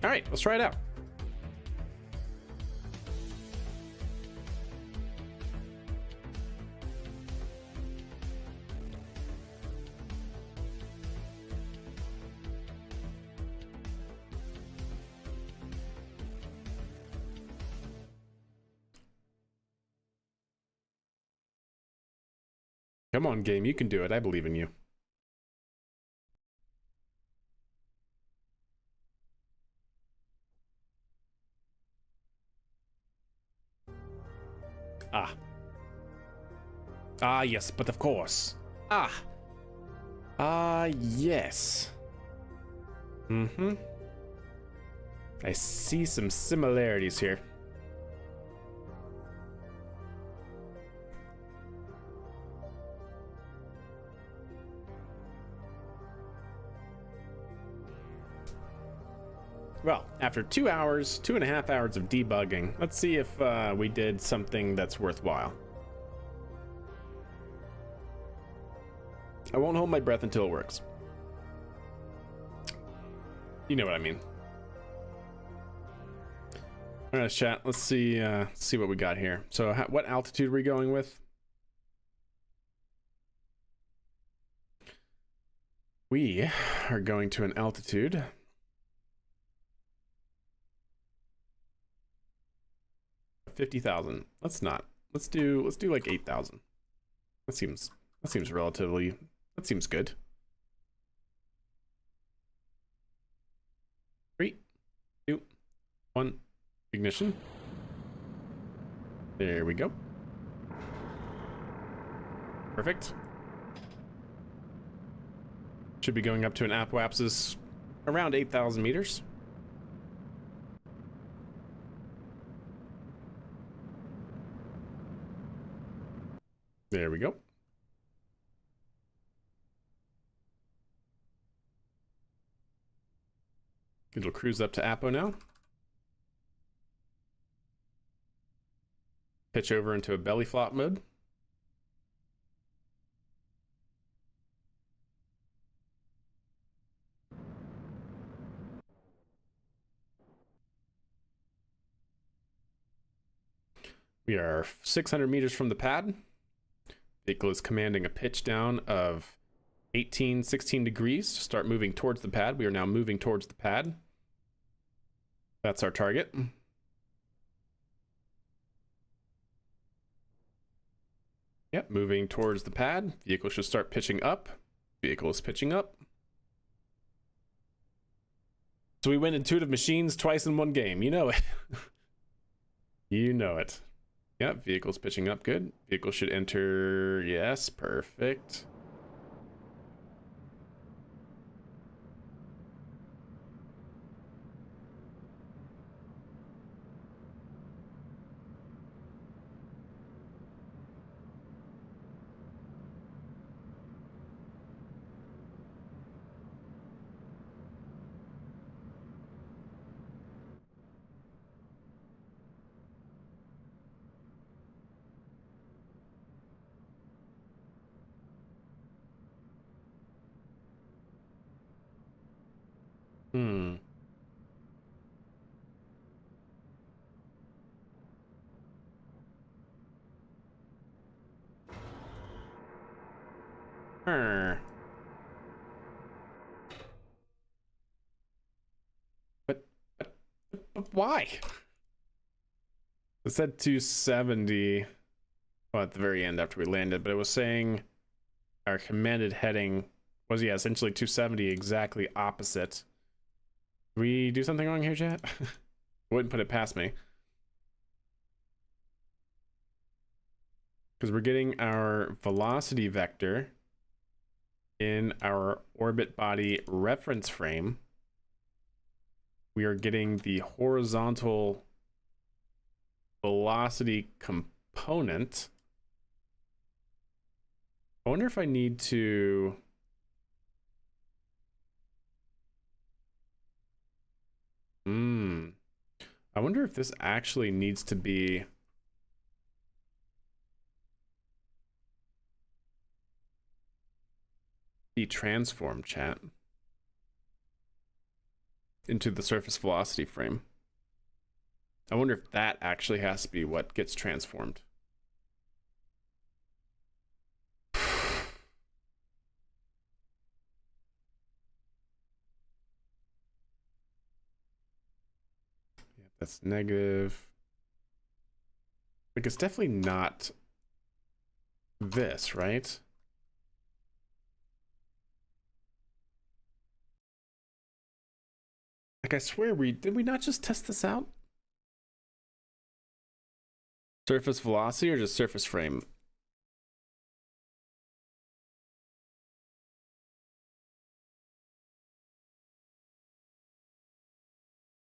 All right, let's try it out. Come on, game, you can do it. I believe in you. Ah. Ah, yes, but of course. Ah. Ah, yes. Mm-hmm. I see some similarities here. Well, after 2.5 hours of debugging, let's see if we did something that's worthwhile. I won't hold my breath until it works. You know what I mean. All right, chat. Let's see what we got here. So, what altitude are we going with? We are going to an altitude. Of 50,000. Let's not. Let's do like 8,000. That seems relatively. That seems good. 3, 2, 1. Ignition. There we go. Perfect. Should be going up to an apoapsis around 8,000 meters. There we go. It'll cruise up to Apo now. Pitch over into a belly flop mode. We are 600 meters from the pad. Vehicle is commanding a pitch down of 16 degrees to start moving towards the pad. We are now moving towards the pad. That's our target. Yep, moving towards the pad. Vehicle should start pitching up. Vehicle is pitching up. So we win intuitive machines twice in one game. You know it. You know it. Yep, vehicle's pitching up. Good. Vehicle should enter. Yes, perfect. Hmm. But why? It said 270 well, at the very end after we landed, but it was saying our commanded heading was, yeah, essentially 270, exactly opposite. Did we do something wrong here, chat? Wouldn't put it past me. Because we're getting our velocity vector in our orbit body reference frame. We are getting the horizontal velocity component. I wonder if I need to... I wonder if this actually needs to be... transformed, chat, into the surface velocity frame. I wonder if that actually has to be what gets transformed. Yeah, that's negative. Like, it's definitely not this, right? Like, I swear did we not just test this out? Surface velocity or just surface frame?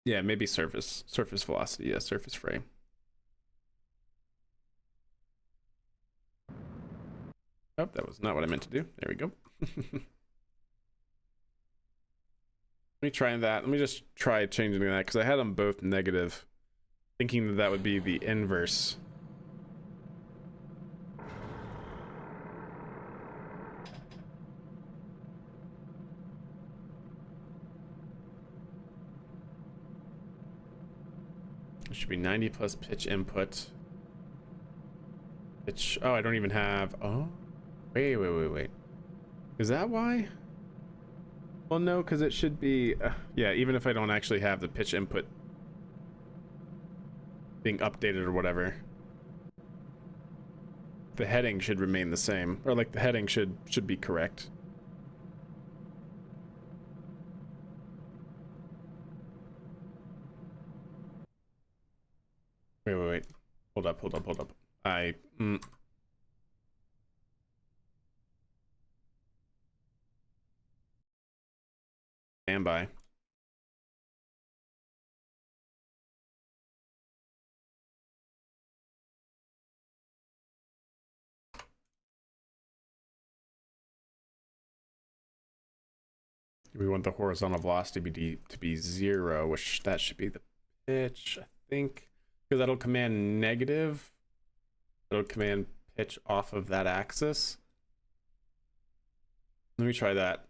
Yeah, maybe surface velocity. Yeah, surface frame. Oh, that was not what I meant to do. There we go. me try that. Let me just try changing that because I had them both negative, thinking that that would be the inverse. It should be 90 plus pitch input. Pitch. Oh, I don't even have. Oh, wait. Is that why? Well, no, because it should be. Yeah, even if I don't actually have the pitch input being updated or whatever, the heading should remain the same, or like the heading should be correct. Wait. Hold up. Stand by. We want the horizontal velocity to be 0, which that should be the pitch, I think, because that'll command negative. It'll command pitch off of that axis. Let me try that,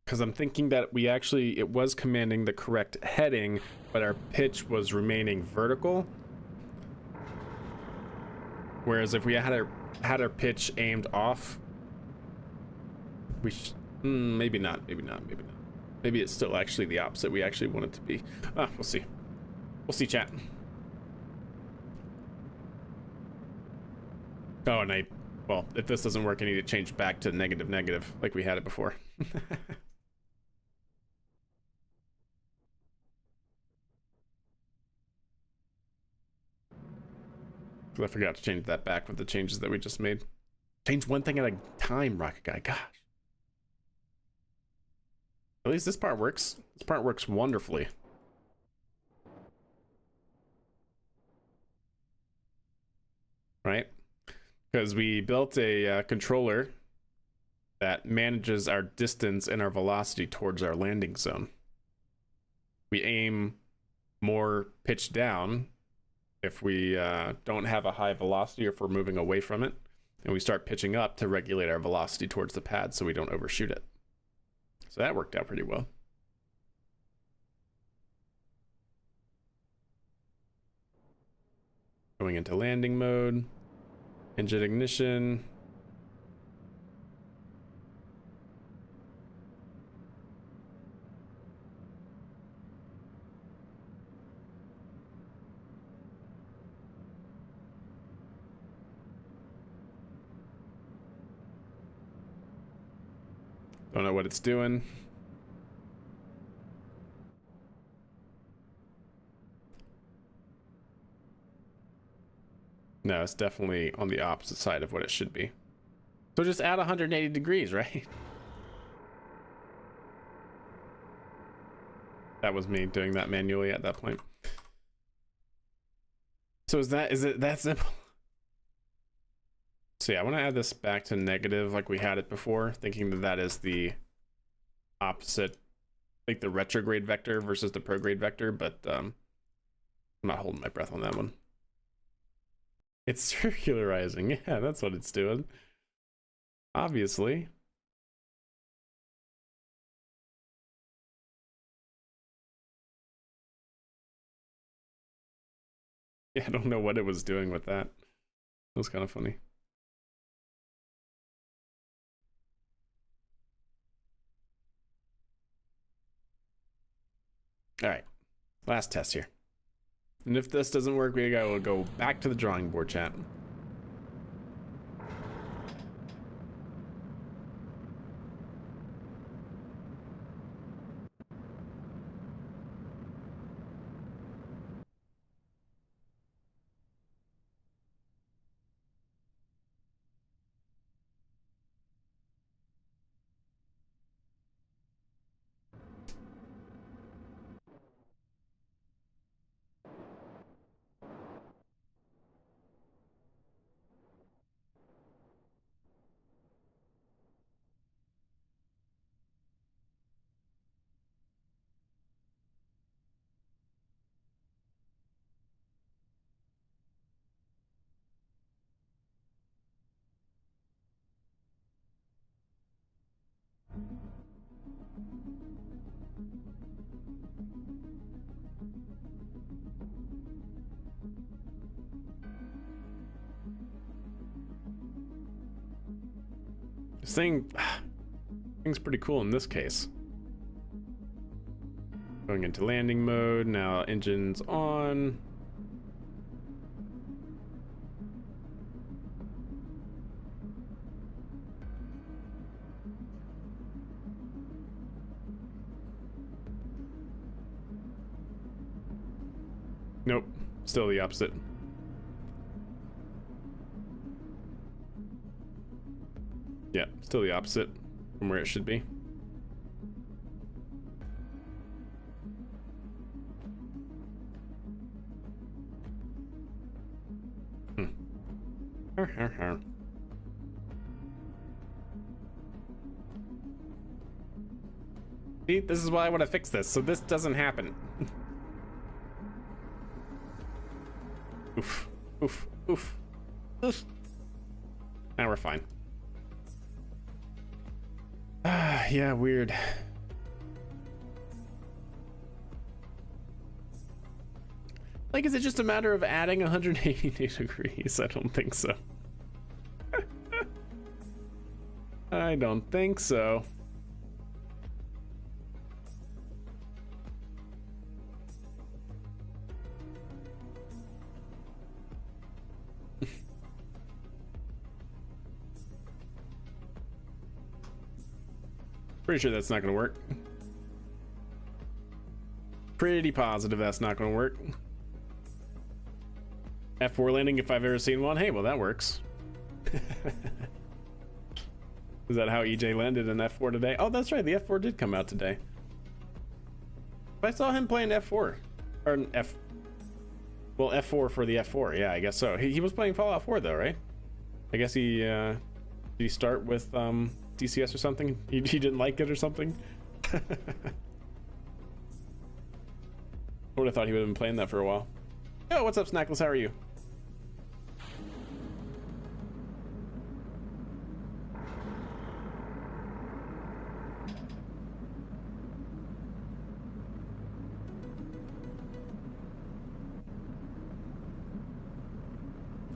because I'm thinking that it was commanding the correct heading, but our pitch was remaining vertical. Whereas if we had our pitch aimed off, we maybe not. Maybe it's still actually the opposite. We actually want it to be. We'll see. We'll see, chat. Oh, and well, if this doesn't work, I need to change back to negative, like we had it before. I forgot to change that back with the changes that we just made. Change one thing at a time, Rocket Guy. Gosh. At least this part works. This part works wonderfully. Right? Because we built a controller that manages our distance and our velocity towards our landing zone. We aim more pitch down if we don't have a high velocity or if we're moving away from it, and we start pitching up to regulate our velocity towards the pad so we don't overshoot it. So that worked out pretty well. Going into landing mode, engine ignition. Don't know what it's doing. No, it's definitely on the opposite side of what it should be. So just add 180 degrees, right? That was me doing that manually at that point. So is it that simple? So yeah, I want to add this back to negative like we had it before, thinking that that is the opposite, like the retrograde vector versus the prograde vector, but I'm not holding my breath on that one. It's circularizing. Yeah, that's what it's doing. Obviously. Yeah, I don't know what it was doing with that. It was kind of funny. All right, last test here. And if this doesn't work, we'll go back to the drawing board, chat. This thing's pretty cool in this case. Going into landing mode, now engine's on. Nope, still the opposite. Yeah, still the opposite from where it should be. See, this is why I want to fix this, so this doesn't happen. Oof, oof, oof, oof. Now we're fine. Yeah, weird. Like, is it just a matter of adding 180 degrees? I don't think so. I don't think so. Pretty sure that's not gonna work. Pretty positive that's not gonna work. F4 landing if I've ever seen one. Hey, well that works. Is that how EJ landed in F4 today? Oh, that's right, the F4 did come out today. I saw him playing F4. Or well, F4 for the F4, yeah, I guess so. He was playing Fallout 4 though, right? I guess he, did he start with, DCS or something? He didn't like it or something? I would have thought he would have been playing that for a while. Yo, what's up, Snackless? How are you?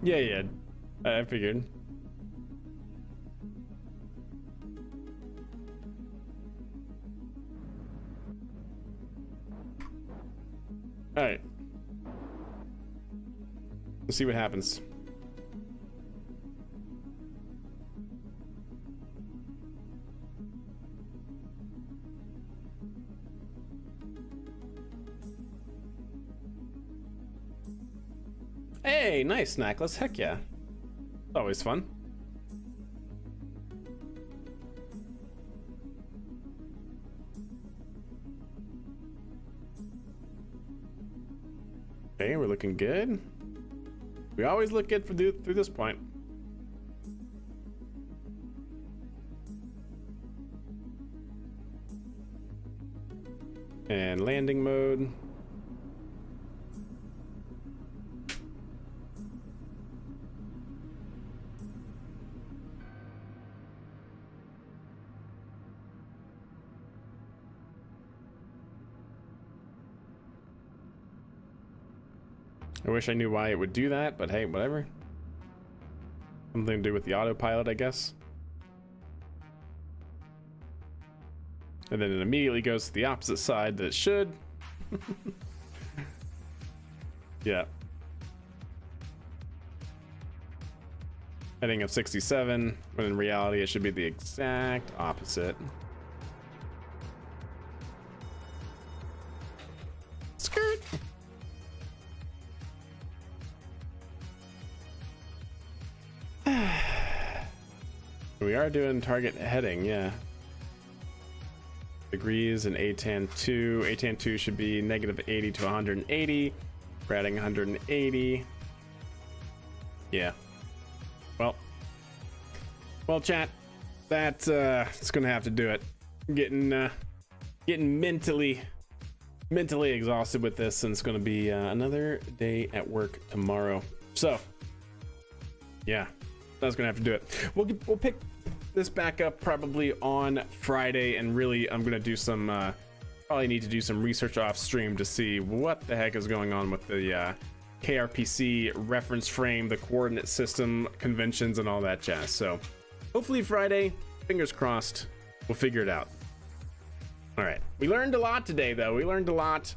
Yeah, I figured. All right. Let's see what happens. Hey, nice, Snackless. Heck yeah. It's always fun. Okay, we're looking good. We always look good through this point. And landing mode. I wish I knew why it would do that, but hey, whatever. Something to do with the autopilot, I guess. And then it immediately goes to the opposite side that it should. Yeah. Heading of 67, when in reality it should be the exact opposite. Skirt! We are doing target heading, yeah. Degrees and ATAN 2. ATAN 2 should be negative 80 to 180. We're adding 180. Yeah. Well, chat. That's it's gonna have to do it. Getting mentally exhausted with this, and it's gonna be another day at work tomorrow. So, yeah, that's gonna have to do it. We'll this back up probably on Friday, and really I'm gonna do some probably need to do some research off stream to see what the heck is going on with the kRPC reference frame, the coordinate system conventions, and all that jazz. So hopefully Friday, fingers crossed, we'll figure it out. All right, we learned a lot today, though. We learned a lot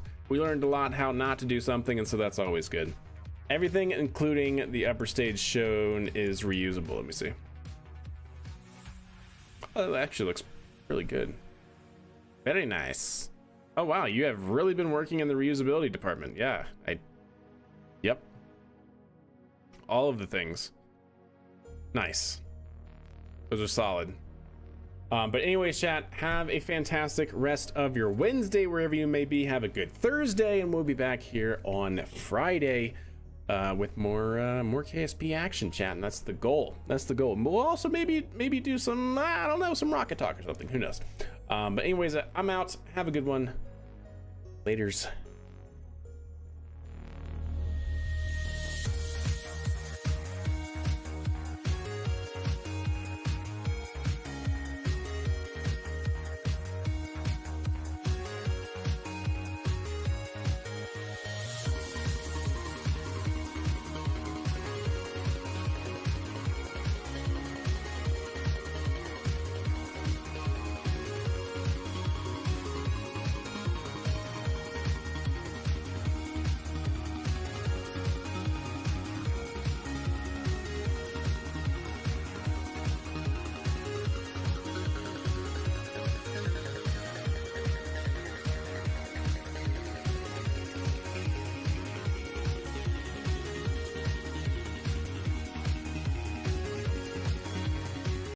how not to do something, and so that's always good. Everything, including the upper stage shown, is reusable. Let me see. Oh, that actually looks really good. Very nice. Oh wow, you have really been working in the reusability department. Yeah, yep. All of the things. Nice. Those are solid. But anyways, chat, have a fantastic rest of your Wednesday wherever you may be. Have a good Thursday, and we'll be back here on Friday with more KSP action, chat. And that's the goal. That's the goal. And we'll also maybe do some, I don't know, some rocket talk or something. Who knows? But anyways, I'm out. Have a good one. Laters.